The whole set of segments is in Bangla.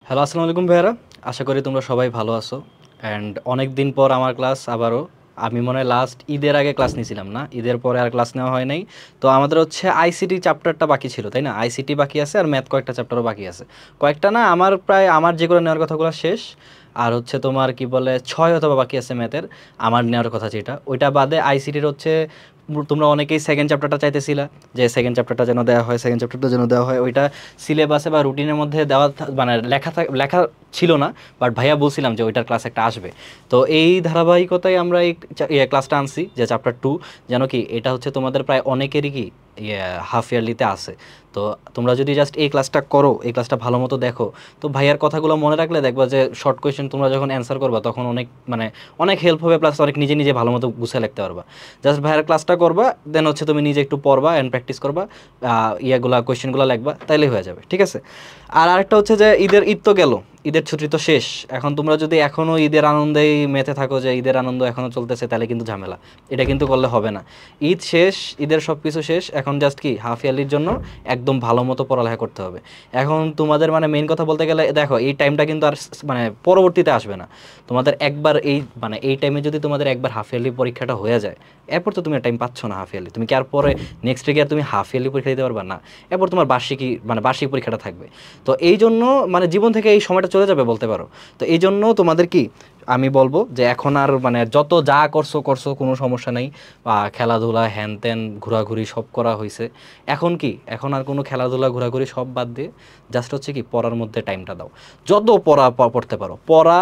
হ্যালো, আসসালামু আলাইকুম ভাইয়ারা। আশা করি তোমরা সবাই ভালো আছো। অ্যান্ড অনেক দিন পর আমার ক্লাস আবারও। আমি মনে হয় লাস্ট ঈদের আগে ক্লাস নিয়েছিলাম না, ঈদের পরে আর ক্লাস নেওয়া হয় নাই। তো আমাদের হচ্ছে আইসিটি চ্যাপ্টারটা বাকি ছিল, তাই না? আইসিটি বাকি আছে আর ম্যাথ কয়েকটা চ্যাপ্টারও বাকি আছে। কয়েকটা না, আমার প্রায় আমার যেগুলো নেওয়ার কথাগুলো শেষ। আর হচ্ছে তোমার কি বলে 6 অথবা বাকি আছে ম্যাথের, আমার নেওয়ার কথা যেটা, ওইটা বাদে আইসিটির হচ্ছে তোমরা অনেকেই সেকেন্ড চ্যাপ্টারটা চাইতেছিলা, যে সেকেন্ড চ্যাপ্টারটা যেন দেওয়া হয়, সেকেন্ড চ্যাপ্টারটা যেন দেওয়া হয়। ওইটা সিলেবাসে বা রুটিনের মধ্যে দেওয়া মানে লেখা ছিল না। বাট ভাইয়া বলছিলাম যে ওইটার ক্লাস একটা আসবে। তো এই ধারাবাহিকতায় আমরা এই ক্লাসটা আনছি, যে চ্যাপ্টার 2। যেন কি এটা হচ্ছে তোমাদের প্রায় অনেকেরই কি হাফ ইয়ারলিতে আছে। তো তোমরা যদি জাস্ট এই ক্লাসটা করো, এই ক্লাসটা ভালো মতো দেখো, তো ভাইয়ার কথাগুলো মনে রাখলে দেখবা যে শর্ট কোয়েশ্চেন তোমরা যখন অ্যান্সার করবা তখন অনেক মানে অনেক হেল্প হবে, প্লাস অনেক নিজে নিজে ভালো মতো গুছিয়ে লিখতে পারবা। জাস্ট ভাইয়ার ক্লাসটা করবা, দেন হচ্ছে তুমি নিজে একটু পড়বা অ্যান্ড প্র্যাকটিস করবা, ইয়াগুলা কোয়েশ্চেনগুলো লিখবা, তাইলেই হয়ে যাবে, ঠিক আছে? আর আরেকটা হচ্ছে যে ঈদ তো গেল, ঈদের ছুটি তো শেষ। এখন তোমরা যদি এখনও ঈদের আনন্দেই মেতে থাকো, যে ঈদের আনন্দ এখনও চলতেছে, তাহলে কিন্তু ঝামেলা। এটা কিন্তু করলে হবে না। ঈদ শেষ, ঈদের সব কিছু শেষ, এখন জাস্ট কি হাফ ইয়ারলির জন্য একদম ভালো মতো পড়ালেখা করতে হবে। এখন তোমাদের মানে মেইন কথা বলতে গেলে দেখো, এই টাইমটা কিন্তু আর মানে পরবর্তীতে আসবে না। তোমাদের একবার এই মানে এই টাইমে যদি তোমাদের একবার হাফ ইয়ারলি পরীক্ষাটা হয়ে যায়, এরপর তো তুমি টাইম পাচ্ছ না হাফ ইয়ারলি। তুমি কি আর পরে নেক্সট উইকে আর তুমি হাফ ইয়ারলি পরীক্ষা দিতে পারবা না? এরপর তোমার বার্ষিকী মানে বার্ষিক পরীক্ষাটা থাকবে। তো এই জন্য মানে জীবন থেকে এই সময়টা চলে যাবে বলতে পারো। তো এই জন্য তোমাদের কি আমি বলবো যে এখন আর মানে যত যা করছো করছো, কোনো সমস্যা নেই। খেলাধুলা হ্যান ত্যান ঘোরাঘুরি সব করা হয়েছে। এখন কি, এখন আর কোনো খেলাধুলা ঘোরাঘুরি সব বাদ দিয়ে জাস্ট হচ্ছে কি পড়ার মধ্যে টাইমটা দাও। যত পড়তে পারো পড়া।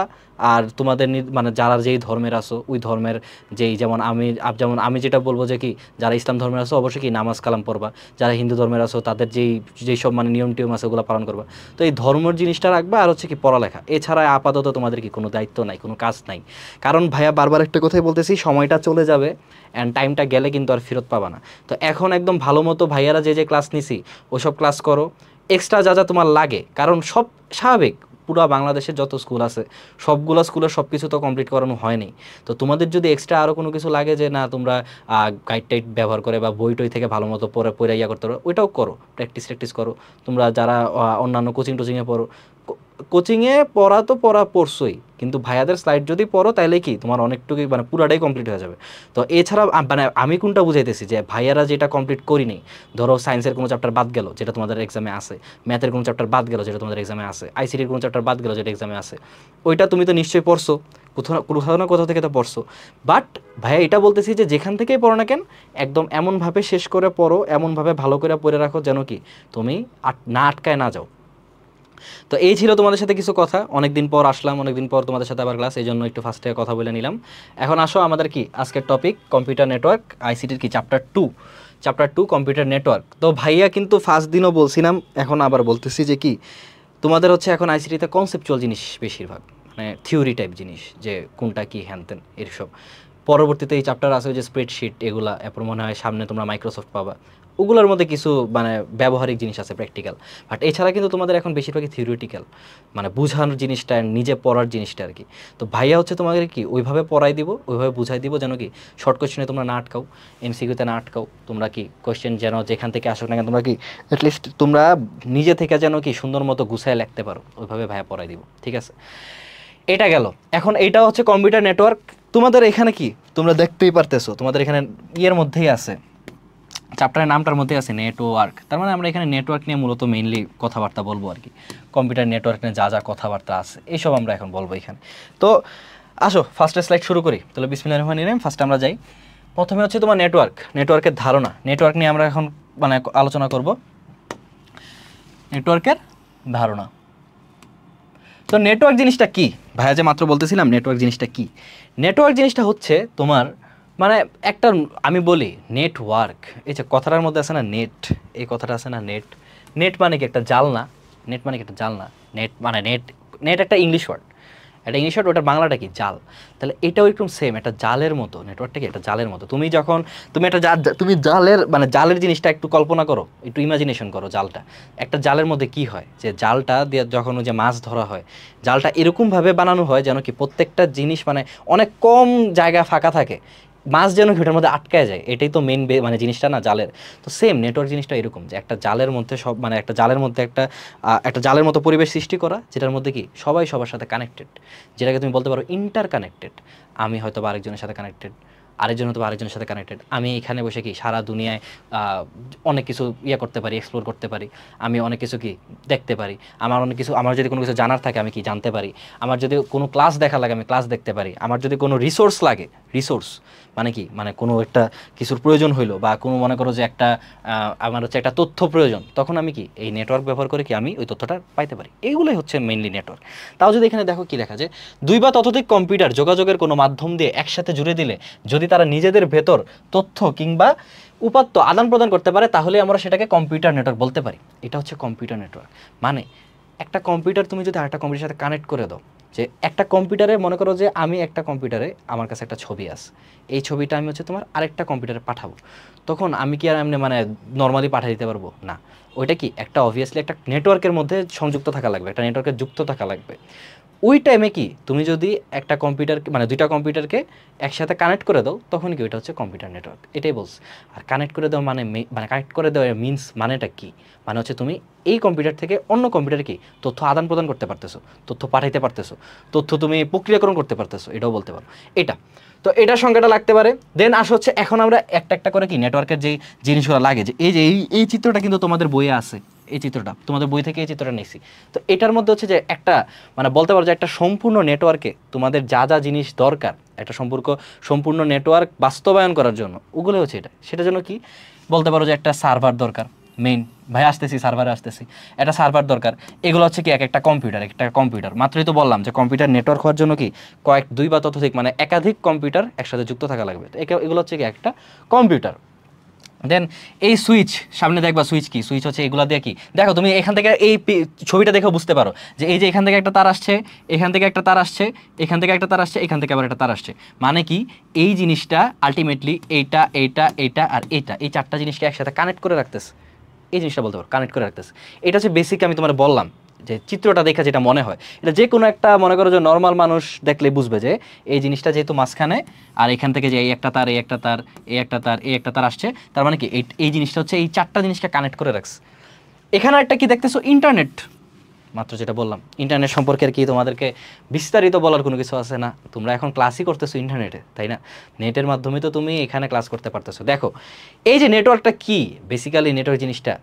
আর তোমাদের মানে যারা যেই ধর্মের আছো ওই ধর্মের যেই, যেমন আমি যেটা বলবো যে কি, যারা ইসলাম ধর্মের আছো অবশ্যই কি নামাজ কালাম পড়বা। যারা হিন্দু ধর্মের আছো তাদের যেই সব মানে নিয়ম টিয়ম আছে ওগুলো পালন করবা। তো এই ধর্মের জিনিসটা রাখবা, আর হচ্ছে কি পড়ালেখা। এছাড়া আপাতত তোমাদের কি কোনো দায়িত্ব নাই, কোনো কাজ নাই। কারণ ভাইয়া বারবার একটা কথাই বলতেছি, সময়টা চলে যাবে অ্যান্ড টাইমটা গেলে কিন্তু আর ফেরত পাবা না। তো এখন একদম ভালো মতো ভাইয়ারা যে যে ক্লাস নিছি ওইসব ক্লাস করো। এক্সট্রা যা যা তোমার লাগে, কারণ সব স্বাভাবিক, পুরো বাংলাদেশের যত স্কুল আছে সবগুলো স্কুলের সব কিছু তো কমপ্লিট করানো হয়নি। তো তোমাদের যদি এক্সট্রা আরও কোনো কিছু লাগে, যে না তোমরা গাইড টাইড ব্যবহার করে বা বই টই থেকে ভালো মতো পড়ে পড়ে ইয়া করতে পারো, ওইটাও করো, প্র্যাকটিস করো। তোমরা যারা অন্যান্য কোচিংয়ে পড়ো, কোচিংয়ে পড়া তো পড়ছোই, কিন্তু ভাইয়াদের স্লাইড যদি পড়ো তাহলে কি তোমার অনেকটুকুই মানে পুরাটাই কমপ্লিট হয়ে যাবে। তো এছাড়া মানে আমি কোনটা বুঝাইতেছি, যে ভাইয়ারা যেটা কমপ্লিট করিনি, ধরো সায়েন্সের কোনো চ্যাপ্টার বাদ গেল যেটা তোমাদের এক্সামে আছে, ম্যাথের কোনো চ্যাপ্টার বাদ গেল যেটা তোমাদের এক্সামে আছে, আইসিটির কোনো চ্যাপ্টার বাদ গেল যেটা এক্সামে আছে, ওইটা তুমি তো নিশ্চয়ই পড়ছো, কোথাও না কোথাও থেকে তো পড়ছো। বাট ভাইয়া এটা বলতেছি যে যেখান থেকেই পড়ো না কেন, একদম এমনভাবে শেষ করে পড়ো, এমনভাবে ভালো করে পড়ে রাখো যেন কি তুমি না আটকায় না যাও। তো এই ছিল তোমাদের সাথে কিছু কথা। অনেকদিন পর আসলাম, অনেকদিন পর তোমাদের সাথে আবার ক্লাস, এই জন্য একটু ফার্স্টে কথা বলে নিলাম। এখন আসো আমাদের কি আজকের টপিক, কম্পিউটার নেটওয়ার্ক আইসিটির কি চ্যাপ্টার টু কম্পিউটার নেটওয়ার্ক। তো ভাইয়া কিন্তু ফার্স্ট দিনও বলছিলাম, এখন আবার বলতেছি যে কি তোমাদের হচ্ছে এখন আইসিটিতে কনসেপচুয়াল জিনিস বেশিরভাগ, মানে থিওরি টাইপ জিনিস, যে কোনটা কি হ্যান ত্যান এসব। পরবর্তীতে এই চ্যাপ্টার আছে যে স্প্রেডশিট, এগুলা এরপর মনে হয় সামনে তোমরা মাইক্রোসফট পাবা। ওগুলোর মধ্যে কিছু মানে ব্যবহারিক জিনিস আছে, প্র্যাকটিক্যাল। বাট এছাড়া কিন্তু তোমাদের এখন বেশিরভাগই থিওরিটিক্যাল, মানে বোঝানোর জিনিসটা, নিজে পড়ার জিনিসটা আর কি। তো ভাইয়া হচ্ছে তোমাদের কি ওইভাবে পড়াই দিব, ওইভাবে বুঝাই দিব যেন কি শর্ট কোয়েশ্চেনে তোমরা না আটকাও, এমসিকিউতে না আটকাও। তোমরা কি কোয়েশ্চেন যেন যেখান থেকে আসুক না কেন, তোমরা কি অ্যাটলিস্ট তোমরা নিজে থেকে যেন কি সুন্দর মতো গুছায় লিখতে পারো, ওইভাবে ভাইয়া পড়াই দিব, ঠিক আছে? এটা গেল। এখন এইটা হচ্ছে কম্পিউটার নেটওয়ার্ক। তোমাদের এখানে কি তোমরা দেখতেই পারতেছো, তোমাদের এখানে ইয়ের মধ্যেই আছে, চ্যাপ্টারের নামটার মধ্যে আছে নেটওয়ার্ক। তার মানে আমরা এখানে নেটওয়ার্ক নিয়ে মূলত মেইনলি কথাবার্তা বলবো আর কি। কম্পিউটার নেটওয়ার্ক নিয়ে যা যা কথাবার্তা আছে এইসব আমরা এখন বলবো এখানে। তো আসো ফার্স্টের স্লাইড শুরু করি, তাহলে বিসমিল্লাহির রহমানির রহিম। ফার্স্টে আমরা যাই, প্রথমে হচ্ছে তোমার নেটওয়ার্কের ধারণা। নেটওয়ার্ক নিয়ে আমরা এখন মানে আলোচনা করব, নেটওয়ার্কের ধারণা। তো নেটওয়ার্ক জিনিসটা কি, ভাইয়া যে মাত্র বলতেছিলাম নেটওয়ার্ক জিনিসটা কি। নেটওয়ার্ক জিনিসটা হচ্ছে তোমার মানে একটা, আমি বলি নেটওয়ার্ক, এই যে কথাটার মধ্যে আছে না নেট, এই কথাটা আছে না নেট। নেট মানে কি একটা জালনা, নেট মানে কি একটা জালনা, নেট মানে নেট, নেট একটা ইংলিশ ওয়ার্ড, একটা ইংলিশ ওয়ার্ড, ওটার বাংলাটা কি জাল। তাহলে এটাও একদম সেম, একটা জালের মতো, নেটওয়ার্কটা কি একটা জালের মতো। তুমি যখন তুমি একটা তুমি জালের মানে জালের জিনিসটা একটু কল্পনা করো, একটু ইমাজিনেশন করো জালটা। একটা জালের মধ্যে কি হয়, যে জালটা দিয়ে যখন ওই যে মাছ ধরা হয়, জালটা এরকমভাবে বানানো হয় যেন কি প্রত্যেকটা জিনিস মানে অনেক কম জায়গা ফাঁকা থাকে, মাছ যেন কি ওটার মধ্যে আটকায় যায়, এটাই তো মেন মানে জিনিসটা না জালের। তো সেম নেটওয়ার্ক জিনিসটা এরকম যে একটা জালের মধ্যে সব মানে একটা জালের মধ্যে একটা জালের মতো পরিবেশ সৃষ্টি করা, যেটার মধ্যে কি সবাই সবার সাথে কানেক্টেড, যেটাকে তুমি বলতে পারো ইন্টার কানেক্টেড। আমি হয়তো বা আরেকজনের সাথে কানেক্টেড, আরেকজন হয়তো আরেকজনের সাথে কানেক্টেড। আমি এখানে বসে কি সারা দুনিয়ায় অনেক কিছু করতে পারি, এক্সপ্লোর করতে পারি। আমি অনেক কিছু কি দেখতে পারি। আমার অনেক কিছু, আমার যদি কোনো কিছু জানার থাকে আমি কি জানতে পারি। আমার যদি কোনো ক্লাস দেখা লাগে আমি ক্লাস দেখতে পারি। আমার যদি কোনো রিসোর্স লাগে, রিসোর্স মানে কি, মানে কোনো একটা কিছুর প্রয়োজন হইলো, বা কোনো মনে করো যে একটা আমার হচ্ছে একটা তথ্য প্রয়োজন, তখন আমি কি এই নেটওয়ার্ক ব্যবহার করে কি আমি ওই তথ্যটা পাইতে পারি। এইগুলোই হচ্ছে মেইনলি নেটওয়ার্ক। তাও যদি এখানে দেখো কি লেখা, যে দুই বা ততোধিক কম্পিউটার যোগাযোগের কোনো মাধ্যম দিয়ে একসাথে জুড়ে দিলে যদি তারা নিজেদের ভেতর তথ্য কিংবা উপাত্ত আদান প্রদান করতে পারে, তাহলে আমরা সেটাকে কম্পিউটার নেটওয়ার্ক বলতে পারি। এটা হচ্ছে কম্পিউটার নেটওয়ার্ক। মানে একটা কম্পিউটার তুমি যদি আরেকটা কম্পিউটারের সাথে কানেক্ট করে দাও, যে একটা কম্পিউটারে মনে করো যে আমি একটা কম্পিউটারে আমার কাছে একটা ছবি আছে, এই ছবিটা আমি হচ্ছে তোমার আরেকটা কম্পিউটারে পাঠাবো, তখন আমি কি আর এমনি মানে নর্মালি পাঠিয়ে দিতে পারবো না। ওইটা কি একটা অবভিয়াসলি একটা নেটওয়ার্কের মধ্যে সংযুক্ত থাকা লাগবে, একটা নেটওয়ার্কের যুক্ত থাকা লাগবে। ওই টাইমে কি তুমি যদি একটা কম্পিউটার মানে দুইটা কম্পিউটারকে একসাথে কানেক্ট করে দাও, তখন কি ওইটা হচ্ছে কম্পিউটার নেটওয়ার্ক। এটাই বলছে। আর কানেক্ট করে দেওয়া মানে মানে কানেক্ট করে দেওয়া মিনস মানেটা কি, মানে হচ্ছে তুমি এই কম্পিউটার থেকে অন্য কম্পিউটারে কি তথ্য আদান প্রদান করতে পারতেছো, তথ্য পাঠাইতে পারতেছো, তথ্য তুমি প্রক্রিয়াকরণ করতে পারতেছো, এটাও বলতে পারো। এটা তো এটার সংখ্যাটা লাগতে পারে। দেন হচ্ছে এখন আমরা একটা একটা করে কি নেটওয়ার্কের যে জিনিসগুলো লাগে, যে এই চিত্রটা কিন্তু তোমাদের বইয়ে আছে, এই চিত্রটা তোমাদের বই থেকে এই চিত্রটা নিয়েছি। তো এটার মধ্যে হচ্ছে যে একটা মানে বলতে পারো যে একটা সম্পূর্ণ নেটওয়ার্কে তোমাদের যা যা জিনিস দরকার, একটা সম্পূর্ণ নেটওয়ার্ক বাস্তবায়ন করার জন্য, ওগুলো হচ্ছে এটা। সেটার জন্য কি বলতে পারো যে একটা সার্ভার দরকার, মেইন ভাই আসতেছি সার্ভারে আসতেছি, একটা সার্ভার দরকার। এগুলো হচ্ছে কি একটা কম্পিউটার মাত্রই তো বললাম যে কম্পিউটার নেটওয়ার্ক হওয়ার জন্য কি দুই বা ততোধিক মানে একাধিক কম্পিউটার একসাথে যুক্ত থাকা লাগবে। তো এগুলো হচ্ছে কি একটা কম্পিউটার। দেন এই সুইচ, সামনে দেখবা সুইচ কি, সুইচ হচ্ছে এগুলা দিয়ে কি দেখো তুমি এখান থেকে এই ছবিটা দেখে বুঝতে পারো যে এই যে এখান থেকে একটা তার আসছে, এখান থেকে একটা তার আসছে, এখান থেকে একটা তার আসছে, এখান থেকে আবার একটা তার আসছে। মানে কি এই জিনিসটা আলটিমেটলি এইটা এইটা এইটা আর এইটা, এই চারটা জিনিসকে একসাথে কানেক্ট করে রাখতেছে। এই জিনিসটা বলতে পারো কানেক্ট করে রাখতেছে। এটা হচ্ছে বেসিক। আমি তোমার বললাম যে চিত্রটা দেখা যেটা মনে হয়, এটা যে কোনো একটা মনে করো যে নর্মাল মানুষ দেখলে বুঝবে যে এই জিনিসটা যেহেতু মাঝখানে, আর এখান থেকে যে এই একটা তার, এই একটা তার, এই একটা তার, এই একটা তার আসছে, তার মানে কি এই জিনিসটা হচ্ছে এই চারটা জিনিসকে কানেক্ট করে রাখছে। এখানে একটা কি দেখতেছো, ইন্টারনেট। মাত্র যেটা বললাম ইন্টারনেট সম্পর্কে আর কি তোমাদেরকে বিস্তারিত বলার কোনো কিছু আছে না, তোমরা এখন ক্লাসই করতেছো ইন্টারনেটে, তাই না? নেটের মাধ্যমে তো তুমি এখানে ক্লাস করতে পারতেছো। দেখো এই যে নেটওয়ার্কটা কি, বেসিক্যালি নেটওয়ার্ক জিনিসটা,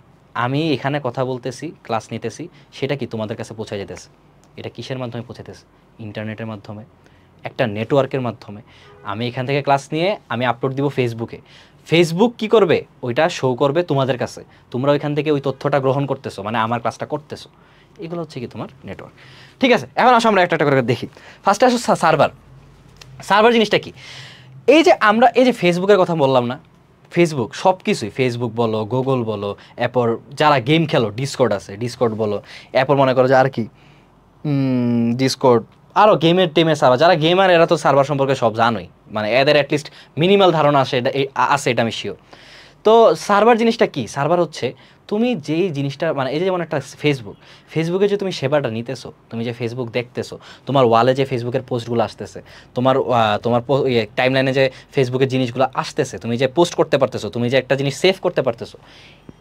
আমি এখানে কথা বলতেছি, ক্লাস নিতেছি, সেটা কি তোমাদের কাছে পৌঁছে যেতেছে। এটা কিসের মাধ্যমে পৌঁছাতেছে? ইন্টারনেটের মাধ্যমে, একটা নেটওয়ার্কের মাধ্যমে। আমি এখান থেকে ক্লাস নিয়ে আমি আপলোড দিব ফেসবুকে, ফেসবুক কি করবে, ওইটা শো করবে তোমাদের কাছে, তোমরা ওইখান থেকে ওই তথ্যটা গ্রহণ করতেছো, মানে আমার ক্লাসটা করতেছো। এগুলো হচ্ছে কি তোমার নেটওয়ার্ক। ঠিক আছে, এখন আসো আমরা একটা একটা করে দেখি। ফার্স্টে আসো সার্ভার। সার্ভার জিনিসটা কি? এই যে আমরা এই যে ফেসবুকের কথা বললাম না, ফেসবুক সব কিছুই, ফেসবুক বলো, গুগল বলো, এরপর যারা গেম খেলো ডিসকর্ড আছে, ডিসকর্ড বলো, এরপর মনে করো যে আর কি ডিসকর্ড, আরও টেমের সার্ভার, যারা গেমার এরা তো সার্ভার সম্পর্কে সব জানোই, মানে এদের অ্যাটলিস্ট মিনিমাল ধারণা আছে, এটা আছে, এটা আমি শিওর। তো সার্ভার জিনিসটা কি? সার্ভার হচ্ছে তুমি যেই জিনিসটা মানে এই যে যেমন একটা ফেসবুকে যে তুমি সেবাটা নিতেছো, তুমি যে ফেসবুক দেখতেছো, তোমার ওয়ালে যে ফেসবুকের পোস্টগুলো আসতেছে, তোমার তোমার টাইমলাইনে যে ফেসবুকের জিনিসগুলো আসতেছে, তুমি যে পোস্ট করতে পারতেছো, তুমি যে একটা জিনিস সেভ করতে পারতেছো,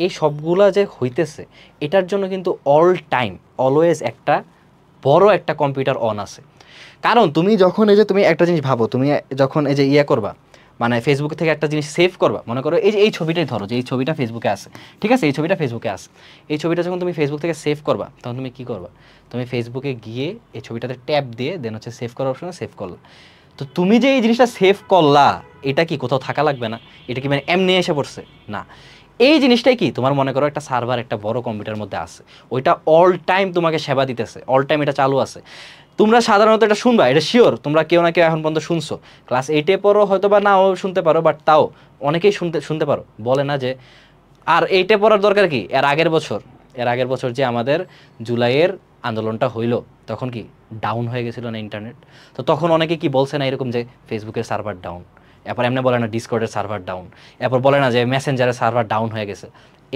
এই সবগুলা যে হইতেছে, এটার জন্য কিন্তু অল টাইম অলওয়েজ একটা বড় একটা কম্পিউটার অন আছে। কারণ তুমি যখন এই যে তুমি একটা জিনিস ভাবো, তুমি যখন এই যে করবা, মানে ফেসবুক থেকে একটা জিনিস সেভ করবা, মনে করো এই যে এই ছবিটাই ধরো, যে এই ছবিটা ফেসবুকে আছে, ঠিক আছে, এই ছবিটা ফেসবুকে আছে, এই ছবিটা যখন তুমি ফেসবুক থেকে সেভ করবা, তখন তুমি কি করবা? তুমি ফেসবুকে গিয়ে এই ছবিটাতে ট্যাপ দিয়ে দেন হচ্ছে সেভ করার অপশনে সেভ করলা। তো তুমি যে এই জিনিসটা সেভ করলা, এটা কি কোথাও থাকা লাগবে না? এটা কি মানে এমনি এসে পড়ছে না? এই জিনিসটাই কি তোমার মনে করো একটা সার্ভার একটা বড় কম্পিউটারের মধ্যে আছে, ওইটা অল টাইম তোমাকে সেবা দিতেছে, অল টাইম এটা চালু আছে। তোমরা সাধারণত এটা শুনবা, এটা শিওর তোমরা কেউ না কেউ এখন পর্যন্ত শুনছো, ক্লাস 8-এ পড়ো হয়তো বা নাও শুনতে পারো, বাট তাও অনেকেই শুনতে পারো, বলে না যে আর 8-এ পড়ার দরকার কি, এর আগের বছর যে আমাদের জুলাইয়ের আন্দোলনটা হইলো, তখন কি ডাউন হয়ে গেছিল না ইন্টারনেট? তো তখন অনেকে কি বলছে না এরকম যে ফেসবুকের সার্ভার ডাউন, এরপর এমনি বলে না ডিসকর্ডের সার্ভার ডাউন, এরপর বলে না যে মেসেঞ্জারের সার্ভার ডাউন হয়ে গেছে।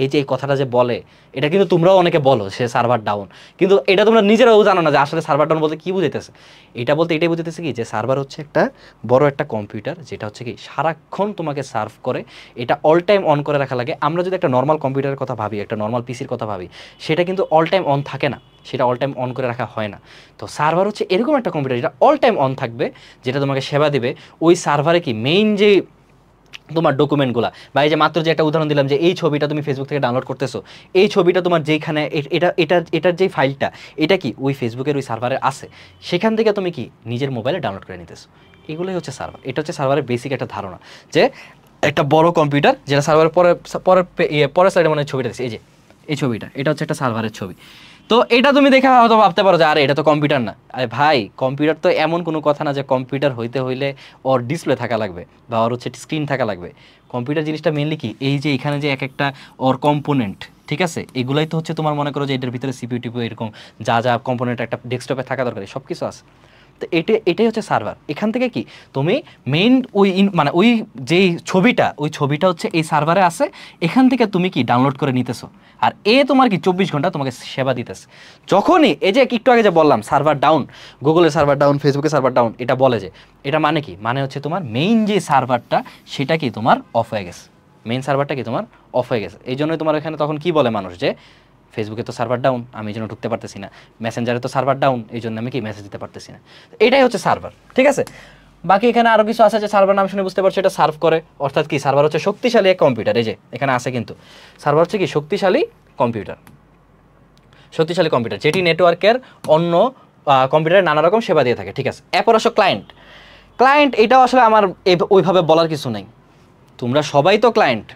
এই যে এই কথাটা যে বলে, এটা কিন্তু তোমরাও অনেকে বলো সে সার্ভার ডাউন, কিন্তু এটা তোমরা নিজেরাও জানো না যে আসলে সার্ভার ডাউন বলতে কী বুঝাইতেছে। এটা বলতে এটাই বুঝাইতেছে কি যে সার্ভার হচ্ছে একটা বড় একটা কম্পিউটার, যেটা হচ্ছে কি সারাক্ষণ তোমাকে সার্ভ করে, এটা অল টাইম অন করে রাখা লাগে। আমরা যদি একটা নর্মাল কম্পিউটারের কথা ভাবি, একটা নর্মাল পিসির কথা ভাবি, সেটা কিন্তু অল টাইম অন থাকে না, সেটা অল টাইম অন করে রাখা হয় না। তো সার্ভার হচ্ছে এরকম একটা কম্পিউটার যেটা অল টাইম অন থাকবে, যেটা তোমাকে সেবা দিবে। ওই সার্ভারে কি মেইন যে তোমার ডকুমেন্টগুলো, বা এই যে মাত্র যে একটা উদাহরণ দিলাম যে এই ছবিটা তুমি ফেসবুক থেকে ডাউনলোড করতেছো, এই ছবিটা তোমার যেখানে এটার যে ফাইলটা, এটা কি ওই ফেসবুকের ওই সার্ভারে আছে, সেখান থেকে তুমি কি নিজের মোবাইলে ডাউনলোড করে নিতেছো। এগুলোই হচ্ছে সার্ভার। এটা হচ্ছে সার্ভারের বেসিক একটা ধারণা, যে একটা বড় কম্পিউটার যেটা সার্ভারের পরের সাইডে মনে হয় ছবিটা দিচ্ছে, এই যে এই ছবিটা, এটা হচ্ছে একটা সার্ভারের ছবি। তো এটা তুমি দেখে হয়তো ভাবতে পারো যে আরে এটা তো কম্পিউটার না। আরে ভাই, কম্পিউটার তো এমন কোনো কথা না যে কম্পিউটার হইতে হইলে ওর ডিসপ্লে থাকা লাগবে বা ওর হচ্ছে স্ক্রিন থাকা লাগবে। কম্পিউটার জিনিসটা মেনলি কি, এই যে এখানে যে এক একটা ওর কম্পোনেন্ট, ঠিক আছে, এগুলাই তো হচ্ছে তোমার মনে করো যে এটার ভিতরে সিপিইউ টিপিউ এরকম যা যা কম্পোনেন্ট একটা ডেস্কটপে থাকা দরকার, সব কিছু আছে। তো এটাই হচ্ছে সার্ভার। এখান থেকে কি তুমি মেইন ওই মানে ওই যেই ছবিটা, ওই ছবিটা হচ্ছে এই সার্ভারে আছে, এখান থেকে তুমি কি ডাউনলোড করে নিতেছো। আর তোমার কি 24 ঘন্টা তোমাকে সেবা দিতেছে। যখনই এই যে একটু আগে যে বললাম সার্ভার ডাউন, গুগলের সার্ভার ডাউন, ফেসবুকের সার্ভার ডাউন, এটা বলে যে এটা মানে কি, মানে হচ্ছে তোমার মেইন যে সার্ভারটা সেটা কি তোমার অফ হয়ে গেছে, মেইন সার্ভারটা কি তোমার অফ হয়ে গেছে। এই জন্যই তোমার এখানে তখন কি বলে মানুষ যে ফেসবুকে তো সার্ভার ডাউন, আমি এই জন্য ঢুকতে পারতেছি না, মেসেঞ্জারে তো সার্ভার ডাউন, এই জন্য আমি কি মেসেজ দিতে পারতেছি না। এটাই হচ্ছে সার্ভার, ঠিক আছে। বাকি এখানে আরও কিছু আছে যে সার্ভার নাম শুনে বুঝতে পারছো এটা সার্ভ করে, অর্থাৎ কি সার্ভার হচ্ছে শক্তিশালী এক কম্পিউটার। এই যে এখানে আছে কিন্তু সার্ভার হচ্ছে কি শক্তিশালী কম্পিউটার, শক্তিশালী কম্পিউটার যেটি নেটওয়ার্কের অন্য কম্পিউটারে নানা রকম সেবা দিয়ে থাকে, ঠিক আছে। এরপর আসো ক্লায়েন্ট। ক্লায়েন্ট এটাও আসলে আমার ওইভাবে বলার কিছু নেই, তোমরা সবাই তো ক্লায়েন্ট।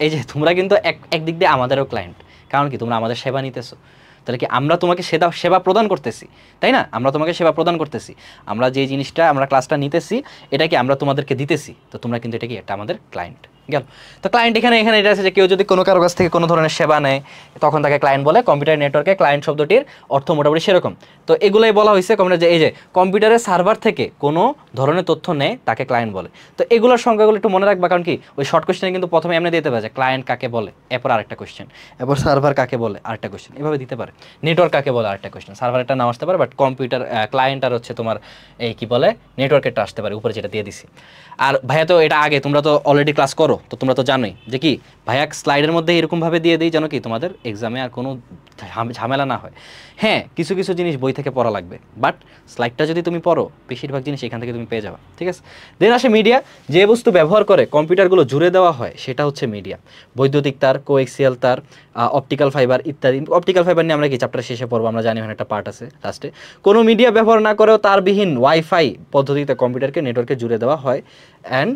এই যে তোমরা কিন্তু একদিক দিয়ে আমাদেরও ক্লায়েন্ট, কারণ কি তোমরা আমাদের সেবা নিতেছো। তাহলে কি আমরা তোমাকে সেবা প্রদান করতেছি, তাই না? আমরা তোমাকে সেবা প্রদান করতেছি, আমরা যে জিনিসটা আমরা ক্লাসটা নিতেছি এটা কি আমরা তোমাদেরকে দিতেছি, তো তোমরা কিন্তু এটা কি একটা আমাদের ক্লায়েন্ট গেল। তো ক্লায়েন্ট এখানে এটা আছে যে কেউ যদি কোনো কারো কাছ থেকে কোনো ধরনের সেবা নেয় তখন তাকে ক্লায়েন্ট বলে। কম্পিউটার নেটওয়ার্কে ক্লায়েন্ট শব্দটির অর্থ মোটামুটি সেরকম। তো এগুলোই বলা হয়েছে কম্পিউটার যে এই যে কম্পিউটারের সার্ভার থেকে কোনো ধরনের তথ্য নেয় তাকে ক্লায়েন্ট বলে। তো এগুলোর সংখ্যাগুলো একটু মনে রাখবা, কারণ কি ওই শর্ট কোশ্চেনে কিন্তু প্রথমে এমনি দিতে পারে যে ক্লায়েন্ট কাকে বলে, এরপর আরেকটা কোশ্চেন, এরপর সার্ভার কাকে বলে আরেকটা কোশ্চেন, এভাবে দিতে পারে। নেটওয়ার্ক কাকে বলে আরেকটা কোশ্চেন, সার্ভারটা নাও আসতে পারে, বাট কম্পিউটার ক্লায়েন্ট আর হচ্ছে তোমার এই কি বলে নেটওয়ার্কেরটা আসতে পারে, উপরে যেটা দিয়ে দিছি। আর ভাইয়া তো এটা আগে তোমরা তো অলরেডি ক্লাস করো, তো তোমরা তো জানোই যে কি ভাইয়া স্লাইডের মধ্যে এরকমভাবে দিয়ে দিই যেন কি তোমাদের এক্সামে আর কোনো ঝামেলা না হয়। হ্যাঁ, কিছু কিছু জিনিস বই থেকে পড়া লাগবে, বাট স্লাইডটা যদি তুমি পড়ো বেশিরভাগ জিনিস এখান থেকে তুমি পেয়ে যাবে, ঠিক আছে। দেন আসে মিডিয়া। যে বস্তু ব্যবহার করে কম্পিউটারগুলো জুড়ে দেওয়া হয় সেটা হচ্ছে মিডিয়া। বৈদ্যুতিক তার, কোএক্সিয়াল তার, অপটিক্যাল ফাইবার ইত্যাদি। অপটিক্যাল ফাইবার নিয়ে আমরা কি চ্যাপ্টার শেষে পড়বো, আমরা জানি ওখানে একটা পার্ট আছে লাস্টে। কোনো মিডিয়া ব্যবহার না করেও তারবিহীন ওয়াইফাই পদ্ধতিতে কম্পিউটারকে নেটওয়ার্কে জুড়ে দেওয়া হয়। অ্যান্ড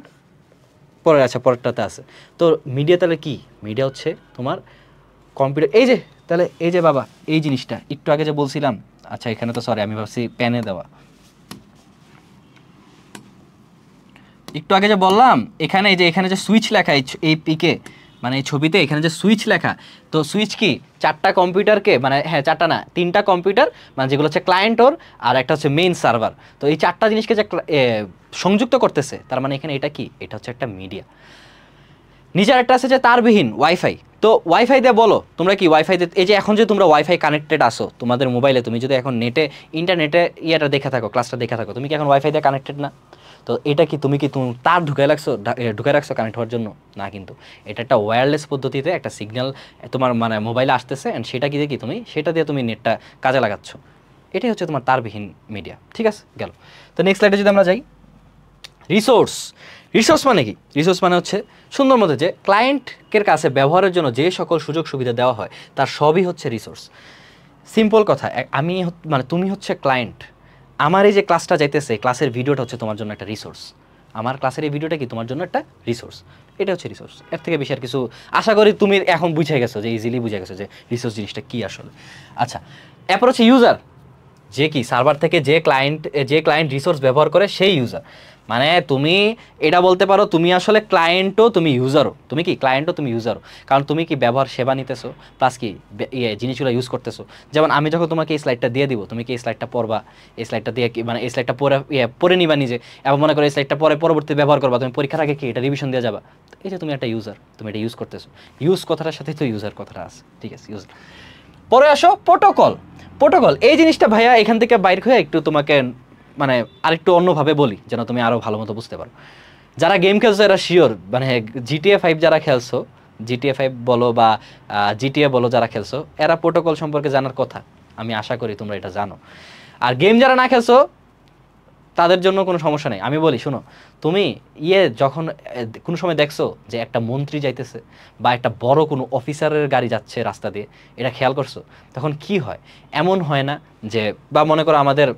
পরেরটাতে আছে। তো মিডিয়া তাহলে কি? মিডিয়া হচ্ছে তোমার কম্পিউটার। এই যে তাহলে এই যে বাবা এই জিনিসটা একটু আগে যে বলছিলাম, আচ্ছা এখানে তো সরি আমি ভাবছি পেনে দেওয়া, একটু আগে যে বললাম এখানে এই যে এখানে যে সুইচ লেখা এই পিকে মানে এই ছবিতে এখানে যে সুইচ লেখা, তো সুইচ কি চারটা কম্পিউটারকে মানে হ্যাঁ চারটা না তিনটা কম্পিউটার মানে যেগুলো হচ্ছে ক্লায়েন্ট ওর আর একটা হচ্ছে মেইন সার্ভার, তো এই চারটা জিনিসকে যে সংযুক্ত করতেছে তার মানে এখানে এটা কি, এটা হচ্ছে একটা মিডিয়া। নিচে একটা আছে যে তারবিহীন ওয়াইফাই। তো ওয়াইফাই দিয়ে বলো তোমরা কি ওয়াইফাই দিয়ে এই যে এখন যে তোমরা ওয়াইফাই কানেক্টেড আসো তোমাদের মোবাইলে, তুমি যদি এখন নেটে ইন্টারনেটে ইয়েটা দেখে থাকো ক্লাসটা দেখে থাকো, তুমি কি এখন ওয়াইফাই দিয়ে কানেক্টেড না? তো এটা কি তুমি তার ঢুকাই রাখছো কানেক্ট হওয়ার জন্য না, কিন্তু এটা একটা ওয়্যারলেস পদ্ধতিতে একটা সিগন্যাল তোমার মানে মোবাইলে আসতেছে, অ্যান্ড সেটা কি দেখি তুমি সেটা দিয়ে তুমি নেটটা কাজে লাগাচ্ছ। এটাই হচ্ছে তোমার তারবিহীন মিডিয়া, ঠিক আছে গেল। তো নেক্সট স্লাইডে যদি আমরা যাই, রিসোর্স। রিসোর্স মানে কি? রিসোর্স মানে হচ্ছে সুন্দর মতো যে ক্লায়েন্টের কাছে ব্যবহারের জন্য যে সকল সুযোগ সুবিধা দেওয়া হয় তার সবই হচ্ছে রিসোর্স। সিম্পল কথা, আমি মানে তুমি হচ্ছে ক্লায়েন্ট, আমার এই যে ক্লাসটা যাইতেছে ক্লাসের ভিডিওটা হচ্ছে তোমার জন্য একটা রিসোর্স, আমার ক্লাসের এই ভিডিওটা কি তোমার জন্য একটা রিসোর্স, এটা হচ্ছে রিসোর্স। এর থেকে বেশি আর কিছু আশা করি তুমি এখন বুঝে গেছো, যে ইজিলি বুঝে গেছো যে রিসোর্স জিনিসটা কী আসলে। আচ্ছা, এরপর হচ্ছে ইউজার, যে কি সার্ভার থেকে যে ক্লায়েন্ট রিসোর্স ব্যবহার করে সেই ইউজার। মানে তুমি এটা বলতে পারো তুমি আসলে ক্লায়েন্টও তুমি ইউজারও, তুমি কি ক্লায়েন্টও তুমি ইউজারও, কারণ তুমি কি ব্যবহার সেবা নিতেছো প্লাস কি জিনিসগুলো ইউজ করতেছো। যেমন আমি যখন তোমাকে এই স্লাইডটা দিয়ে দিব, তুমি কি এই স্লাইডটা পড়বা, এই স্লাইডটা দিয়ে কি মানে এই স্লাইডটা পড়ে নিবা নিজে, এবং মনে করো এই স্লাইডটা পরে পরবর্তী ব্যবহার করবা, তুমি পরীক্ষার আগে কি এটা রিভিশন দিয়ে যাবা। এই যে তুমি একটা ইউজার, তুমি এটা ইউজ করতেছো, ইউজ কথাটার সাথে তো ইউজার কথাটা আছে, ঠিক আছে ইউজ। পরে আসো প্রোটোকল। প্রোটোকল এই জিনিসটা ভাইয়া এখান থেকে বাইর হয়ে একটু তোমাকে মানে আরেকটু অন্যভাবে বলি যেন তুমি আরও ভালো মতো বুঝতে পারো। যারা গেম খেলছো এরা শিওর, মানে GTA 5 যারা খেলছো, GTA 5 বলো বা GTA বলো যারা খেলছো, এরা প্রোটোকল সম্পর্কে জানার কথা, আমি আশা করি তোমরা এটা জানো। আর গেম যারা না খেলছো তাদের জন্য কোনো সমস্যা নেই, আমি বলি শোনো। তুমি যখন কোনো সময় দেখছো যে একটা মন্ত্রী যাইতেছে বা একটা বড় কোনো অফিসারের গাড়ি যাচ্ছে রাস্তা দিয়ে, এটা খেয়াল করছো? তখন কি হয়? এমন হয় না যে, বা মনে করো আমাদের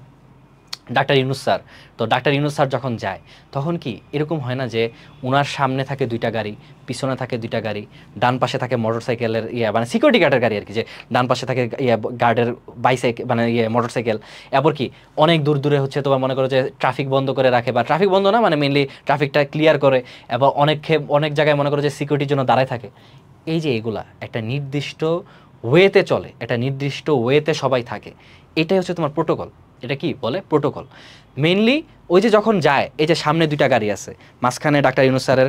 ডাক্তার ইউনূস স্যার, তো ডাক্তার ইউনূস স্যার যখন যায় তখন কি এরকম হয় না যে ওনার সামনে থাকে 2টা গাড়ি, পিছনে থাকে 2টা গাড়ি, ডান পাশে থাকে মোটরসাইকেলের মানে সিকিউরিটি গার্ডের গাড়ি আর কি, যে ডান পাশে থাকে গার্ডের বাইসাইকেল মানে মোটরসাইকেল, এরপর কি অনেক দূর দূরে হচ্ছে তোমার মনে করো যে ট্রাফিক বন্ধ করে রাখে, বা ট্রাফিক বন্ধ না মানে মেনলি ট্রাফিকটা ক্লিয়ার করে, এবং অনেক জায়গায় মনে করো যে সিকিউরিটির জন্য দাঁড়ায় থাকে। এই যে এগুলা একটা নির্দিষ্ট ওয়েতে চলে, একটা নির্দিষ্ট ওয়েতে সবাই থাকে, এটাই হচ্ছে তোমার প্রোটোকল। এটা কি বলে? প্রোটোকল। মেইনলি ওই যে যখন যায়, এই যে সামনে 2টা গাড়ি আছে, মাঝখানে ডাক্তার ইউনূস স্যারের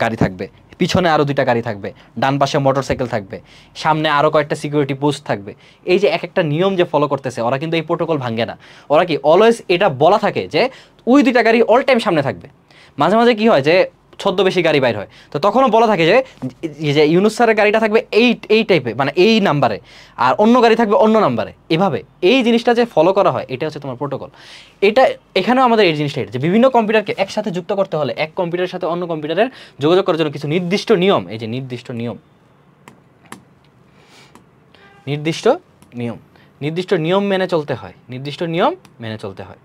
গাড়ি থাকবে, পিছনে আরও 2টা গাড়ি থাকবে, ডান পাশে মোটরসাইকেল থাকবে, সামনে আরও কয়েকটা সিকিউরিটি পোস্ট থাকবে। এই যে এক একটা নিয়ম যে ফলো করতেছে ওরা, কিন্তু এই প্রোটোকল ভাঙে না। ওরা কি অলওয়েজ এটা বলা থাকে যে ওই 2টা গাড়ি অল টাইম সামনে থাকবে। মাঝে মাঝে কি হয় যে ছদ্মবেশী গাড়ি বাইর হয়, তো তখনও বলা থাকে যে ইউনূস স্যারের গাড়িটা থাকবে এই টাইপে মানে এই নাম্বারে, আর অন্য গাড়ি থাকবে অন্য নাম্বারে, এভাবে এই জিনিসটা যে ফলো করা হয় এটা হচ্ছে তোমার প্রোটোকল। এটা এখানেও আমাদের এই জিনিসটা যে বিভিন্ন কম্পিউটারকে একসাথে যুক্ত করতে হলে এক কম্পিউটারের সাথে অন্য কম্পিউটারের যোগাযোগ করার জন্য কিছু নির্দিষ্ট নিয়ম, এই যে নির্দিষ্ট নিয়ম মেনে চলতে হয়, নির্দিষ্ট নিয়ম মেনে চলতে হয়।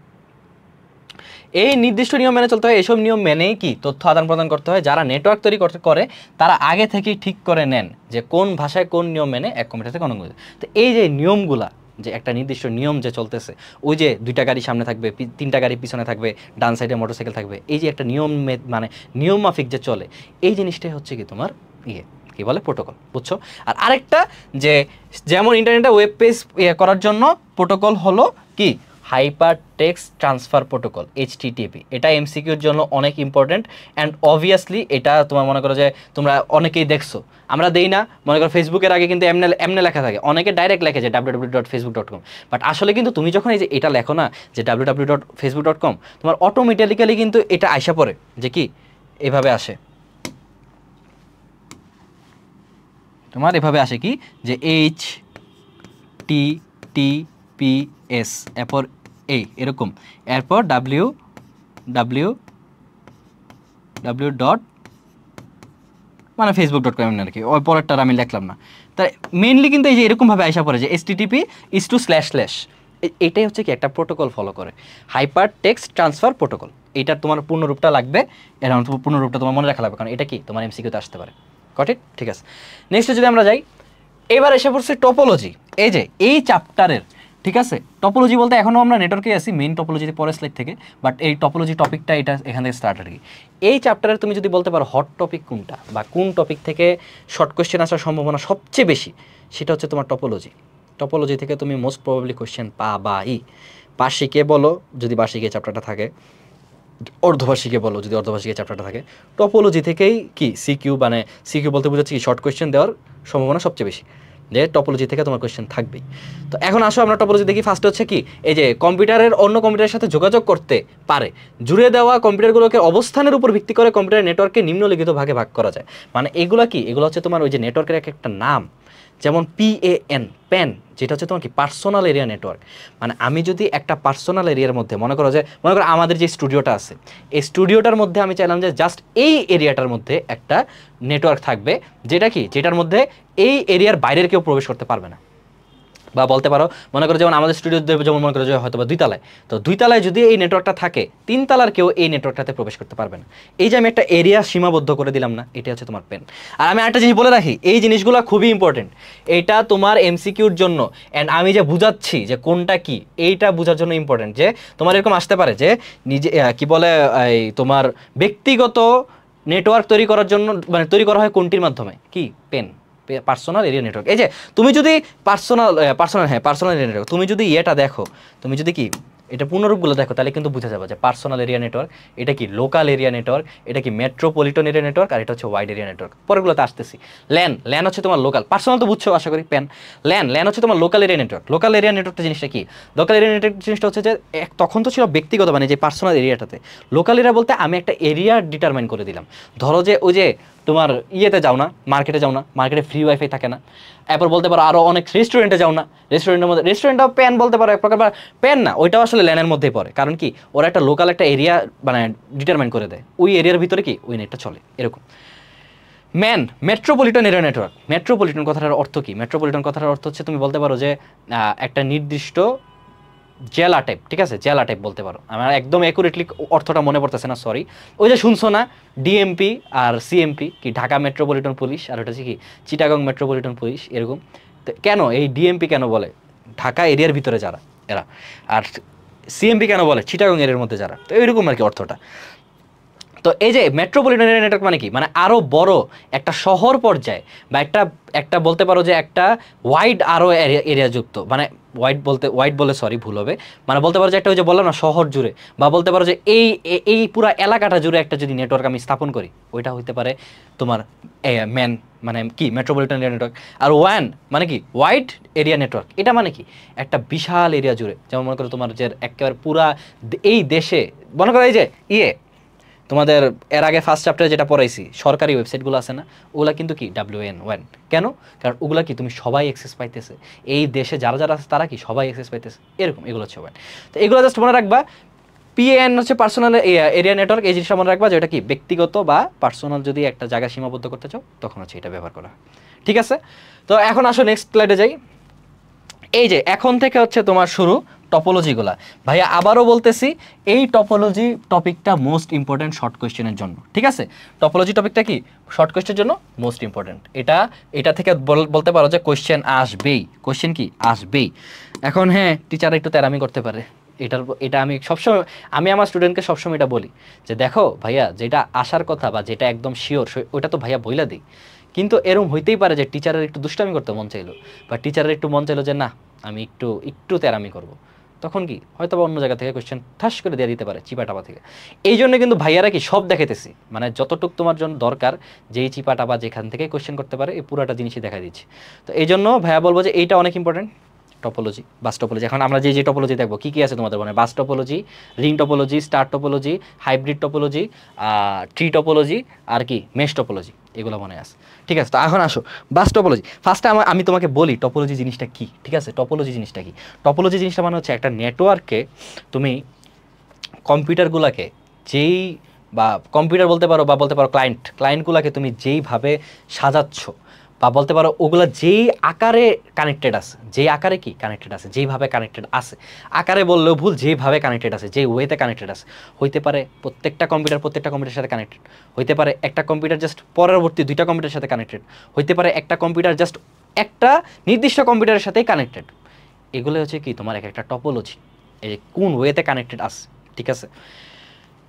এই নির্দিষ্ট নিয়ম মেনে চলতে হয়। এসব নিয়ম মেনেই কি তথ্য আদান প্রদান করতে হয়। যারা নেটওয়ার্ক তৈরি করে তারা আগে থেকেই ঠিক করে নেন যে কোন ভাষায় কোন নিয়ম মেনে এক কম্পিউটার থেকে অন্য কম্পিউটার। তো এই যে নিয়মগুলা, যে একটা নির্দিষ্ট নিয়ম যে চলতেছে, ওই যে 2টা গাড়ি সামনে থাকবে, 3টা গাড়ি পিছনে থাকবে, ডান সাইডে মোটরসাইকেল থাকবে, এই যে একটা নিয়ম মানে নিয়ম মাফিক যে চলে, এই জিনিসটাই হচ্ছে কি তোমার কি বলে প্রোটোকল, বুঝছো? আর আরেকটা যে যেমন ইন্টারনেটে ওয়েব পেজ করার জন্য প্রোটোকল হলো কি hyper text transfer protocol, HTTP। এটা MCQর জন্য অনেক ইম্পর্টেন্ট অ্যান্ড অবভিয়াসলি এটা তোমার মনে করো যে তোমরা অনেকেই দেখছো, আমরা দেই না, মনে করো ফেসবুকের আগে কিন্তু এমনে লেখা থাকে, অনেকে ডাইরেক্ট লেখে যে www.facebook.com, বাট আসলে কিন্তু তুমি যখন এই যে এটা লেখো না যে www.facebook.com, তোমার অটোমেটিক্যালি কিন্তু এটা আইসা পড়ে যে কি এভাবে আসে, তোমার এভাবে আসে কি যে HTTPS, এরপর এরকম, এরপর www. মানে facebook.com আর কি, ওই পরেরটার আমি লিখলাম না। তাই মেইনলি কিন্তু এই যে এরকমভাবে আইসা পড়ে যে HTTP:// এটাই হচ্ছে কি একটা প্রোটোকল ফলো করে, হাইপার টেক্সট ট্রান্সফার প্রোটোকল। এইটার তোমার পূর্ণরূপটা লাগবে, এর পূর্ণরূপটা তোমার মনে রাখা লাগবে, কারণ এটা কি তোমার MCQতে আসতে পারে। Got it? ঠিক আছে, নেক্সটে যদি আমরা যাই, এবার এসে পড়ছে টপোলজি। এই যে এই চ্যাপ্টারের, ঠিক আছে, টপোলজি বলতে এখনও আমরা নেটওয়ার্কে আসি, মেইন টপোলজিতে পরের স্লাইড থেকে, বাট এই টপোলজি টপিকটা এটা এখান থেকে স্টার্ট আর কি। এই চ্যাপ্টারের তুমি যদি বলতে পারো হট টপিক কোনটা বা কোন টপিক থেকে শর্ট কোয়েশ্চেন আসার সম্ভাবনা সবচেয়ে বেশি, সেটা হচ্ছে তোমার টপোলজি। টপোলজি থেকে তুমি মোস্ট প্রবাবলি কোয়েশ্চেন পাবাই। বার্ষিকে বলো যদি বার্ষিকে চ্যাপ্টারটা থাকে, অর্ধবার্ষিকে বলো যদি অর্ধবার্ষিকে চ্যাপ্টারটা থাকে, টপোলজি থেকেই কি সিকিউ, মানে সিকিউ বলতে বোঝাচ্ছি কি শর্ট কোয়েশ্চেন দেওয়ার সম্ভাবনা সবচেয়ে বেশি, যে টপোলজি থেকে তোমার কোয়েশ্চেন থাকবেই। তো এখন আসো আমরা টপোলজি দেখি। ফার্স্ট হচ্ছে কি এই যে কম্পিউটারের অন্য কম্পিউটারের সাথে যোগাযোগ করতে পারে, জুড়ে দেওয়া কম্পিউটারগুলোকে অবস্থানের উপর ভিত্তি করে কম্পিউটার নেটওয়ার্ককে নিম্নলিখিত ভাগে ভাগ করা যায়। মানে এগুলো কি, এগুলো হচ্ছে তোমার ওই যে নেটওয়ার্কের একটা নাম, যেমন প্যান, যেটা হচ্ছে তোমার কি পার্সোনাল এরিয়া নেটওয়ার্ক। মানে আমি যদি একটা পার্সোনাল এরিয়ার মধ্যে মনে করো আমাদের যে স্টুডিওটা আছে, এই স্টুডিওটার মধ্যে আমি চাইলাম যে জাস্ট এই এরিয়াটার মধ্যে একটা নেটওয়ার্ক থাকবে, যেটার মধ্যে এই এরিয়ার বাইরের কেউ প্রবেশ করতে পারবে না। বা বলতে পারো মনে করো যেমন আমাদের স্টুডিও যেমন মনে করো যে হয়তো বা 2 তলায়, তো 2 তলায় যদি এই নেটওয়ার্কটা থাকে 3 তলার কেউ এই নেটওয়ার্কটাতে প্রবেশ করতে পারবে না। এই যে আমি একটা এরিয়া সীমাবদ্ধ করে দিলাম না, এটা হচ্ছে তোমার পেন। আর আমি একটা জিনিস বলে রাখি, এই জিনিসগুলো খুবই ইম্পর্টেন্ট, এটা তোমার এমসিকিউর জন্য। অ্যান্ড আমি যে বুঝাচ্ছি যে কোনটা কি, এইটা বোঝার জন্য ইম্পর্টেন্ট। যে তোমার এরকম আসতে পারে যে নিজে কি বলে এই তোমার ব্যক্তিগত নেটওয়ার্ক তৈরি করার জন্য মানে তৈরি করা হয় কোনটির মাধ্যমে, কি পেন, পার্সোনাল এরিয়া নেটওয়ার্ক। এই যে তুমি যদি পার্সোনাল এরিয়া নেটওয়ার্ক, তুমি যদি এটা দেখো, তুমি যদি কি এটা পূর্ণরূপগুলো দেখো, তাহলে কিন্তু বুঝে যাবে যে পার্সোনাল এরিয়া নেটওয়ার্ক, এটা কি লোকাল এরিয়া নেটওয়ার্ক, এটা কি মেট্রোপলিটন এরিয়া নেটওয়ার্ক, আর এটা হচ্ছে ওয়াইড এরিয়া নেটওয়ার্ক। পরেরগুলোতে আসতেছি। ল্যান হচ্ছে তোমার লোকাল, পার্সোনাল তো বুঝছো আশা করি। ল্যান হচ্ছে তোমার local area network. Local area নেটওয়ার্কটা জিনিসটা কি? লোকাল এরিয়া নেটওয়ার্ক জিনিসটা হচ্ছে যে তখন তো ছিল ব্যক্তিগত, মানে যে পার্সোনাল এরিয়াটাতে। লোকাল এরিয়া বলতে আমি একটা এরিয়া ডিটারমাইন করে দিলাম। ধরো যে ওই যে তোমার ইয়েতে যাও না, মার্কেটে যাও না, মার্কেটে ফ্রি ওয়াইফাই থাকে না। এরপর বলতে পারো আরও অনেক রেস্টুরেন্টে যাও না, রেস্টুরেন্টের মধ্যে রেস্টুরেন্টটাও প্যান বলতে পারো এক প্রকার, প্যান না, ওইটাও আসলে ল্যানের মধ্যেই পড়ে। কারণ কি ওরা একটা লোকাল একটা এরিয়া মানে ডিটারমাইন করে দেয়, ওই এরিয়ার ভিতরে কি ওই নেটটা চলে এরকম। Metropolitan area network. মেট্রোপলিটন কথাটার অর্থ কি? মেট্রোপলিটন কথাটার অর্থ হচ্ছে তুমি বলতে পারো যে একটা নির্দিষ্ট জেলা টাইপ, ঠিক আছে, জেলা টাইপ বলতে পারো। আমার একদম অ্যাকুরেটলি অর্থটা মনে পড়তেছে না, সরি। ওই যে শুনছো না ডিএমপি আর সিএমপি, কি ঢাকা মেট্রোপলিটন পুলিশ, আর ওটা হচ্ছে কি চিটাগং মেট্রোপলিটন পুলিশ, এরকম। তো কেন এই ডিএমপি কেন বলে? ঢাকা এরিয়ার ভিতরে যারা এরা। আর সিএমপি কেন বলে? চিটাগং এরিয়ার মধ্যে যারা। তো এইরকম আর কি অর্থটা। তো এই যে মেট্রোপলিটন এরিয়া নেটওয়ার্ক মানে কি, মানে আরও বড় একটা শহর পর্যায়ে বা একটা বলতে পারো যে একটা ওয়াইড আরও এরিয়া যুক্ত, মানে ওয়াইড বলে সরি ভুল হবে, মানে বলতে পারো যে একটা ওই যে বললাম না শহর জুড়ে, বা বলতে পারো যে এই পুরা এলাকাটা জুড়ে একটা যদি নেটওয়ার্ক আমি স্থাপন করি, ওইটা হইতে পারে তোমার মানে কি মেট্রোপলিটন এরিয়া নেটওয়ার্ক। আর ওয়ান মানে কি ওয়াইড এরিয়া নেটওয়ার্ক, এটা মানে কি একটা বিশাল এরিয়া জুড়ে, যেমন মনে করো তোমার যে একেবারে পুরা এই দেশে, মনে করো এই যে তোমাদের এর আগে ফার্স্ট চ্যাপ্টারে যেটা পড়াইছি সরকারি ওয়েবসাইটগুলো আছে না, ওগুলা কিন্তু কি WN1। কেন? কারণ ওগুলা কি তুমি সবাই অ্যাক্সেস পাইতেছে, এই দেশে যারা যারা আছে তারা কি সবাই অ্যাক্সেস পাইতেছে, এরকম এগুলো হচ্ছে ওয়ান। তো এগুলো জাস্ট মনে রাখবা। PAN হচ্ছে পার্সোনাল এরিয়া নেটওয়ার্ক, এই জিনিসটা মনে রাখবা যে এটা কি ব্যক্তিগত বা পার্সোনাল যদি একটা জায়গা সীমাবদ্ধ করতে চাও তখন হচ্ছে এটা ব্যবহার করা। ঠিক আছে, তো এখন আসো নেক্সট স্লাইডে যাই। এই যে এখন থেকে হচ্ছে তোমার শুরু টপোলজিগুলা। ভাইয়া আবারও বলতেছি, এই টপোলজি টপিকটা মোস্ট ইম্পর্টেন্ট শর্ট কোয়েশ্চেনের জন্য। ঠিক আছে, টপোলজি টপিকটা কি শর্ট কোয়েশ্চেনের জন্য মোস্ট ইম্পর্টেন্ট। এটা থেকে বলতে পারো যে কোয়েশ্চেন আসবেই, কোয়েশ্চেন কি আসবেই। এখন হ্যাঁ টিচার একটু তেরামি করতে পারে, এটা আমি সবসময় আমার স্টুডেন্টকে সবসময় এটা বলি যে দেখো ভাইয়া যেটা আসার কথা বা যেটা একদম শিওর ওটা তো ভাইয়া বইলা দিই, কিন্তু এরকম হইতেই পারে যে টিচারের একটু দুষ্টামি করতে মন চাইলো, বা টিচারের একটু মন চাইলো যে না আমি একটু তেরামি করব, তখন কি হয়তো বা অন্য জায়গা থেকে কোয়েশ্চেন ঠাস করে দিয়ে দিতে পারে চিপাটাপা থেকে। এই জন্য কিন্তু ভাইয়ারা কি সব দেখাইতেছি, মানে যতটুকু তোমার জন্য দরকার যেই চিপাটাপা যেখান থেকে কোয়েশ্চেন করতে পারে এই পুরাটা জিনিসই দেখা দিচ্ছি। তো এই জন্য ভাইয়া বলবো যে এইটা অনেক ইম্পর্টেন্ট, টপোলজি, বাস টপোলজি। এখন আমরা যে টপোলজি দেখবো কী কী আছে তোমাদের মনে, bus topology, ring topology, star topology, hybrid topology, tree topology, আর কি মেশ টপোলজি, এগুলো মনে আছে। ঠিক আছে, তো এখন আসো বাস টপোলজি। ফার্স্টে আমি তোমাকে বলি টপোলজি জিনিসটা কি। ঠিক আছে, টপোলজি জিনিসটা কি? টপোলজি জিনিসটা মানে হচ্ছে একটা নেটওয়ার্কে তুমি কম্পিউটারগুলোকে যেই বা কম্পিউটার বলতে পারো বা বলতে পারো ক্লায়েন্টগুলোকে তুমি যেইভাবে সাজাচ্ছ, বা বলতে পারো ওগুলো যেই আকারে কানেক্টেড আছে, যেই আকারে কি কানেক্টেড আছে, যেইভাবে কানেক্টেড আছে, আকারে বললেও ভুল, যেইভাবে কানেক্টেড আছে, যেই ওয়েতে কানেক্টেড আছে, হইতে পারে প্রত্যেকটা কম্পিউটারের সাথে কানেক্টেড, হইতে পারে একটা কম্পিউটার জাস্ট পরবর্তী দুইটা কম্পিউটারের সাথে কানেক্টেড, হইতে পারে একটা কম্পিউটার জাস্ট একটা নির্দিষ্ট কম্পিউটারের সাথেই কানেক্টেড। এগুলো হচ্ছে কি তোমার একটা টপোলজি, এই কোন ওয়েতে কানেক্টেড আছে। ঠিক আছে,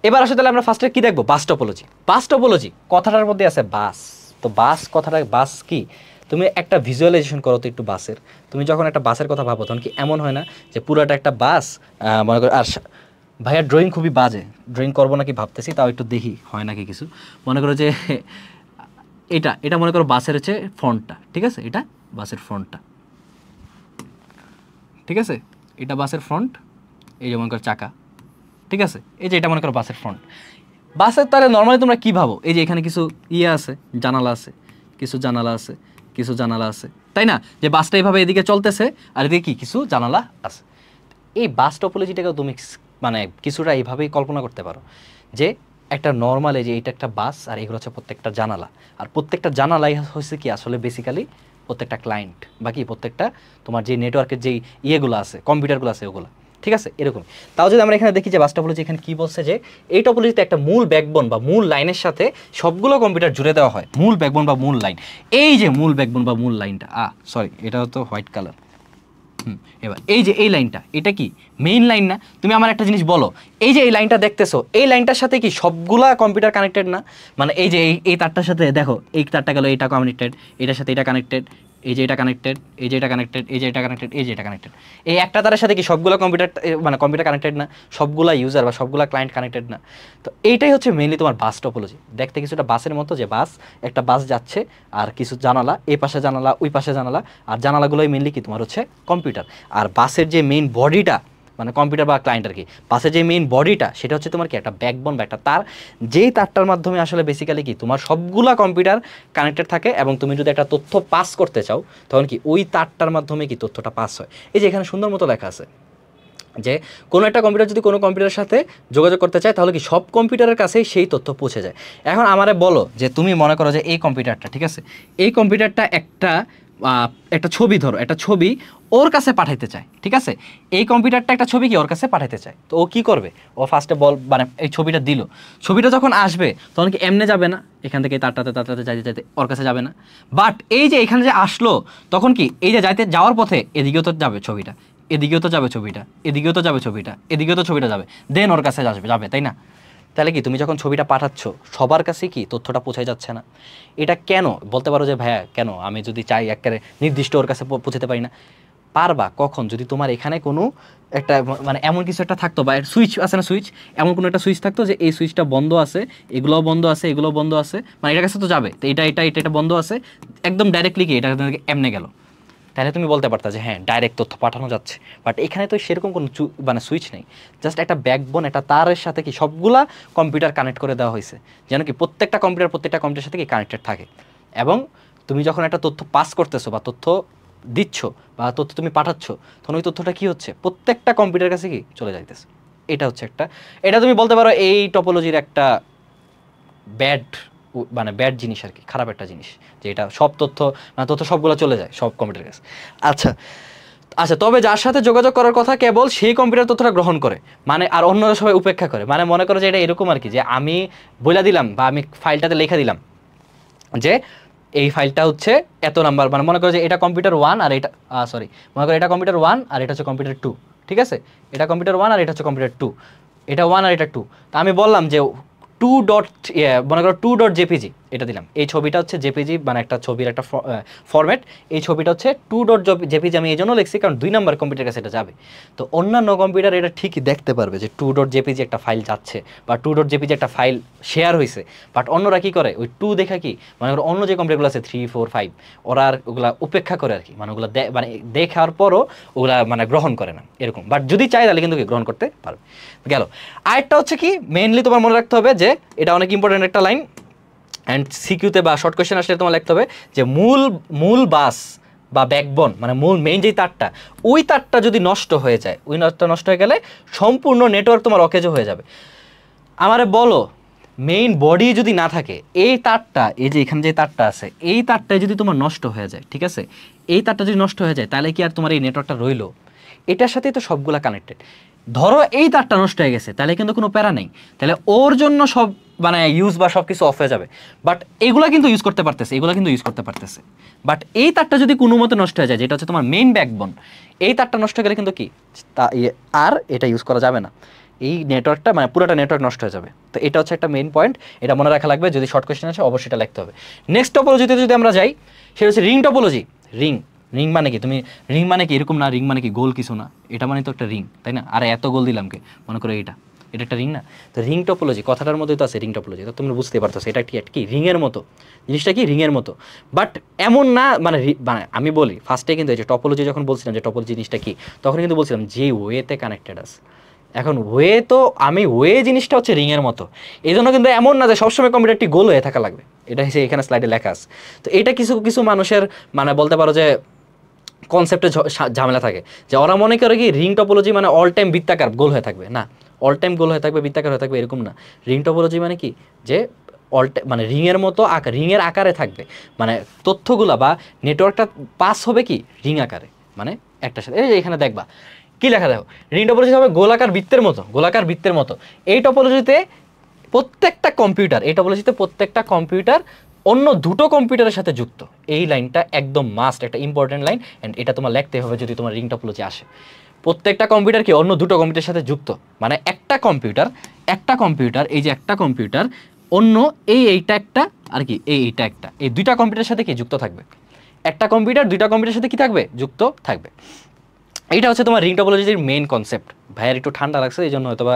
এবার আসলে তাহলে আমরা ফার্স্টে কি দেখবো, বাস টপোলজি। বাস টপোলজি কথাটার মধ্যে আছে বাস, তো বাস কথাটা বাস কি তুমি একটা ভিজুয়ালাইজেশন করো তো একটু বাসের। তুমি যখন একটা বাসের কথা ভাবো তখন কি এমন হয় না যে পুরাটা একটা বাস, মনে করো। আর ভাইয়া ড্রয়িং খুবই বাজে, ড্রয়িং করবো নাকি ভাবতেছি, তাও একটু দেখি হয় নাকি কিছু। মনে করো যে এটা মনে করো বাসের হচ্ছে ফ্রন্টটা, ঠিক আছে, এটা বাসের ফ্রন্টটা, ঠিক আছে, এটা বাসের ফ্রন্ট, এই যে মনে করো চাকা, ঠিক আছে, এই যে এটা মনে করো বাসের ফ্রন্ট। বাসের তাহলে নর্মালি তোমরা কী ভাবো, এই যে এখানে কিছু আছে, জানালা আছে, কিছু জানালা আছে, কিছু জানালা আছে, তাই না, যে বাসটা এইভাবে এদিকে চলতেছে আর এদিকে কি কিছু জানালা আছে। এই বাস টপোলজিটাকেও তুমি মানে কিছুটা এইভাবেই কল্পনা করতে পারো যে একটা নর্মালি যে এইটা একটা বাস আর এগুলো হচ্ছে প্রত্যেকটা জানালা, আর প্রত্যেকটা জানালাই হচ্ছে কি আসলে বেসিক্যালি প্রত্যেকটা ক্লায়েন্ট বা কি প্রত্যেকটা তোমার যে নেটওয়ার্কের যেই ইয়েগুলো আছে কম্পিউটারগুলো আছে ওগুলো, ঠিক আছে? এরকম। তাও যদি আমরা এখানে দেখি যে বাস টপোলজি এখানে কী বলছে যে এই টপোলজিতে একটা মূল ব্যাকবোন বা মূল লাইনের সাথে সবগুলো কম্পিউটার জুড়ে দেওয়া হয়। মূল ব্যাকবোন বা মূল লাইন, এই যে মূল ব্যাকবোন বা মূল লাইনটা সরি এটা তো হোয়াইট কালার। এবার এই যে এই লাইনটা, এটা কি মেইন লাইন না? তুমি আমার একটা জিনিস বলো, এই যে এই লাইনটা দেখতেছো, এই লাইনটার সাথে কি সবগুলা কম্পিউটার কানেক্টেড না? মানে এই যে এই তারটার সাথে দেখো, এই তারটা গেল, এটা কানেক্টেড, এটার সাথে এটা কানেক্টেড, এই যে এটা কানেক্টেড, এই যে এটা কানেক্টেড, এই যে এটা কানেক্টেড, এই যে এটা কানেক্টেড। এই একটা তারের সাথে কি সবগুলো কম্পিউটার মানে কম্পিউটার কানেক্টেড না? সবগুলা ইউজার বা সবগুলা ক্লায়েন্ট কানেক্টেড না? তো এইটাই হচ্ছে মেইনলি তোমার বাস টপোলজি। দেখতে কিছুটা বাসের মতো, যে বাস, একটা বাস যাচ্ছে আর কিছু জানালা, এই পাশে জানালা, ওই পাশে জানালা, আর জানালাগুলোই মেইনলি কি তোমার হচ্ছে কম্পিউটার। আর বাসের যে মেইন বডিটা মানে কম্পিউটার বা ক্লায়েন্ট আর কি, বাসের যে মেইন বডিটা সেটা হচ্ছে তোমার কি একটা ব্যাকবোন বা একটা তার, যেই তারটার মাধ্যমে আসলে বেসিক্যালি কি তোমার সবগুলা কম্পিউটার কানেক্টেড থাকে। এবং তুমি যদি একটা তথ্য পাস করতে চাও তখন কি ওই তারটার মাধ্যমে কি তথ্যটা পাস হয়। এই যে এখানে সুন্দর মতো লেখা আছে যে কোনো একটা কম্পিউটার যদি কোনো কম্পিউটারের সাথে যোগাযোগ করতে চায় তাহলে কি সব কম্পিউটারের কাছেই সেই তথ্য পৌঁছে যায়। এখন আমারে বলো যে তুমি মনে করো যে এই কম্পিউটারটা, ঠিক আছে, এই কম্পিউটারটা একটা ছবি, ধরো একটা ছবি ওর কাছে পাঠাইতে চায়, ঠিক আছে, এই কম্পিউটারটা একটা ছবি কি ওর কাছে পাঠাইতে চায়। তো ও কি করবে? ও ফার্স্টে মানে এই ছবিটা দিল, ছবিটা যখন আসবে তখন কি এমনে যাবে না, এখান থেকে তারটাতে যাইতে যাইতে ওর কাছে যাবে না। বাট এই যে এখানে যে আসলো তখন কি এই যে যাওয়ার পথে এদিকেও তো যাবে ছবিটা, এদিকেও তো যাবে ছবিটা, এদিকেও তো যাবে ছবিটা, এদিকেও তো ছবিটা যাবে, দেন ওর কাছে যাবে, তাই না? তাহলে কি তুমি যখন ছবিটা পাঠাচ্ছ সবার কাছে কি তথ্যটা পৌঁছে যাচ্ছে না? এটা কেন? বলতে পারো যে ভাইয়া কেন, আমি যদি চাই একেবারে নির্দিষ্ট ওর কাছে পৌঁছাতে পারি না। পারবা কখন? যদি তোমার এখানে কোনো একটা মানে এমন কিছু একটা থাকতো, বা সুইচ আছে না, সুইচ, এমন কোনো একটা সুইচ থাকতো যে এই সুইচটা বন্ধ আছে, এগুলোও বন্ধ আছে, এগুলোও বন্ধ আছে, মানে এটার কাছে তো যাবে, তো এটা বন্ধ আছে, একদম ডাইরেক্টলি কি এটা এমনে গেল, তাহলে তুমি বলতে পারতা যে হ্যাঁ ডাইরেক্ট তথ্য পাঠানো যাচ্ছে। বাট এখানে তো সেরকম কোনো মানে সুইচ নেই, জাস্ট একটা ব্যাকবোন, একটা তারের সাথে কি সবগুলা কম্পিউটার কানেক্ট করে দেওয়া হয়েছে, যেন কি প্রত্যেকটা কম্পিউটারের সাথে কি কানেক্টেড থাকে। এবং তুমি যখন একটা তথ্য পাস করতেছো বা তথ্য দিচ্ছ বা তথ্য তুমি পাঠাচ্ছ, তখন ওই তথ্যটা কি হচ্ছে প্রত্যেকটা কম্পিউটারের কাছে কি চলে যাইতেছে। এটা হচ্ছে এটা তুমি বলতে পারো এই টপোলজির একটা ব্যাড মানে ব্যাড জিনিস আর কি, খারাপ একটা জিনিস, যে এটা সব তথ্য মানে তথ্য সবগুলো চলে যায় সব কম্পিউটারের কাছে। আচ্ছা আচ্ছা, তবে যার সাথে যোগাযোগ করার কথা কেবল সেই কম্পিউটার তথ্যটা গ্রহণ করে, মানে আর অন্যরা সবাই উপেক্ষা করে। মানে মনে করো যে এটা এরকম আর কি, যে আমি বলে দিলাম বা আমি ফাইলটাতে লিখে দিলাম যে এই ফাইলটা হচ্ছে এত নাম্বার, মানে মনে করো যে এটা কম্পিউটার 1 আর এটা সরি, মনে করো এটা কম্পিউটার 1 আর এটা হচ্ছে কম্পিউটার 2, ঠিক আছে, এটা কম্পিউটার 1 আর এটা হচ্ছে কম্পিউটার 2, এটা 1 আর এটা 2। তা আমি বললাম যে 2 ডট মনে করো 2 ডট জেপিজি এটা দিলাম, এই ছবিটা হচ্ছে জেপিজি মানে একটা ছবির একটা ফরম্যাট, এই ছবিটা হচ্ছে 2 ডট জেপিজি। আমি এই জন্য লিখছি কারণ 2 নাম্বার কম্পিউটার কাছে এটা যাবে। তো অন্যান্য কম্পিউটার এটা ঠিকই দেখতে পারবে যে 2 ডট জেপিজি একটা ফাইল যাচ্ছে বা 2 ডট জেপিজি একটা ফাইল শেয়ার হয়েছে। বাট অন্যরা কি করে, ওই 2 দেখা কি মানে অন্য যে কম্পিউটারগুলো আছে 3, 4, 5 ওরা আর ওগুলা উপেক্ষা করে আর কি, মানে ওগুলো মানে দেখার পরও ওগুলা মানে গ্রহণ করে না এরকম। বাট যদি চাই তাহলে কিন্তু গ্রহণ করতে পারবে। গেল আরেকটা হচ্ছে কি মেইনলি তোমার মনে রাখতে হবে যে এটা অনেক ইম্পর্টেন্ট একটা লাইন, অ্যান্ড সিকিউতে বা শর্ট কোয়েশ্চেন আসলে তোমার লিখতে হবে যে মূল বাস বা ব্যাকবোন মানে মূল মেইন যেই তারটা, ওই তারটা যদি নষ্ট হয়ে যায়, ওই তারটা নষ্ট হয়ে গেলে সম্পূর্ণ নেটওয়ার্ক তোমার অকেজো হয়ে যাবে। আমারে বলো মেইন বডি যদি না থাকে, এই তারটা, এই যে এখানে যে তারটা আছে, এই তারটাই যদি তোমার নষ্ট হয়ে যায়, ঠিক আছে, এই তারটা যদি নষ্ট হয়ে যায় তাহলে কি আর তোমার এই নেটওয়ার্কটা রইলো? এটার সাথেই তো সবগুলা কানেক্টেড। ধরো এই তারটা নষ্ট হয়ে গেছে তাহলে কিন্তু কোনো প্যারা নেই, তাহলে ওর জন্য সব মানে ইউজ বা সব কিছু অফ হয়ে যাবে। বাট এগুলো কিন্তু ইউজ করতে পারতেছে, বাট এই তারটা যদি কোনো মতে নষ্ট হয়ে যায়, যেটা হচ্ছে তোমার মেইন ব্যাকবোন, এই তারটা নষ্ট হয়ে গেলে কিন্তু কি আর এটা ইউজ করা যাবে না, এই নেটওয়ার্কটা মানে পুরোটা নেটওয়ার্ক নষ্ট হয়ে যাবে। তো এটা হচ্ছে একটা মেইন পয়েন্ট, এটা মনে রাখা লাগবে। যদি শর্ট কোয়েশ্চেন আছে অবশ্যই এটা লিখতে হবে। নেক্সট টপোলজিতে যদি আমরা যাই, সেটা হচ্ছে রিং টপোলজি। রিং মানে কি, তুমি রিং মানে কি এরকম না, রিং মানে কি গোল কিছু না, এটা মানে তো একটা রিং, তাই না? আর এত গোল দিলাম কে, মনে করো এটা একটা রিং না? তো রিং টপোলজি কথাটার মধ্যেই তো আছে রিং টপোলজি, তো তুমি বুঝতে পারতো এটা কি রিংয়ের মতো, জিনিসটা কি রিংয়ের মতো। বাট এমন না মানে আমি বলি ফার্স্টে কিন্তু এই যে টপোলজি যখন বলছিলাম যে টপোলজি জিনিসটা কি, তখন কিন্তু বলছিলাম যে ওয়েতে কানেক্টেড আছে। এখন ওয়ে জিনিসটা হচ্ছে রিংয়ের মতো, এই জন্য কিন্তু এমন না যে সবসময় কম্পিউটারটি গোল হয়ে থাকা লাগবে, এটা হচ্ছে এখানে স্লাইডে লেখা আছে। তো এটা কিছু কিছু মানুষের মানে বলতে পারো যে কনসেপ্টে ঝামেলা থাকে, যে ওরা মনে করে কি রিং টপোলজি মানে অল টাইম বৃত্তাকার গোল হয়ে থাকবে। না, অল টাইম গোল হয়ে থাকবে বৃত্তাকার হয়ে থাকবে এরকম না। রিং টপোলজি মানে কি, যে মানে রিংয়ের মতো আকার, রিংয়ের আকারে থাকবে, মানে তথ্যগুলা বা নেটওয়ার্কটা পাস হবে কি রিং আকারে, মানে একটার সাথে। এই যে এখানে দেখবা কি লেখা, দেখো রিং টপোলজি হবে গোলাকার বৃত্তের মতো, গোলাকার বৃত্তের মতো। এই টপোলজিতে প্রত্যেকটা কম্পিউটার, এই টপোলজিতে প্রত্যেকটা কম্পিউটার অন্য দুটো কম্পিউটারের সাথে যুক্ত। এই লাইনটা একদম মাস্ট, একটা ইম্পর্টেন্ট লাইন, অ্যান্ড এটা তোমার লিখতে হবে যদি তোমার রিং টপোলজি আসে। প্রত্যেকটা কম্পিউটার কি অন্য দুটো কম্পিউটারের সাথে যুক্ত, মানে একটা কম্পিউটার এই যে একটা কম্পিউটার অন্য এইটা একটা আর কি এইটা একটা, এই দুইটা কম্পিউটারের সাথে কি যুক্ত থাকবে। একটা কম্পিউটার দুইটা কম্পিউটারের সাথে কি থাকবে, যুক্ত থাকবে। এইটা হচ্ছে তোমার রিং টপোলজির মেইন কনসেপ্ট। ভাইয়ার একটু ঠান্ডা লাগছে, এই জন্য হয়তো বা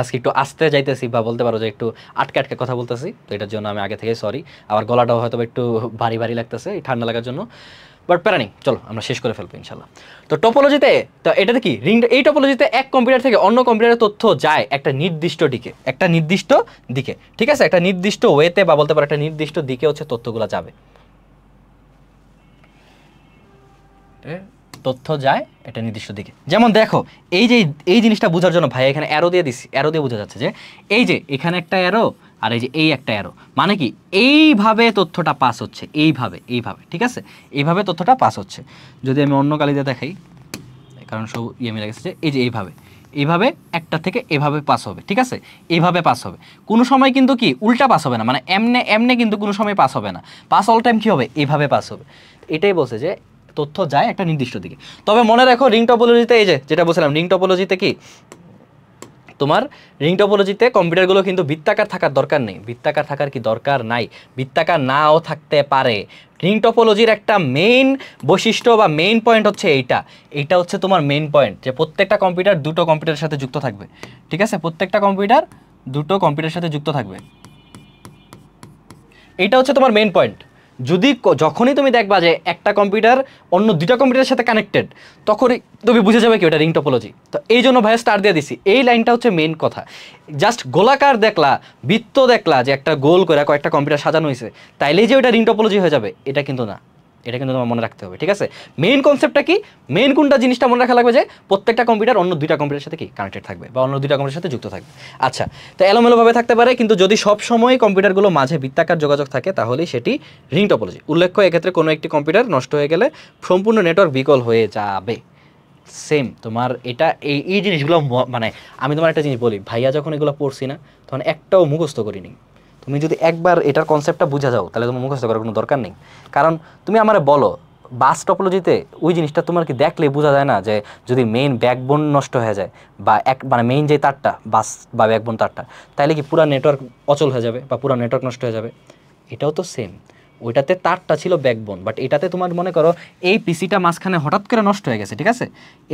আজকে একটু আস্তে যাইতেছি, বা বলতে পারো যে একটু আটকে আটকে কথা বলতেছি, তো এটার জন্য আমি আগে থেকে সরি। আবার গলাটাও হয়তো একটু ভারী ভারী লাগতেছে এই ঠান্ডা লাগার জন্য, বাট প্যারা নেই, চলো আমরা শেষ করে ফেলবো ইনশাল্লাহ। তো টপোলজিতে, তো এটাতে কি রিং, এই টপোলজিতে এক কম্পিউটার থেকে অন্য কম্পিউটারের তথ্য যায় একটা নির্দিষ্ট দিকে, একটা নির্দিষ্ট দিকে, ঠিক আছে, একটা নির্দিষ্ট ওয়েতে, বা বলতে পারো একটা নির্দিষ্ট দিকে হচ্ছে তথ্যগুলো যাবে, তথ্য যায় একটা নির্দিষ্ট দিকে। যেমন দেখো এই যে এই জিনিসটা বোঝার জন্য ভাই এখানে অ্যারো দিয়ে দিচ্ছি, অ্যারো দিয়ে বোঝা যাচ্ছে যে এই যে এখানে একটা অ্যারো আর এই যে এই একটা অ্যারো, মানে কি এইভাবে তথ্যটা পাস হচ্ছে, এইভাবে এইভাবে, ঠিক আছে, এইভাবে তথ্যটা পাস হচ্ছে। যদি আমি অন্য কালি দিয়ে দেখাই, কারণ সব মিলে গেছে, যে এই যে এইভাবে এইভাবে একটা থেকে এভাবে পাস হবে, ঠিক আছে, এইভাবে পাস হবে। কোনো সময় কিন্তু কি উল্টা পাস হবে না, মানে এমনে এমনে কিন্তু কোনো সময় পাস হবে না, পাস অল টাইম কী হবে, এইভাবে পাস হবে। এটাই বলছে যে তথ্য যায় একটা নির্দিষ্ট দিকে। তবে মনে রাখো রিং টপোলজিতে, এই যে যেটা বলছিলাম রিং টপোলজিতে কি তোমার রিং টপোলজিতে কম্পিউটারগুলো কিন্তু বৃত্তাকার থাকার দরকার নেই, বৃত্তাকার থাকার কি দরকার নাই, বৃত্তাকার নাও থাকতে পারে। রিং টপোলজির একটা মেইন বৈশিষ্ট্য বা মেইন পয়েন্ট হচ্ছে এইটা হচ্ছে তোমার মেইন পয়েন্ট, যে প্রত্যেকটা কম্পিউটার দুটো কম্পিউটারের সাথে যুক্ত থাকবে, ঠিক আছে, প্রত্যেকটা কম্পিউটার দুটো কম্পিউটারের সাথে যুক্ত থাকবে। এইটা হচ্ছে তোমার মেইন পয়েন্ট। যদি যখনই তুমি দেখবা যে একটা কম্পিউটার অন্য দুইটা কম্পিউটারের সাথে কানেক্টেড, তখনই তুমি বুঝে যাবে কি ওটা রিং টপোলজি। তো এই জন্য ভাইয়া স্টার দিয়ে দিছি, এই লাইনটা হচ্ছে মেইন কথা। জাস্ট গোলাকার দেখলা, বৃত্ত দেখলা যে একটা গোল করে কয়েকটা কম্পিউটার সাজানো হয়েছে, তাইলেই যে ওটা রিং টপোলজি হয়ে যাবে এটা কিন্তু না, এটা কিন্তু তোমার মনে রাখতে হবে, ঠিক আছে। মেইন কনসেপ্টটা কি, মেইন কোনটা জিনিসটা মনে রাখা লাগবে, যে প্রত্যেকটা কম্পিউটার অন্য দুইটা কম্পিউটারের সাথে কি কানেক্টেড থাকবে, বা অন্য দুইটা কম্পিউটারের সাথে যুক্ত থাকবে। আচ্ছা, তো এলোমেলোভাবে থাকতে পারে, কিন্তু যদি সব সময় কম্পিউটারগুলো মাঝে বৃত্তাকার যোগাযোগ থাকে তাহলেই সেটি রিং টপোলজি। উল্লেখ্য এক্ষেত্রে কোনো একটি কম্পিউটার নষ্ট হয়ে গেলে সম্পূর্ণ নেটওয়ার্ক বিকল হয়ে যাবে। সেম তোমার এটা এই জিনিসগুলো মানে আমি তোমার একটা জিনিস বলি, ভাইয়া যখন এগুলো পড়ছি না তখন একটাও মুখস্থ করিনি। তুমি যদি একবার এটার কনসেপ্টটা বুঝা যাও তাহলে তোমার মুখস্থ করার কোনো দরকার নেই। কারণ তুমি আমারে বলো বাস টপোলজিতে ওই জিনিসটা তোমার কি দেখলে বোঝা যায় না, যে যদি মেইন ব্যাকবোন নষ্ট হয়ে যায়, বা মানে মেইন যে তারটা বাস বা ব্যাকবোন তারটা, তাহলে কি পুরো নেটওয়ার্ক অচল হয়ে যাবে বা পুরো নেটওয়ার্ক নষ্ট হয়ে যাবে। এটাও তো সেম, ওইটাতে তারটা ছিল ব্যাকবোন, বাট এটাতে তোমার মনে করো এই পিসিটা মাঝখানে হঠাৎ করে নষ্ট হয়ে গেছে, ঠিক আছে,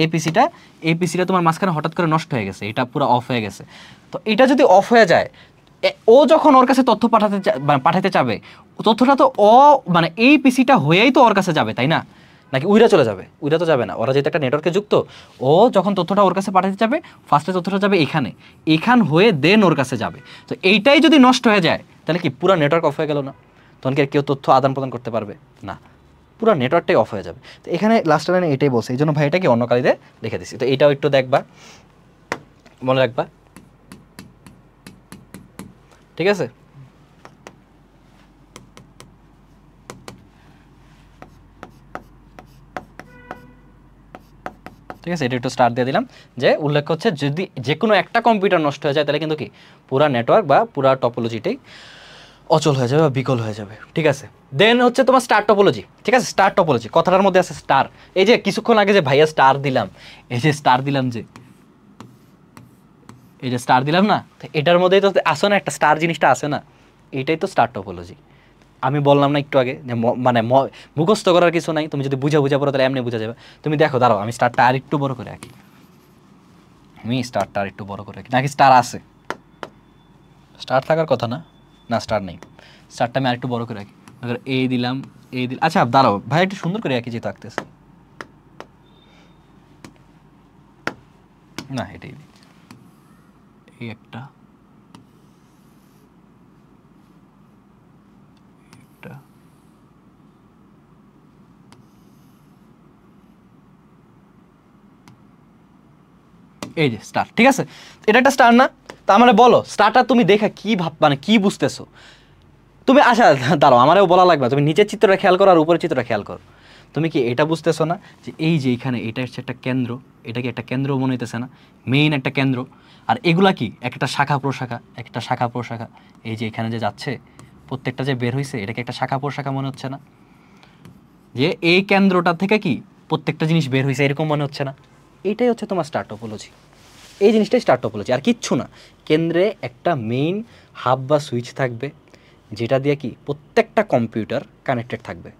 এই পিসিটা তোমার মাঝখানে হঠাৎ করে নষ্ট হয়ে গেছে, এটা পুরো অফ হয়ে গেছে। তো এটা যদি অফ হয়ে যায়, ও যখন ওর কাছে তথ্য পাঠাতে চাবে, তথ্যটা তো মানে এই পিসিটা হয়েই তো ওর কাছে যাবে, তাই না, নাকি উইরা চলে যাবে, উইরা তো যাবে না, ওরা যেহেতু একটা নেটওয়ার্কে যুক্ত, ও যখন তথ্যটা ওর কাছে পাঠাতে যাবে ফার্স্টে তথ্যটা যাবে এখান হয়ে দেন ওর কাছে যাবে। তো এইটাই যদি নষ্ট হয়ে যায় তাহলে কি পুরো নেটওয়ার্ক অফ হয়ে গেল না, তখন কি আর কেউ তথ্য আদান প্রদান করতে পারবে না, পুরো নেটওয়ার্কটাই অফ হয়ে যাবে। তো এখানে লাস্ট লাইনে এটাই বলছে, এই জন্য ভাই এটাকে অন্য কালিতে লিখে দিচ্ছি। তো এইটাও একটু দেখবা, মনে রাখবা, ঠিক আছে। ঠিক আছে, এটা একটু স্টার দিয়ে দিলাম, যে উল্লেখ হচ্ছে যদি যে কোনো একটা কম্পিউটার নষ্ট হয়ে যায় তাহলে কিন্তু কি পুরা নেটওয়ার্ক বা পুরা টপোলজিটাই অচল হয়ে যাবে বা বিকল হয়ে যাবে, ঠিক আছে। দেন হচ্ছে তোমার স্টার টপোলজি, ঠিক আছে, স্টার টপোলজি কথাটার মধ্যে আছে স্টার। এই যে কিছুক্ষণ আগে যে ভাইয়া স্টার দিলাম, এই যে স্টার দিলাম, যে এই যে স্টার দিলাম না, তো এটার মধ্যেই তো আসে না, একটা স্টার জিনিসটা আসে না, এইটাই তো স্টার টপোলজি। আমি বললাম না একটু আগে যে মানে মুখস্থ করার কিছু নাই, তুমি যদি বুঝা পড়ো তাহলে এমনি বুঝা যাবে। তুমি দেখো, দাঁড়াও আমি স্টারটা আর একটু বড় করে রাখি, নাকি স্টার আছে, স্টার থাকার কথা না, না স্টার নেই, স্টারটা আমি আর একটু বড় করে রাখি, এই দিলাম, আচ্ছা দাঁড়াও ভাই একটু সুন্দর করে রাখি, যেহেতু আঁকতেছে না, এটাই এই একটা একটা এই যে স্টার, ঠিক আছে, এটা একটা স্টার না? তা মানে বলো স্টারটা তুমি দেখে কি ভাব, মানে কি বুঝতেছো তুমি? আচ্ছা দাঁড়াও, আমারও বলা লাগবে, তুমি নিচের চিত্রটা খেয়াল করো আর উপরের চিত্রটা খেয়াল করো। তুমি কি এটা বুঝতেছো না যে এই যে এখানে এটা হচ্ছে একটা কেন্দ্র, এটা কি একটা কেন্দ্র মনে হইতেছে না? মেইন একটা কেন্দ্র। আর এগুলা কি একটা শাখা প্রশাখা, একটা শাখা প্রশাখা। এই যে এখানে যে যাচ্ছে প্রত্যেকটা যে বের হয়েছে, এটাকে একটা শাখা প্রশাখা মনে হচ্ছে না? যে এই কেন্দ্রটা থেকে কি প্রত্যেকটা জিনিস বের হয়েছে এরকম মনে হচ্ছে না? এইটাই হচ্ছে তোমার স্টার টপোলজি। এই জিনিসটাই স্টার টপোলজি, আর কিচ্ছু না। কেন্দ্রে একটা মেইন হাব বা সুইচ থাকবে, যেটা দিয়ে কি প্রত্যেকটা কম্পিউটার কানেক্টেড থাকবে।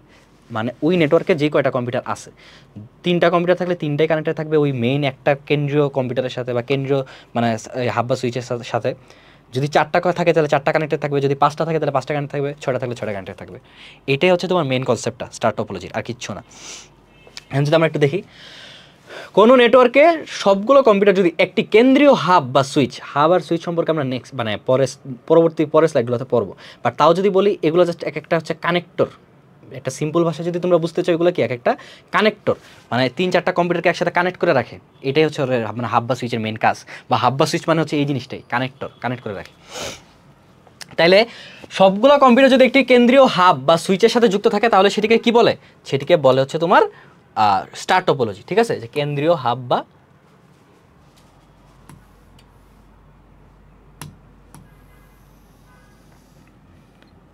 মানে ওই নেটওয়ার্কে যে কয়টা কম্পিউটার আছে, 3টা কম্পিউটার থাকলে 3টাই কানেক্টেড থাকবে ওই মেইন একটা কেন্দ্রীয় কম্পিউটারের সাথে, বা কেন্দ্রীয় মানে হাব বা সুইচের সাথে। যদি 4টা থাকে তাহলে 4টা কানেক্টেড থাকবে, যদি 5টা থাকে তাহলে 5টা কানেক্টেড থাকবে, 6টা থাকলে 6টা কানেক্টেড থাকবে। এটাই হচ্ছে তোমার মেইন কনসেপ্টটা স্টার টপোলজির, আর কিচ্ছু না। এখন যদি আমরা একটু দেখি, কোনো নেটওয়ার্কে সবগুলো কম্পিউটার যদি একটি কেন্দ্রীয় হাব বা সুইচ, হাব আর সুইচ সম্পর্কে আমরা নেক্সট মানে পরের স্লাইডগুলোতে পড়বো, বাট তাও যদি বলি এগুলো জাস্ট এক একটা হচ্ছে কানেক্টর। একটা সিম্পল ভাষা যদি তোমরা বুঝতে চাও, এগুলো কি এক একটা কানেক্টর, মানে 3-4টা কম্পিউটারকে একসাথে কানেক্ট করে রাখে। এটাই হচ্ছে মানে হাব বা সুইচের মেইন কাজ, বা হাব বা সুইচ মানে হচ্ছে এই জিনিসটাই, কানেক্টর, কানেক্ট করে রাখে। তাইলে সবগুলো কম্পিউটার যদি একটি কেন্দ্রীয় হাব বা সুইচের সাথে যুক্ত থাকে তাহলে সেটিকে কি বলে? সেটিকে বলে হচ্ছে তোমার স্টার টপোলজি, ঠিক আছে? যে কেন্দ্রীয় হাব বা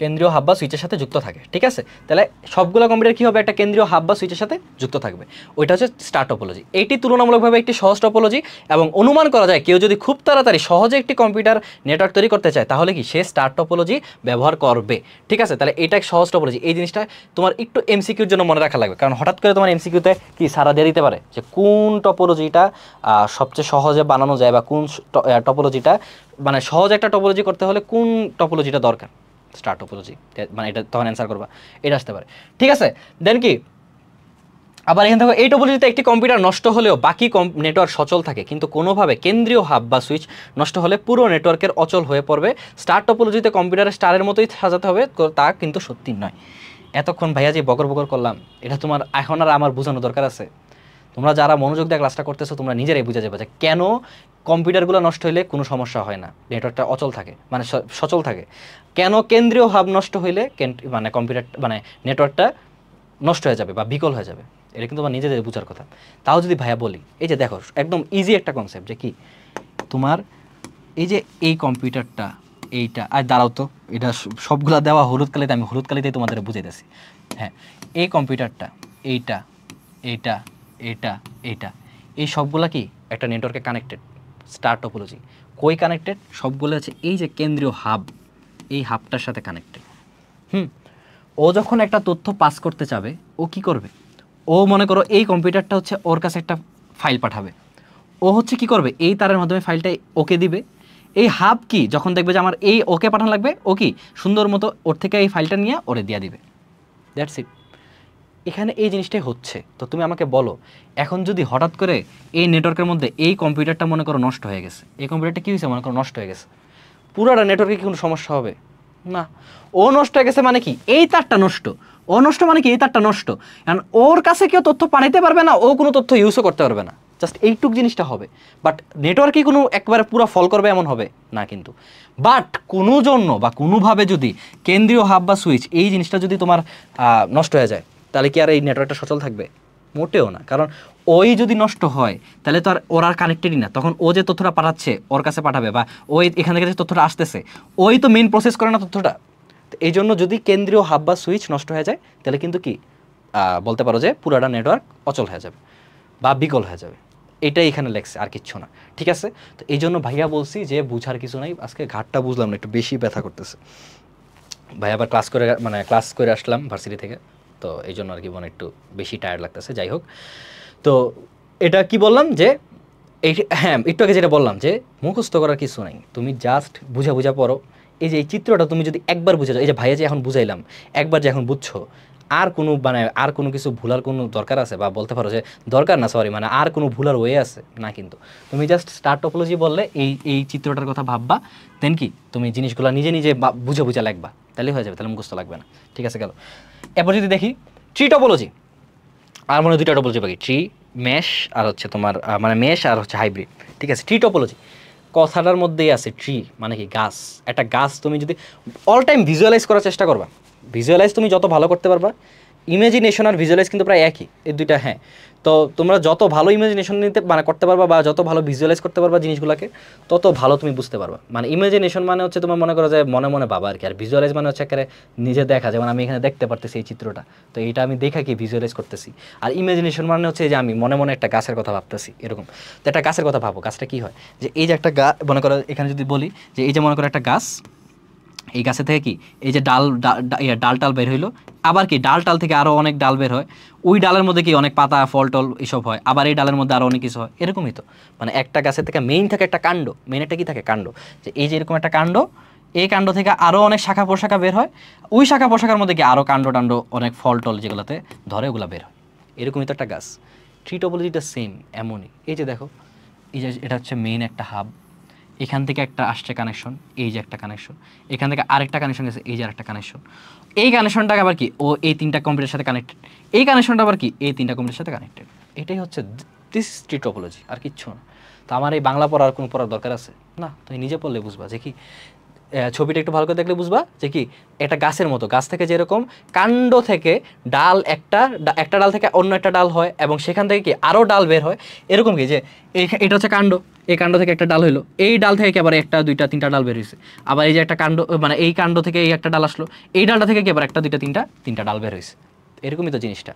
কেন্দ্রীয় হাব বা সুইচের সাথে যুক্ত থাকে, ঠিক আছে? তাহলে সবগুলো কম্পিউটার কী হবে? একটা কেন্দ্রীয় হাব বা সুইচের সাথে যুক্ত থাকবে, ওইটা হচ্ছে স্টার টপোলজি। এইটি তুলনামূলকভাবে একটি সহজ টপোলজি, এবং অনুমান করা যায় কেউ যদি খুব তাড়াতাড়ি সহজে একটি কম্পিউটার নেটওয়ার্ক তৈরি করতে চায় তাহলে কি সে স্টার টপোলজি ব্যবহার করবে, ঠিক আছে? তাহলে এটা সহজ টপোলজি। এই জিনিসটা তোমার একটু এমসিকিউর জন্য মনে রাখা লাগবে, কারণ হঠাৎ করে তোমার এমসিকিউতে কি সারা দিয়ে দিতে পারে যে কোন টপোলজিটা সবচেয়ে সহজে বানানো যায়, বা কোন টপোলজিটা মানে সহজ একটা টপোলজি করতে হলে কোন টপোলজিটা দরকার, স্টার টপোলজি, মানে এটা তখন অ্যান্সার করবা, এটা আসতে পারে, ঠিক আছে? দেন কি আবার এখান থেকে এই টপোলজিতে একটি কম্পিউটার নষ্ট হলেও বাকি নেটওয়ার্ক সচল থাকে, কিন্তু কোনোভাবে কেন্দ্রীয় হাব বা সুইচ নষ্ট হলে পুরো নেটওয়ার্কের অচল হয়ে পড়বে। স্টার টপোলজিতে কম্পিউটারের স্টারের মতোই সাজাতে হবে, তা কিন্তু সত্যি নয়। এতক্ষণ ভাইয়া যে বকর বকর করলাম, এটা তোমার এখন আর আমার বোঝানো দরকার আছে? তোমরা যারা মনোযোগ দিয়ে ক্লাসটা করতেছো তোমরা নিজেরাই বুঝে যাবে যে কেন কম্পিউটারগুলো নষ্ট হলে কোনো সমস্যা হয় না, নেটওয়ার্কটা অচল থাকে, মানে সচল থাকে। কেন কেন্দ্রীয় হাব নষ্ট হইলে মানে কম্পিউটার মানে নেটওয়ার্কটা নষ্ট হয়ে যাবে বা বিকল হয়ে যাবে, এটা কিন্তু আমার নিজেদের বোঝার কথা। তাও যদি ভাইয়া বলি, এই যে দেখো একদম ইজি একটা কনসেপ্ট, যে কি তোমার এই যে এই কম্পিউটারটা, এইটা আর দাঁড়াও তো, এটা সবগুলা দেওয়া হলুদ কালিতে, আমি হলুদ কালিতেই তোমাদের বুঝাইতেছি। হ্যাঁ, এই কম্পিউটারটা, এইটা, এইটা, এইটা, এইটা, এই সবগুলা কি একটা নেটওয়ার্কে কানেক্টেড, স্টার টপোলজি। কই কানেক্টেড? সবগুলো আছে এই যে কেন্দ্রীয় হাব, এই হাবটার সাথে কানেক্টেড। ও যখন একটা তথ্য পাস করতে চাবে, ও কি করবে? ও মনে করো এই কম্পিউটারটা হচ্ছে ওর কাছে একটা ফাইল পাঠাবে, ও হচ্ছে কি করবে? এই তারের মাধ্যমে ফাইলটা ওকে দিবে। এই হাব কি যখন দেখবে যে আমার এই ওকে পাঠানো লাগবে, ও কি সুন্দর মতো ওর থেকে এই ফাইলটা নিয়ে ওরে দিয়ে দিবে। That's it. এখানে এই জিনিসটাই হচ্ছে। তো তুমি আমাকে বলো, এখন যদি হঠাৎ করে এই নেটওয়ার্কের মধ্যে এই কম্পিউটারটা মনে করো নষ্ট হয়ে গেছে, এই কম্পিউটারটা কী হয়েছে মনে করো নষ্ট হয়ে গেছে, পুরোটা নেটওয়ার্কে কি কোনো সমস্যা হবে? না। ও নষ্ট হয়ে গেছে মানে কি এই তারটা নষ্ট, ও নষ্ট মানে কি এই তারটা নষ্ট, কারণ ওর কাছে কেউ তথ্য পাঠাইতে পারবে না, ও কোনো তথ্য ইউজও করতে পারবে না, জাস্ট এইটুক জিনিসটা হবে। বাট নেটওয়ার্কে কোনো একবারে পুরো ফল করবে এমন হবে না কিন্তু। বাট কোনো জন্য বা কোনোভাবে যদি কেন্দ্রীয় হাব বা সুইচ এই জিনিসটা যদি তোমার নষ্ট হয়ে যায়, তাহলে কি আর এই নেটওয়ার্কটা সচল থাকবে? মোটেও না। কারণ ওই যদি নষ্ট হয় তাহলে তো আর ওর আর কানেক্টেডই না, তখন ও যে তথ্যটা পাঠাচ্ছে ওর কাছে পাঠাবে, বা ওই এখান থেকে যে তথ্যটা আসতেছে ওই তো মেইন প্রসেস করে না তথ্যটা। এই জন্য যদি কেন্দ্রীয় হাব বা সুইচ নষ্ট হয়ে যায় তাহলে কিন্তু কি বলতে পারো যে পুরাটা নেটওয়ার্ক অচল হয়ে যাবে বা বিকল হয়ে যাবে। এটাই এখানে লেখছে, আর কিচ্ছু না, ঠিক আছে? তো এই জন্য ভাইয়া বলছি যে বুঝার কিছু নাই, আজকে ঘাটটা বুঝলাম না, একটু বেশি ব্যথা করতেছে। ভাই আবার ক্লাস করে আসলাম ভার্সিটি থেকে, তো এই জন্য আর কি মানে একটু বেশি টায়ার্ড লাগতেছে। যাই হোক, তো এটা কি বললাম যে এই, হ্যাঁ একটু আগে যেটা বললাম যে মুখস্থ করার কিছু নাই, তুমি জাস্ট বুঝা পড়ো। এই যে এই চিত্রটা তুমি যদি একবার বুঝে যাও, এই যে ভাইয়া যে এখন বুঝাইলাম, একবার যে এখন বুঝছো, আর কোনো মানে আর কোনো কিছু ভুলার কোনো দরকার আছে? বা বলতে পারো যে দরকার না, সরি, মানে আর কোনো ভুলার ওয়ে আছে না? কিন্তু তুমি জাস্ট স্টার টপোলজি বললে এই চিত্রটার কথা ভাববা, দেন কি তুমি জিনিসগুলো নিজে নিজে বুঝে লিখবা, তাহলে হয়ে যাবে, তাহলে মুখস্থ লাগবে না, ঠিক আছে? গেল। এরপর যদি দেখি ট্রি টপোলজি, আর মনে হয় 2টা টপোলজি বাকি, ট্রি মেশ আর হচ্ছে তোমার মানে মেশ আর হচ্ছে হাইব্রিড, ঠিক আছে। ট্রি টপোলজি কথাটার মধ্যেই আছে, ট্রি মানে কি গাছ। একটা গাছ তুমি যদি অল টাইম ভিজুয়ালাইজ করার চেষ্টা করবা, ভিজুয়ালাইজ তুমি যত ভালো করতে পারবা, ইমাজিনেশন আর ভিজুয়ালাইজ কিন্তু প্রায় একই, এই দুইটা, হ্যাঁ। তো তোমরা যত ভালো ইমাজিনেশন নিতে মানে করতে পারবা বা যত ভালো ভিজুয়ালাইজ করতে পারবা জিনিসগুলোকে, তত ভালো তুমি বুঝতে পারবা। মানে ইমাজিনেশন মানে হচ্ছে তোমার মনে করো যে মনে মনে ভাবা আর কি, আর ভিজুয়ালাইজ মানে হচ্ছে একেবারে নিজে দেখা, যেমন আমি এখানে দেখতে পারতেছি এই চিত্রটা, তো এইটা আমি দেখা কি ভিজুয়ালাইজ করতেছি। আর ইমাজিনেশন মানে হচ্ছে যে আমি মনে মনে একটা গাছের কথা ভাবতেছি এরকম। তো একটা গাছের কথা ভাবো, গাছটা কী হয়, যে এই যে একটা মনে করো এখানে যদি বলি যে এই যে মনে করো একটা গাছ, এই গাছে থেকে কি এই যে ডাল টাল বের হইলো, আবার কি ডাল টাল থেকে আরও অনেক ডাল বের হয়, ওই ডালের মধ্যে কি অনেক পাতা ফল টল এসব হয়, আবার এই ডালের মধ্যে আরও অনেক কিছু হয়, এরকমই তো। মানে একটা গাছের থেকে মেইন থাকে একটা কাণ্ড, মেইন একটা কি থাকে কাণ্ড, যে এই যে এরকম একটা কাণ্ড, এই কাণ্ড থেকে আরও অনেক শাখা প্রশাখা বের হয়, ওই শাখা প্রশাখার মধ্যে কি আরও কাণ্ড টাণ্ড অনেক ফল টল যেগুলোতে ধরে ওগুলো বের হয়, এরকমই তো একটা গাছ। ট্রি টপোলজিটা সেম এমনই। এই যে দেখো, এই যে এটা হচ্ছে মেইন একটা হাব, এখান থেকে একটা আসছে কানেকশন, এই যে একটা কানেকশন, এখান থেকে আরেকটা কানেকশন গেছে, এই যে আরেকটা কানেকশন, এই কানেকশনটাকে আবার কি ও এই তিনটা কম্পিউটারের সাথে কানেক্টেড, এই কানেকশনটা আবার কি এই তিনটা কম্পিউটারের সাথে কানেক্টেড। এটাই হচ্ছে দিস ট্রি টপোলজি, আর কিচ্ছু না। তো আমার এই বাংলা পড়ার কোনো পড়ার দরকার আছে না, তুমি নিজে পড়লে বুঝবা যে কি, ছবিটা একটু ভালো করে দেখলে বুঝবা যে কি একটা গাছের মতো, গাছ থেকে যেরকম কাণ্ড থেকে ডাল একটা ডাল থেকে অন্য একটা ডাল হয়, এবং সেখান থেকে কি আরও ডাল বের হয়, এরকম কি যে এটা হচ্ছে কাণ্ড, এই কাণ্ড থেকে একটা ডাল হলো, এই ডাল থেকে কি আবার একটা দুইটা তিনটা ডাল বের হয়েছে, আবার এই যে একটা কাণ্ড মানে এই কাণ্ড থেকে এই একটা ডাল আসলো, এই ডালটা থেকে কি আবার একটা দুইটা তিনটা ডাল বের হয়েছে। এরকমই তো জিনিসটা,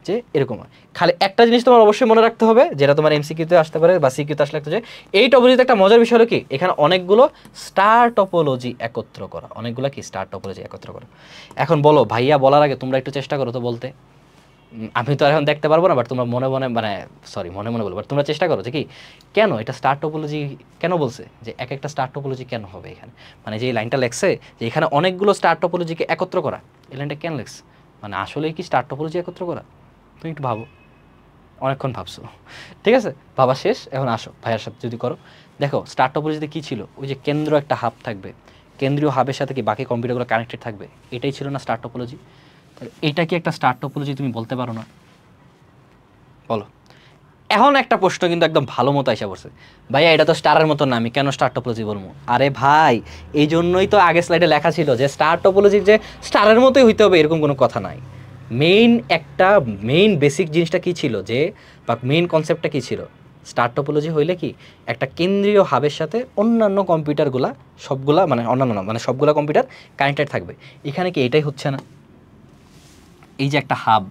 যে এরকম হয়। খালি একটা জিনিস তোমার অবশ্যই মনে রাখতে হবে, যেটা তোমার এমসিকিউতে আসতে পারে বা সিকিউতে আসলে একটা, যে এই টপোলজিতে একটা মজার বিষয় হলো কি এখানে অনেকগুলো স্টার টপোলজি একত্র করা, অনেকগুলো কি স্টার টপোলজি একত্র করা। এখন বলো ভাইয়া, বলার আগে তোমরা একটু চেষ্টা করো তো বলতে, আমি তো এখন দেখতে পারবো না, বাট তোমরা মনে মনে মানে সরি মনে মনে বলবো, বাট তোমরা চেষ্টা করো যে কি কেন এটা স্টার টপোলজি কেন বলছে, যে এক একটা স্টার টপোলজি কেন হবে এখানে, মানে যে লাইনটা লেখছে যে এখানে অনেকগুলো স্টার টপোলজিকে একত্র করা, এই লাইনটা কেন লেখছে, মানে আসলে কি স্টার টপোলজি একত্র করা, তুমি একটু ভাবো। অনেকক্ষণ ভাবছো, ঠিক আছে, ভাবা শেষ, এখন আসো ভাইয়ার সাথে যদি করো। দেখো স্টার টপোলজিতে কী ছিল, ওই যে কেন্দ্র একটা হাব থাকবে, কেন্দ্রীয় হাবের সাথে কি বাকি কম্পিউটারগুলো কানেক্টেড থাকবে, এটাই ছিল না স্টার টপোলজি। তাহলে এটা কি একটা স্টার টপোলজি, তুমি বলতে পারো না, বলো। এখন একটা প্রশ্ন কিন্তু একদম ভালো মতো আইসা পড়ছে, ভাইয়া এটা তো স্টারের মতো না, আমি কেন স্টার টপোলজি বলবো, আরে ভাই এই জন্যই তো আগে স্লাইডে লেখা ছিল যে স্টার টপোলজির যে স্টারের মতোই হইতে হবে এরকম কোনো কথা নাই। মেইন বেসিক জিনিসটা কী ছিল, যে বা মেইন কনসেপ্টটা কী ছিল, স্টার টপোলজি হইলে কি একটা কেন্দ্রীয় হাবের সাথে অন্যান্য কম্পিউটারগুলা সবগুলা মানে অন্যান্য না, মানে সবগুলা কম্পিউটার কানেক্টেড থাকবে। এখানে কি এটাই হচ্ছে না, এই যে একটা হাব,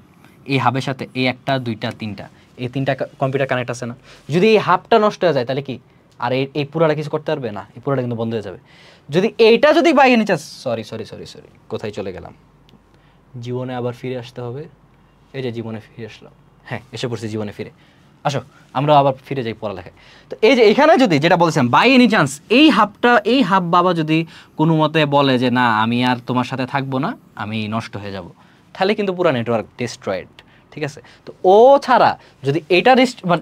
এই হাবের সাথে এই একটা দুইটা তিনটা, এই তিনটা কম্পিউটার কানেক্ট আছে না, যদি এই হাবটা নষ্ট হয়ে যায় তাহলে কি আর এই পুরাটা কিছু করতে পারবে না, এই পুরাটা কিন্তু বন্ধ হয়ে যাবে। যদি এইটা যদি বাইরে নিচে, সরি সরি সরি সরি কোথায় চলে গেলাম, জীবনে আবার ফিরে আসতে হবে, এই যে জীবনে ফিরে আসলাম, হ্যাঁ এসে পড়ছি জীবনে ফিরে, আসো আমরা আবার ফিরে যাই পড়ালেখায়। তো এই যে এখানে যদি যেটা বলছিলাম বাই এনি চান্স এই হাব বাবা যদি কোনো মতে বলে যে না আমি আর তোমার সাথে থাকবো না, আমি নষ্ট হয়ে যাব, তাহলে কিন্তু পুরো নেটওয়ার্ক ডিস্ট্রয়েড, ঠিক আছে। তো ও ছাড়া যদি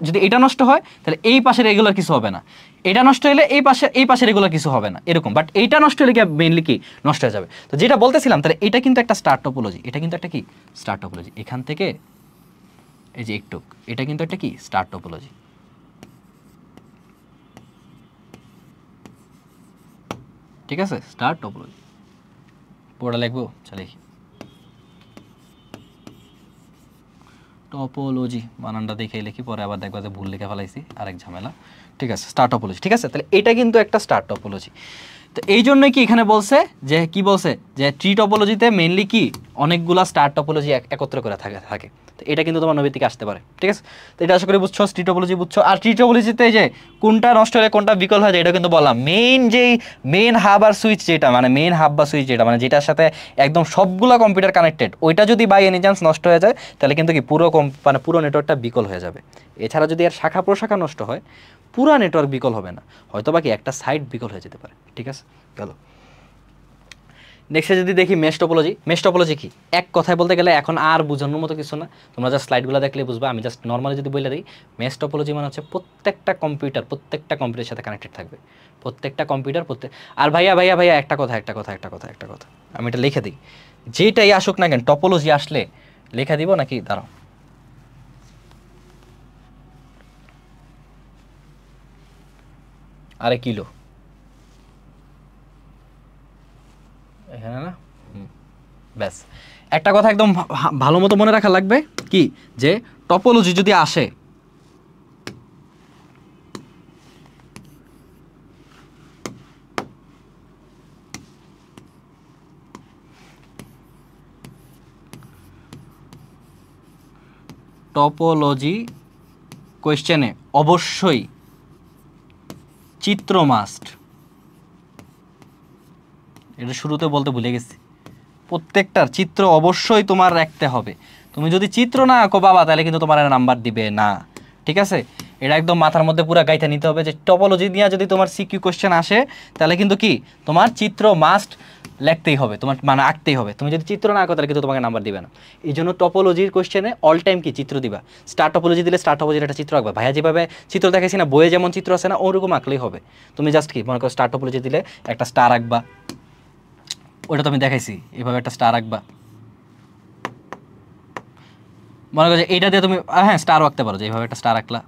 যদি এটা নষ্ট হয় তাহলে এই পাশের এগুলোর কিছু হবে না, এটা নষ্ট হলে এই পাশের এগুলো কিছু হবে না এরকম, বাট এইটা নষ্ট হলে কি মেইনলি কি নষ্ট হয়ে যাবে। তো যেটা বলতেছিলাম তাহলে এটা কিন্তু একটা স্টার টপোলজি, এটা কিন্তু একটা কি স্টার টপোলজি, এখান থেকে এই যে একটু, এটা কিন্তু একটা কি স্টার টপোলজি, ঠিক আছে, স্টার টপোলজি। পুরোটা লিখবো, চলে টপোলজি বানানটা দেখে লিখি, পরে আবার দেখবা যে ভুল লিখে ফেলাইছি, আরেক ঝামেলা, ঠিক আছে, স্টার টপোলজি, ঠিক আছে। তাহলে এটা কিন্তু একটা স্টার টপোলজি। তো এই জন্যই কি এখানে বলছে যে কি বলছে যে ট্রি টপোলজিতে মেইনলি কি অনেকগুলা স্টার টপোলজি একত্র করে থাকে। তো এটা কিন্তু তোমার নবী থেকে আসতে পারে, ঠিক আছে। তো এটা আশা করি বুঝছো, ট্রি টপোলজি বুঝছো। আর ট্রি টপোলজিতে যে কোনটা নষ্ট হলে কোনটা বিকল হয়ে যায় এটা কিন্তু বললাম, মেইন হাব আর সুইচ যেটা, মানে মেইন হাব বা সুইচ যেটা, মানে যেটার সাথে একদম সবগুলা কম্পিউটার কানেক্টেড, ওইটা যদি বাই এনি চান্স নষ্ট হয়ে যায় তাহলে কিন্তু কি পুরো নেটওয়ার্কটা বিকল হয়ে যাবে। এছাড়া যদি আর শাখা প্রশাখা নষ্ট হয় পুরা নেটওয়ার্ক বিকল হবে না, হয়তো বাকি একটা সাইড বিকল হয়ে যেতে পারে, ঠিক আছে। গেল নেক্সটে যদি দেখি মেশ টপোলজি কি, এক কথায় বলতে গেলে এখন আর বোঝানোর মতো কিছু না, তোমরা জাস্ট স্লাইডগুলো দেখলে বুঝবা। আমি জাস্ট নর্মালি যদি বলে দিই, মেশ টপোলজি মানে হচ্ছে প্রত্যেকটা কম্পিউটারের সাথে কানেক্টেড থাকবে, প্রত্যেকটা কম্পিউটার আর ভাইয়া একটা কথা, আমি এটা লিখে দিই, যেটাই আসুক না কেন টপোলজি আসলে লেখা দিব নাকি, দাঁড়াও আরে কিলো এখানে না, ব্যাস। একটা কথা একদম ভালো মতো মনে রাখা লাগবে কি, যে টপোলজি যদি আসে, টপোলজি কোয়েশ্চেনে অবশ্যই চিত্র মাস্ট। এটা শুরুতে বলতে ভুলে গেছি, প্রত্যেকটার চিত্র অবশ্যই তোমার রাখতে হবে। তুমি যদি চিত্র না আঁকো বাবা, তাহলে কিন্তু তোমার নাম্বার দিবে না, ঠিক আছে? এটা একদম মাথার মধ্যে পুরো গাইতে নিতে হবে যে টপোলজি নিয়ে যদি তোমার সিকিউ কোশ্চেন আসে, তাহলে কিন্তু কি তোমার চিত্র মাস্ট লিখতেই হবে, তোমার মানে আঁকতেই হবে। তুমি যদি চিত্র না আঁকো তাহলে কিন্তু তোমাকে নাম্বার দিবে না। এই জন্য টপোলজির কোশ্চেনে অল টাইম কি চিত্র দিবা। স্টার টপোলজি দিলে স্টার টপোলজির একটা চিত্র আঁকবা। ভাইয়া যেভাবে চিত্র দেখাইছি না, বইয়ে যেমন চিত্র আছে না, ওরকম আঁকলেই হবে। তুমি জাস্ট কি মনে করো স্টার টপোলজি দিলে একটা স্টার আঁকবা, ওটা তো আমি দেখাইছি, এভাবে একটা স্টার আঁকবা। মনে করো যে এইটা দিয়ে তুমি হ্যাঁ স্টারও আঁকতে পারো, যে এইভাবে একটা স্টার আঁকলা।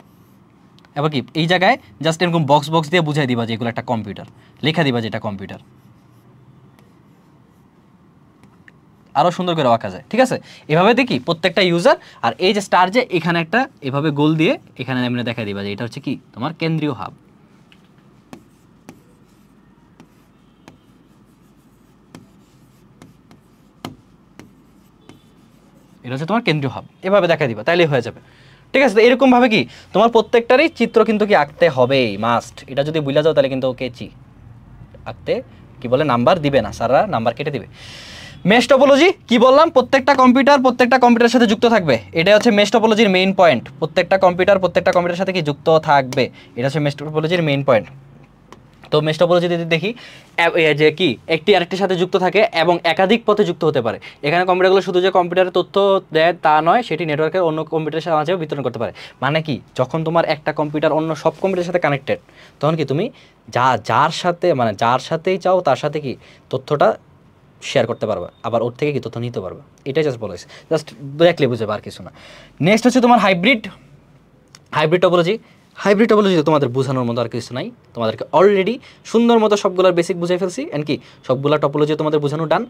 এবার কি এই জায়গায় জাস্ট এরকম বক্স বক্স দিয়ে বুঝাই দিবা যে এগুলো একটা কম্পিউটার, লেখা দিবা যে এটা কম্পিউটার, আরও সুন্দর করে আঁকা যায়, ঠিক আছে? এভাবে দেখি প্রত্যেকটা ইউজার। আর এই যে স্টার, যে এখানে একটা এভাবে গোল দিয়ে এখানে এমনি দেখাই দিবা যে এটা হচ্ছে কি তোমার কেন্দ্রীয় হাব। এটা হচ্ছে তোমার কেন্দ্রীয় হাব, এভাবে দেখা দিবা, তাইলেই হয়ে যাবে, ঠিক আছে? তো এরকমভাবে কি তোমার প্রত্যেকটারই চিত্র কিন্তু কি আঁকতে হবেই মাস্ট। এটা যদি ভুলে যাও তাহলে কিন্তু ওকে আঁকতে কি বলে নাম্বার দিবে না, স্যাররা নাম্বার কেটে দিবে। মেশ টপোলজি কি বললাম, প্রত্যেকটা কম্পিউটারের সাথে যুক্ত থাকবে। এটা হচ্ছে মেশ টপোলজির মেইন পয়েন্ট। প্রত্যেকটা কম্পিউটারের সাথে কি যুক্ত থাকবে, এটা হচ্ছে মেশ টপোলজির মেইন পয়েন্ট। তো মেশ টপোলজি যদি দেখি যে কি একটি আরেকটির সাথে যুক্ত থাকে এবং একাধিক পথে যুক্ত হতে পারে। এখানে কম্পিউটারগুলো শুধু যে কম্পিউটারের তথ্য দেয় তা নয়, সেটি নেটওয়ার্কের অন্য কম্পিউটারের মাঝেও বিতরণ করতে পারে। মানে কি, যখন তোমার একটা কম্পিউটার অন্য সব কম্পিউটারের সাথে কানেক্টেড, তখন কি তুমি যার সাথেই চাও তার সাথে কি তথ্যটা শেয়ার করতে পারবা, আবার ওর থেকে কি তথ্য নিতে পারবা। এটাই জাস্ট বলেছে, জাস্ট দেখলে বুঝে আর কিছু না। নেক্সট হচ্ছে তোমার হাইব্রিড টপোলজি। হাইব্রিড টপোলজি তোমাদের বোঝানোর মতো আর কিছু নাই, তোমাদেরকে অলরেডি সুন্দর মতো সবগুলোর বেসিক বুঝাই ফেলছি। এন্ড কি সবগুলো টপোলজি তোমাদের বোঝানো ডান।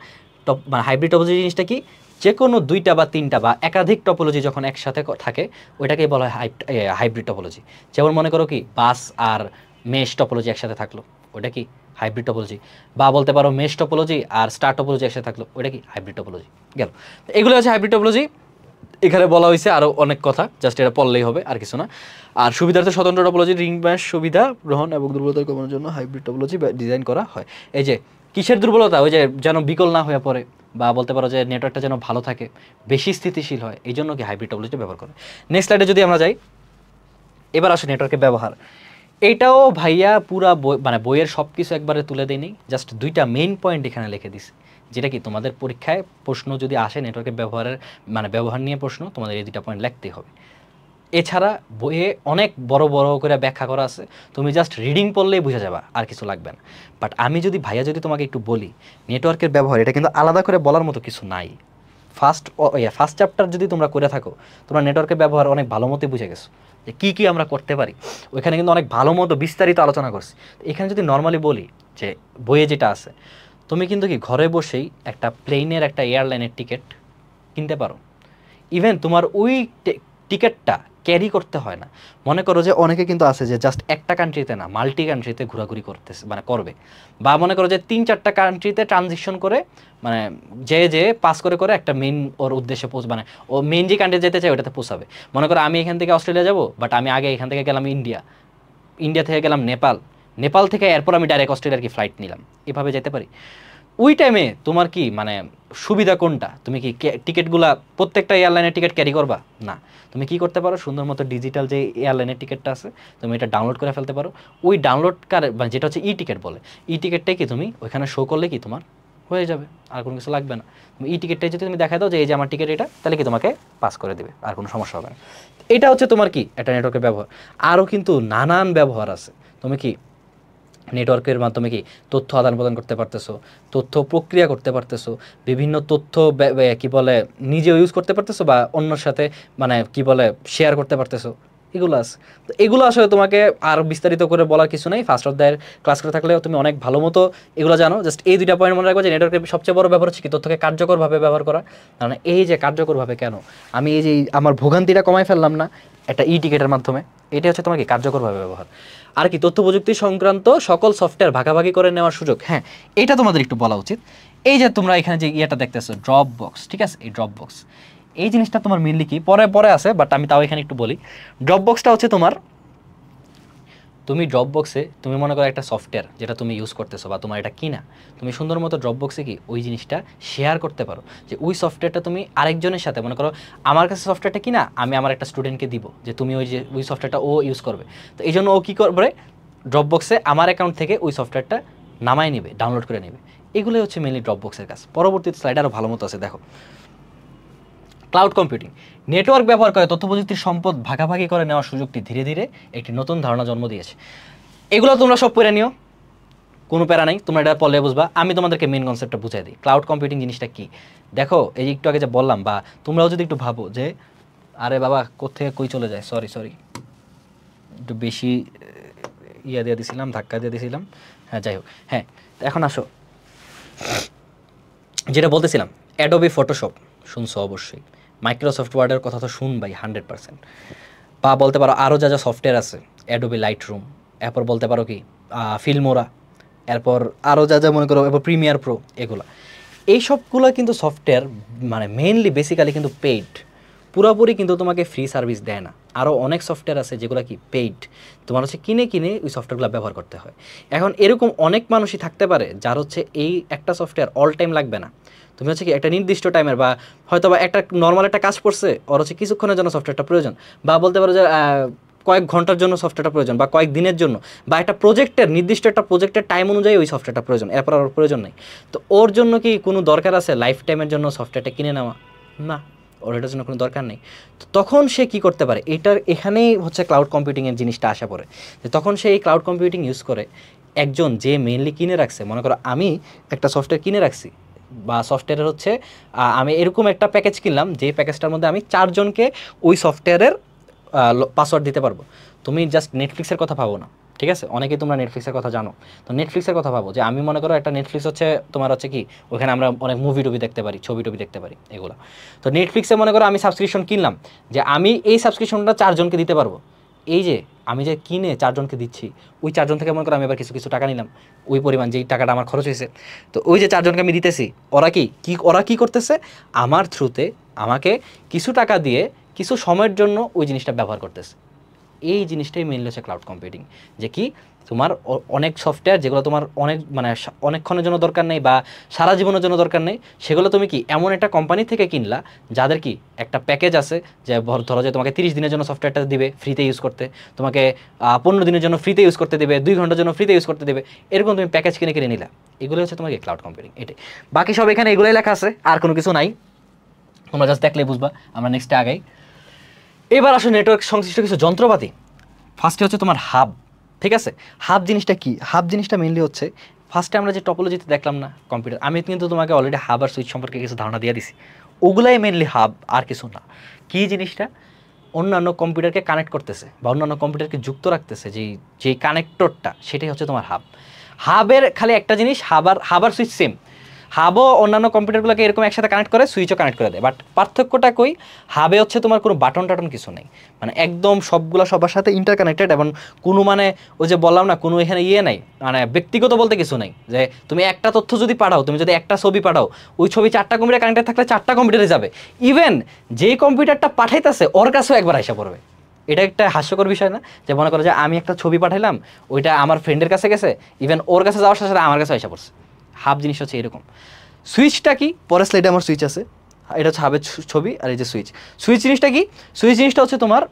মানে হাইব্রিড টপোলজি জিনিসটা কি, যে কোনো দুইটা বা তিনটা বা একাধিক টপোলজি যখন একসাথে থাকে ওইটাকেই বলা হয় হাইব্রিড টপোলজি। যেমন মনে করো কি বাস আর মেশ টপোলজি একসাথে থাকলো, ওটা কি হাইব্রিড টপোলজি। বা বলতে পারো মেশ টপোলজি আর স্টার টপোলজি একসাথে থাকলো, ওইটা কি হাইব্রিড টপোলজি। গেল, এগুলো হচ্ছে হাইব্রিড টপোলজি। এখানে বলা হয়েছে আরও অনেক কথা, জাস্ট এটা পড়লেই হবে আর কিছু না। আর সুবিধার্থে স্বতন্ত্র টপোলজি রিং ম্যাশ সুবিধা গ্রহণ এবং দুর্বলতা কমানোর জন্য হাইব্রিড টপোলজি ডিজাইন করা হয়। এই যে কিসের দুর্বলতা, ওই যে যেন বিকল না হয়ে পড়ে, বা বলতে পারো যে নেটওয়ার্কটা যেন ভালো থাকে, বেশি স্থিতিশীল হয়, এই জন্য কি হাইব্রিড টপোলজি ব্যবহার করে। নেক্সট স্লাইডে যদি আমরা যাই, এবার আসে নেটওয়ার্কের ব্যবহার। এইটাও ভাইয়া পুরা বই মানে বইয়ের সব কিছু একবারে তুলে দেয়নি, জাস্ট দুইটা মেইন পয়েন্ট এখানে লিখে দিছে, যেটা কি তোমাদের পরীক্ষায় প্রশ্ন যদি আসে নেটওয়ার্কের ব্যবহার নিয়ে প্রশ্ন, তোমাদের এই দুইটা পয়েন্ট লিখতেই হবে। এছাড়া বইয়ে অনেক বড় বড় করে ব্যাখ্যা করা আছে, তুমি জাস্ট রিডিং পড়লেই বুঝে যাবা, আর কিছু লাগবে না। বাট আমি যদি ভাইয়া যদি তোমাকে একটু বলি নেটওয়ার্কের ব্যবহার, এটা কিন্তু আলাদা করে বলার মতো কিছু নাই। ফার্স্ট চ্যাপ্টার যদি তোমরা করে থাকো, তোমরা নেটওয়ার্কের ব্যবহার অনেক ভালো মতোই বুঝে গেছো যে কী আমরা করতে পারি। ওইখানে কিন্তু অনেক ভালো মতো বিস্তারিত আলোচনা করছি। এখানে যদি নর্মালি বলি যে বইয়ে যেটা আছে, তুমি কিন্তু কি ঘরে বসেই একটা প্লেনের একটা এয়ারলাইনের টিকিট কিনতে পারো। ইভেন তোমার ওই টিকিটটা ক্যারি করতে হয় না। মনে করো যে অনেকে কিন্তু আছে যে জাস্ট একটা কান্ট্রিতে না, মাল্টি কান্ট্রিতে ঘোরাঘুরি করতেছে, মানে করবে। বা মনে করো যে 3-4টা কান্ট্রিতে ট্রানজিশন করে, মানে যে পাস করে একটা মেইন ওর উদ্দেশ্যে মানে ও মেইন যে কান্ট্রি যেতে চায় ওটাতে পৌঁছাবে। মনে করো আমি এখান থেকে অস্ট্রেলিয়া যাব, বাট আমি আগে এখান থেকে গেলাম ইন্ডিয়া থেকে গেলাম নেপাল থেকে এরপর আমি ডাইরেক্ট অস্ট্রেলিয়ার কি ফ্লাইট নিলাম, এভাবে যেতে পারি। ওই টাইমে তোমার কি মানে সুবিধা কোনটা, তুমি কি টিকিটগুলা প্রত্যেকটা এয়ারলাইনের টিকিট ক্যারি করবা না, তুমি কি করতে পারো সুন্দর মতো ডিজিটাল যে এয়ারলাইনের টিকিটটা আছে তুমি এটা ডাউনলোড করে ফেলতে পারো। ওই ডাউনলোড মানে যেটা হচ্ছে টিকিট বলে, টিকিটটাই কি তুমি ওইখানে শো করলে কি তোমার হয়ে যাবে, আর কোনো কিছু লাগবে না। তুমি টিকিটটাই যদি তুমি দেখা দাও যে এই যে আমার টিকিট এটা, তাহলে কি তোমাকে পাস করে দেবে, আর কোনো সমস্যা হবে না। এটা হচ্ছে তোমার কি একটা নেটওয়ার্কের ব্যবহার। আরও কিন্তু নানান ব্যবহার আছে। তুমি কি নেটওয়ার্কের মাধ্যমে কি তথ্য আদান প্রদান করতে পারতেছো, তথ্য প্রক্রিয়া করতে পারতেছো, বিভিন্ন তথ্য কি বলে নিজে ইউজ করতে পারতেছো, বা অন্যর সাথে মানে কি বলে শেয়ার করতে পারতেছো। এগুলো আছে। তো এগুলো আসলে তোমাকে আর বিস্তারিত করে বলার কিছু নেই, ফার্স্ট অধ্যায়ের ক্লাস করে থাকলেও তুমি অনেক ভালো মতো এগুলো জানো। জাস্ট এই দুইটা পয়েন্ট মনে রাখবো যে নেটওয়ার্কের সবচেয়ে বড় ব্যাপার হচ্ছে কি তথ্যকে কার্যকরভাবে ব্যবহার করা। কারণ এই যে কার্যকরভাবে কেন আমি এই যে আমার ভোগান্তিটা কমাই ফেললাম না একটা ই টিকেটের মাধ্যমে, এটা হচ্ছে তোমার কি কার্যকরভাবে ব্যবহার। আর কি তথ্য প্রযুক্তি সংক্রান্ত সকল সফটওয়্যার ভাগাভাগি করে নেওয়ার সুযোগ। হ্যাঁ, এটা তোমাদের একটু বলা উচিত। এই যে তোমরা এখানে যে ইয়েটা দেখতেছো ড্রপ বক্স, ঠিক আছে, এই ড্রপ বক্স এই জিনিসটা তোমার মেনলি কি পরে পরে আছে, বাট আমি তাও এখানে একটু বলি। ড্রপ বক্সটা হচ্ছে তোমার, তুমি ড্রপ বক্সে তুমি মনে করো একটা সফটওয়্যার যেটা তুমি ইউজ করতেছো বা তোমার এটা কিনা, তুমি সুন্দর মতো ড্রপ বক্সে কি ওই জিনিসটা শেয়ার করতে পারো। যে ওই সফটওয়্যারটা তুমি আরেকজনের সাথে মনে করো আমার কাছে সফটওয়্যারটা কিনা আমি আমার একটা স্টুডেন্টকে দিব যে তুমি ওই যে ওই সফটওয়্যারটা ও ইউজ করবে। তো এই জন্য ও কী করবে, ড্রপ বক্সে আমার অ্যাকাউন্ট থেকে ওই সফটওয়্যারটা নামায় নেবে, ডাউনলোড করে নেবে। এগুলোই হচ্ছে মেনলি ড্রপ বক্সের কাজ। পরবর্তী স্লাইড আরও ভালো মতো আছে, দেখো ক্লাউড কম্পিউটিং নেটওয়ার্ক ব্যবহার করে তথ্য প্রযুক্তির সম্পদ ভাগাভাগি করে নেওয়ার সুযোগটি ধীরে ধীরে একটি নতুন ধারণা জন্ম দিয়েছে। এগুলো তোমরা সব পড়ে নিও, কোনো প্যারা নাই, তোমরা এটা পড়লে বুঝবা। আমি তোমাদেরকে মেন কনসেপ্টটা বুঝাই দিই, ক্লাউড কম্পিউটিং জিনিসটা কি। দেখো এই একটু আগে যে বললাম, বা তোমরাও যদি একটু ভাবো যে আরে বাবা কোত্থেকে কই চলে যায়, সরি একটু বেশি ইয়া দিয়ে দিয়েছিলাম, ধাক্কা দিয়ে দিয়েছিলাম। হ্যাঁ যাই হোক, হ্যাঁ এখন আসো যেটা বলতেছিলাম, অ্যাডোবি ফটোশপ শুনছো অবশ্যই, মাইক্রোসফট ওয়ার্ডের কথা তো শুনবাই 100%। বা বলতে পারো আরও যা যা সফটওয়্যার আছে, অ্যাডোবি লাইট রুম, এরপর বলতে পারো কি ফিল্মোরা, এরপর আরও যা যা মনে করো, এরপর প্রিমিয়ার প্রো, এগুলো এই সবগুলো কিন্তু সফটওয়্যার মানে মেইনলি বেসিক্যালি কিন্তু পেইড, পুরোপুরি কিন্তু তোমাকে ফ্রি সার্ভিস দেয় না। আরও অনেক সফটওয়্যার আছে যেগুলো কি পেইড, তোমার হচ্ছে কিনে কিনে ওই সফটওয়্যারগুলো ব্যবহার করতে হয়। এখন এরকম অনেক মানুষই থাকতে পারে যার হচ্ছে এই একটা সফটওয়্যার অল টাইম লাগবে না, তুমি হচ্ছে কি একটা নির্দিষ্ট টাইমের বা হয়তো বা একটা নর্মাল একটা কাজ পড়ছে, ওর হচ্ছে কিছুক্ষণের জন্য সফটওয়্যারটা প্রয়োজন, বা বলতে পারো যে কয়েক ঘন্টার জন্য সফটওয়্যারটা প্রয়োজন, বা কয়েক দিনের জন্য, বা একটা প্রজেক্টের নির্দিষ্ট একটা প্রজেক্টের টাইম অনুযায়ী ওই সফটওয়্যারটা প্রয়োজন, এরপর আর প্রয়োজন নেই। তো ওর জন্য কি কোনো দরকার আছে লাইফ টাইমের জন্য সফটওয়্যারটা কিনে নেওয়া? না, ওর এটার জন্য কোনো দরকার নেই। তো তখন সে কি করতে পারে, এখানেই হচ্ছে ক্লাউড কম্পিউটিংয়ের জিনিসটা আসা পড়ে। যে তখন সে এই ক্লাউড কম্পিউটিং ইউজ করে, একজন যে মেইনলি কিনে রাখছে, মনে করো আমি একটা সফটওয়্যার কিনে রাখছি, বা সফটওয়্যারের হচ্ছে আমি এরকম একটা প্যাকেজ কিনলাম যে প্যাকেজটার মধ্যে আমি 4 জনকে ওই সফটওয়্যারের পাসওয়ার্ড দিতে পারবো। তুমি জাস্ট নেটফ্লিক্সের কথা ভাবো না, ঠিক আছে, অনেকেই তোমরা নেটফ্লিক্সের কথা জানো, তো নেটফ্লিক্সের কথা ভাবো যে আমি মনে করো একটা নেটফ্লিক্স হচ্ছে তোমার হচ্ছে কি ওখানে আমরা অনেক মুভি টুভি দেখতে পারি, ছবি টবি দেখতে পারি এগুলো। তো নেটফ্লিক্সে মনে করো আমি সাবস্ক্রিপশন কিনলাম, যে আমি এই সাবস্ক্রিপশনটা 4 জনকে দিতে পারবো। এই যে আমি যে কিনে 4 জনকে দিচ্ছি, ওই 4 জন থেকে মনে করো আমি এবার কিছু কিছু টাকা নিলাম, ওই পরিমাণ যেই টাকাটা আমার খরচ হয়েছে, তো ওই যে 4 জনকে আমি দিতেছি, ওরা কি করতেছে, আমার থ্রুতে আমাকে কিছু টাকা দিয়ে কিছু সময়ের জন্য ওই জিনিসটা ব্যবহার করতেছে। এই জিনিসটাই মেইনলি হচ্ছে ক্লাউড কম্পিউটিং, যে কি তোমার অনেক সফটওয়্যার যেগুলো তোমার অনেক মানে অনেকক্ষণের জন্য দরকার নেই বা সারা জীবনের জন্য দরকার নেই, সেগুলো তুমি কি এমন একটা কোম্পানি থেকে কিনলা যাদের কি একটা প্যাকেজ আছে, যে ধরো যে তোমাকে 30 দিনের জন্য সফটওয়্যারটা দিবে ফ্রিতে ইউজ করতে, তোমাকে 15 দিনের জন্য ফ্রিতে ইউজ করতে দেবে, 2 ঘন্টার জন্য ফ্রিতে ইউজ করতে দেবে, এরকম তুমি প্যাকেজ কিনে কিনে নিলা। এগুলো হচ্ছে তোমাকে ক্লাউড কম্পিউটিং। এটাই, বাকি সব এখানে এগুলোই লেখা আছে, আর কোনো কিছু নাই, তোমরা জাস্ট দেখলেই বুঝবা। আমরা নেক্সটে আগাই। এবার আসো নেটওয়ার্ক সংশ্লিষ্ট কিছু যন্ত্রপাতি। ফার্স্টে হচ্ছে তোমার হাব, ঠিক আছে। হাব জিনিসটা কি? হাব জিনিসটা মেইনলি হচ্ছে, ফার্স্টে আমরা যে টপোলজিতে দেখলাম না কম্পিউটার, আমি কিন্তু তোমাকে অলরেডি হাব আর সুইচ সম্পর্কে কিছু ধারণা দিয়ে দিছি, ওগুলাই মেইনলি হাব, আর কিছু না। কি জিনিসটা অন্যান্য কম্পিউটারকে কানেক্ট করতেছে বা অন্যান্য কম্পিউটারকে যুক্ত রাখতেছে, যেই কানেক্টরটা, সেটাই হচ্ছে তোমার হাব। হাবের খালি একটা জিনিস, হাব আর সুইচ সেম, হাবও অন্যান্য কম্পিউটারগুলোকে এরকম একসাথে কানেক্ট করে, সুইচও কানেক্ট করে দেয়, বাট পার্থক্যটা কই, হাবে হচ্ছে তোমার কোনো বাটন টাটন কিছু নেই, মানে একদম সবগুলো সবার সাথে ইন্টারকানেক্টেড, এবং কোনো মানে ওই যে বললাম না, কোনো এখানে ইয়ে নাই, মানে ব্যক্তিগত বলতে কিছু নেই, যে তুমি একটা তথ্য যদি পাঠাও, তুমি যদি একটা ছবি পাঠাও, ওই ছবি 4টা কম্পিউটার কানেক্টেড থাকলে 4টা কম্পিউটারে যাবে, ইভেন যেই কম্পিউটারটা পাঠাইতেছে ওর কাছেও একবার আইসা পড়বে। এটা একটা হাস্যকর বিষয় না, যে মনে করো যে আমি একটা ছবি পাঠাইলাম, ওইটা আমার ফ্রেন্ডের কাছে গেছে, ইভেন ওর কাছে যাওয়ার সাথে সাথে আমার কাছে আইসা পড়ছে। হাব জিনিস হচ্ছে এরকম। সুইচটা কি? পরের স্লাইডে আমার সুইচ আছে, এটা হচ্ছে হাবের ছবি, আর এই যে সুইচ জিনিসটা কি? সুইচ জিনিসটা হচ্ছে তোমার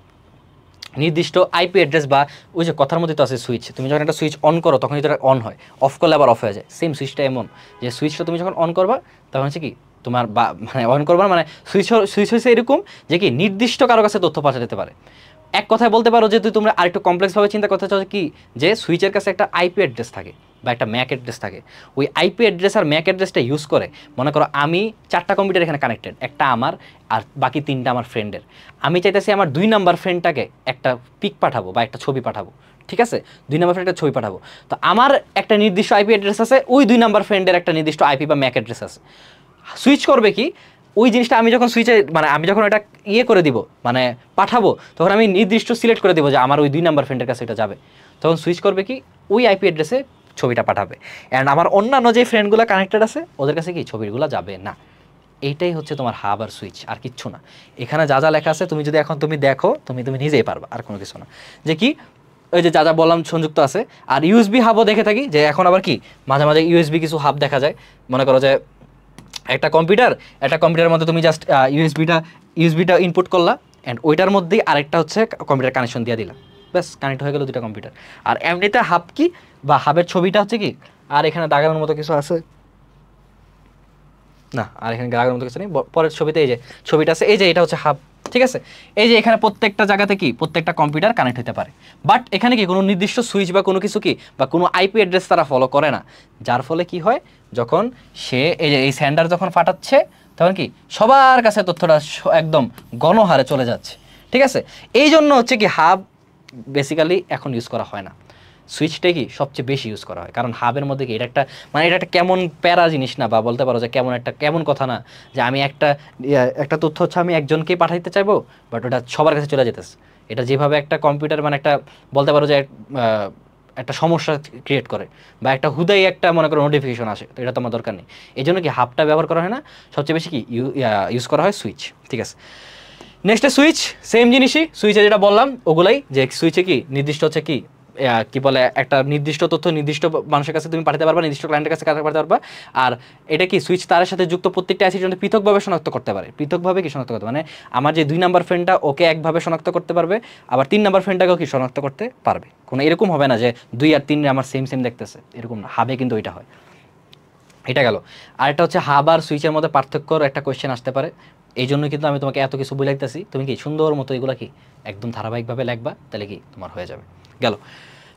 নির্দিষ্ট আইপি অ্যাড্রেস, বা ওই যে কথার মধ্যে তো আছে সুইচ, তুমি যখন একটা সুইচ অন করো তখন এটা অন হয়, অফ করলে আবার অফ হয়ে যায়, সেম সুইচটা এমন যে সুইচটা তুমি যখন অন করবা তখন হচ্ছে কি তোমার মানে অন করবা, মানে সুইচ হয়েছে এরকম যে কি নির্দিষ্ট কারো কাছে তথ্য পাঠা যেতে পারে। এক কথায় বলতে পারো যে তোমরা আরেকটু কমপ্লেক্সভাবে চিন্তা করতে চাও কি, যে সুইচের কাছে একটা আইপি অ্যাড্রেস থাকে, বা একটা ম্যাক অ্যাড্রেস থাকে, ওই আইপি অ্যাড্রেস আর ম্যাক অ্যাড্রেসটা ইউজ করে মনে করো আমি 4টা কম্পিউটার এখানে কানেক্টেড, একটা আমার আর বাকি 3টা আমার ফ্রেন্ডের। আমি চাইতেছি আমার 2 নাম্বার ফ্রেন্ডটাকে একটা পিক পাঠাবো বা একটা ছবি পাঠাবো, ঠিক আছে, 2 নাম্বার ফ্রেন্ডের ছবি পাঠাবো। তো আমার একটা নির্দিষ্ট আইপি অ্যাড্রেস আছে, ওই 2 নাম্বার ফ্রেন্ডের একটা নির্দিষ্ট আইপি বা ম্যাক অ্যাড্রেস আছে। সুইচ করবে কি, ওই জিনিসটা আমি যখন সুইচে মানে আমি যখন এটা ইয়ে করে দিব মানে পাঠাবো, তখন আমি নির্দিষ্ট সিলেক্ট করে দিব যে আমার ওই 2 নাম্বার ফ্রেন্ডের কাছে এটা যাবে। তখন সুইচ করবে কি, ওই আইপি অ্যাড্রেসে ছবিটা পাঠাবে, অ্যান্ড আমার অন্যান্য যে ফ্রেন্ডগুলো কানেক্টেড আছে ওদের কাছে কি ছবিগুলো যাবে না। এইটাই হচ্ছে তোমার হাব আর সুইচ, আর কিচ্ছু না। এখানে যা যা লেখা আছে তুমি যদি এখন তুমি দেখো তুমি নিজেই পারবা, আর কোনো কিছু না। যে কি ওই যে যা যা বললাম সংযুক্ত আছে। আর ইউএসবি হাবও দেখে থাকি, যে এখন আবার কি মাঝে মাঝে ইউএসবি কিছু হাব দেখা যায়। মনে করো যে একটা কম্পিউটারের মধ্যে তুমি জাস্ট ইউএসবিটা ইনপুট করলা, অ্যান্ড ওইটার মধ্যেই আরেকটা হচ্ছে কম্পিউটার কানেকশন দিয়ে দিলাম, ব্যাস কানেক্ট হয়ে গেল 2টা কম্পিউটার। আর এমনিতে হাব কি বা হাবের ছবিটা হচ্ছে কি, আর এখানে দাগানোর মতো কিছু আছে না, আর এখানে দাগানোর মতো কিছু নেই। পরের ছবিতে এই যে ছবিটা আছে, এই যে এটা হচ্ছে হাব, ঠিক আছে। এই যে এখানে প্রত্যেকটা জায়গাতে কি প্রত্যেকটা কম্পিউটার কানেক্ট হতে পারে, বাট এখানে কি কোনো নির্দিষ্ট সুইচ বা কোনো কিছু কি বা কোনো আইপি অ্যাড্রেস তারা ফলো করে না। যার ফলে কি হয়, যখন সে এই যে এই সেন্ডার যখন ফাটাচ্ছে তখন কি সবার কাছে তথ্যটা একদম গণহারে চলে যাচ্ছে, ঠিক আছে। এই জন্য হচ্ছে কি হাব বেসিক্যালি এখন ইউজ করা হয় না, সুইচটাই কি সবচেয়ে বেশি ইউজ করা হয়। কারণ হাবের মধ্যে কি এটা একটা মানে এটা একটা কেমন প্যারা জিনিস না, বা বলতে পারো যে কেমন কথা না, যে আমি একটা তথ্য হচ্ছে আমি একজনকেই পাঠাইতে চাইবো, বাট ওটা সবার কাছে চলে যেতেছে। এটা যেভাবে একটা কম্পিউটার মানে একটা বলতে পারো যে একটা সমস্যা ক্রিয়েট করে, বা একটা হুদাই একটা মনে করো নোটিফিকেশন আসে, তো এটা তোমার দরকার নেই। এই জন্য কি হাবটা ব্যবহার করা হয় না, সবচেয়ে বেশি কি ইউজ করা হয় সুইচ, ঠিক আছে। নেক্সটে সুইচ, সেম জিনিসই, সুইচে যেটা বললাম ওগুলাই, যে সুইচে কি নির্দিষ্ট হচ্ছে কি কি বলে একটা নির্দিষ্ট তথ্য নির্দিষ্ট মানুষের কাছে তুমি পাঠাতে পারবা, নির্দিষ্ট ক্লায়েন্টের কাছে পাঠাতে পারবা। আর এটা কি সুইচ তারের সাথে যুক্ত প্রত্যেকটা আইসির জন্য পৃথকভাবে শনাক্ত করতে পারে। পৃথকভাবে কি শনাক্ত করতে মানে আমার যে 2 নাম্বার ফ্রেন্ডটা ওকে একভাবে শনাক্ত করতে পারবে, আবার 3 নাম্বার ফ্রেন্ডটাকেও কি শনাক্ত করতে পারবে। কোনো এরকম হবে না যে 2 আর 3 আমার সেম দেখতেছে, এরকম না। হাবে কিন্তু ওইটা হয়। এটা গেল। আর এটা হচ্ছে হাব আর সুইচের মধ্যে পার্থক্যর একটা কোয়েশ্চেন আসতে পারে, এই জন্য কিন্তু আমি তোমাকে এত কিছু বলে দিতেছি। তুমি কি সুন্দর মতো এগুলো কি একদম ধারাবাহিকভাবে লিখবা, তাহলে কি তোমার হয়ে যাবে। গেল।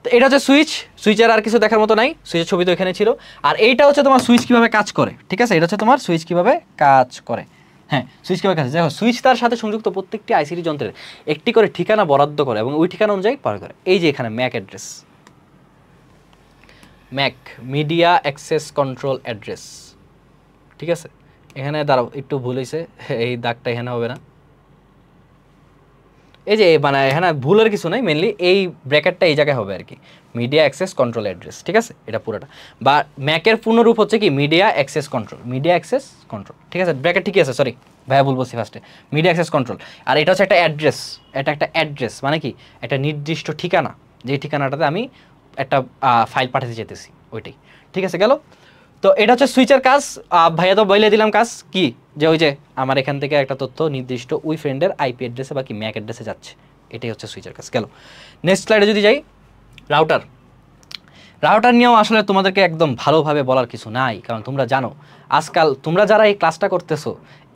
তো এটা হচ্ছে সুইচ, সুইচের আর কিছু দেখার মতো নাই, সুইচের ছবি তো এখানে ছিল। আর এইটা হচ্ছে তোমার সুইচ কীভাবে কাজ করে, ঠিক আছে। এটা হচ্ছে তোমার সুইচ কীভাবে কাজ করে। হ্যাঁ, সুইচ কীভাবে কাজ, দেখো সুইচ তার সাথে সংযুক্ত প্রত্যেকটি আইসিটি যন্ত্রের একটি করে ঠিকানা বরাদ্দ করে এবং ওই ঠিকানা অনুযায়ী পার করে। এই যে এখানে Mac address, Mac media access control address, ঠিক আছে। এখানে দাঁড়াও একটু ভুল হয়েছে, এই দাগটা এখানে হবে না, এই যে মানে এখানে ভুলের কিছু নাই, মেনলি এই ব্র্যাকেটটা এই জায়গায় হবে আর কি, মিডিয়া অ্যাক্সেস কন্ট্রোল অ্যাড্রেস, ঠিক আছে। এটা পুরোটা বা ম্যাকের পূর্ণরূপ হচ্ছে কি media access control, media access control, ঠিক আছে। ব্র্যাকেট ঠিকই আছে, সরি ভাইয়া ভুল বলছি ফার্স্টে, মিডিয়া অ্যাক্সেস কন্ট্রোল। আর এটা হচ্ছে একটা অ্যাড্রেস, এটা একটা অ্যাড্রেস মানে কি একটা নির্দিষ্ট ঠিকানা, যে ঠিকানাটাতে আমি একটা ফাইল পাঠাতে যেতেছি ওইটাই, ঠিক আছে। গেল। তো এটা হচ্ছে সুইচের কাজ। ভাইয়া তো বলে দিলাম কাজ কি, যে ওই যে আমার এখান থেকে একটা তথ্য নির্দিষ্ট ওই ফ্রেন্ডের আইপি অ্যাড্রেসে বা কি ম্যাক অ্যাড্রেসে যাচ্ছে, এটাই হচ্ছে সুইচের কাজ। গেল। নেক্সট স্লাইডে যদি যাই, রাউটার। রাউটার নিয়েও আসলে তোমাদেরকে একদম ভালোভাবে বলার কিছু নাই, কারণ তোমরা জানো আজকাল তোমরা যারা এই ক্লাসটা করতেছো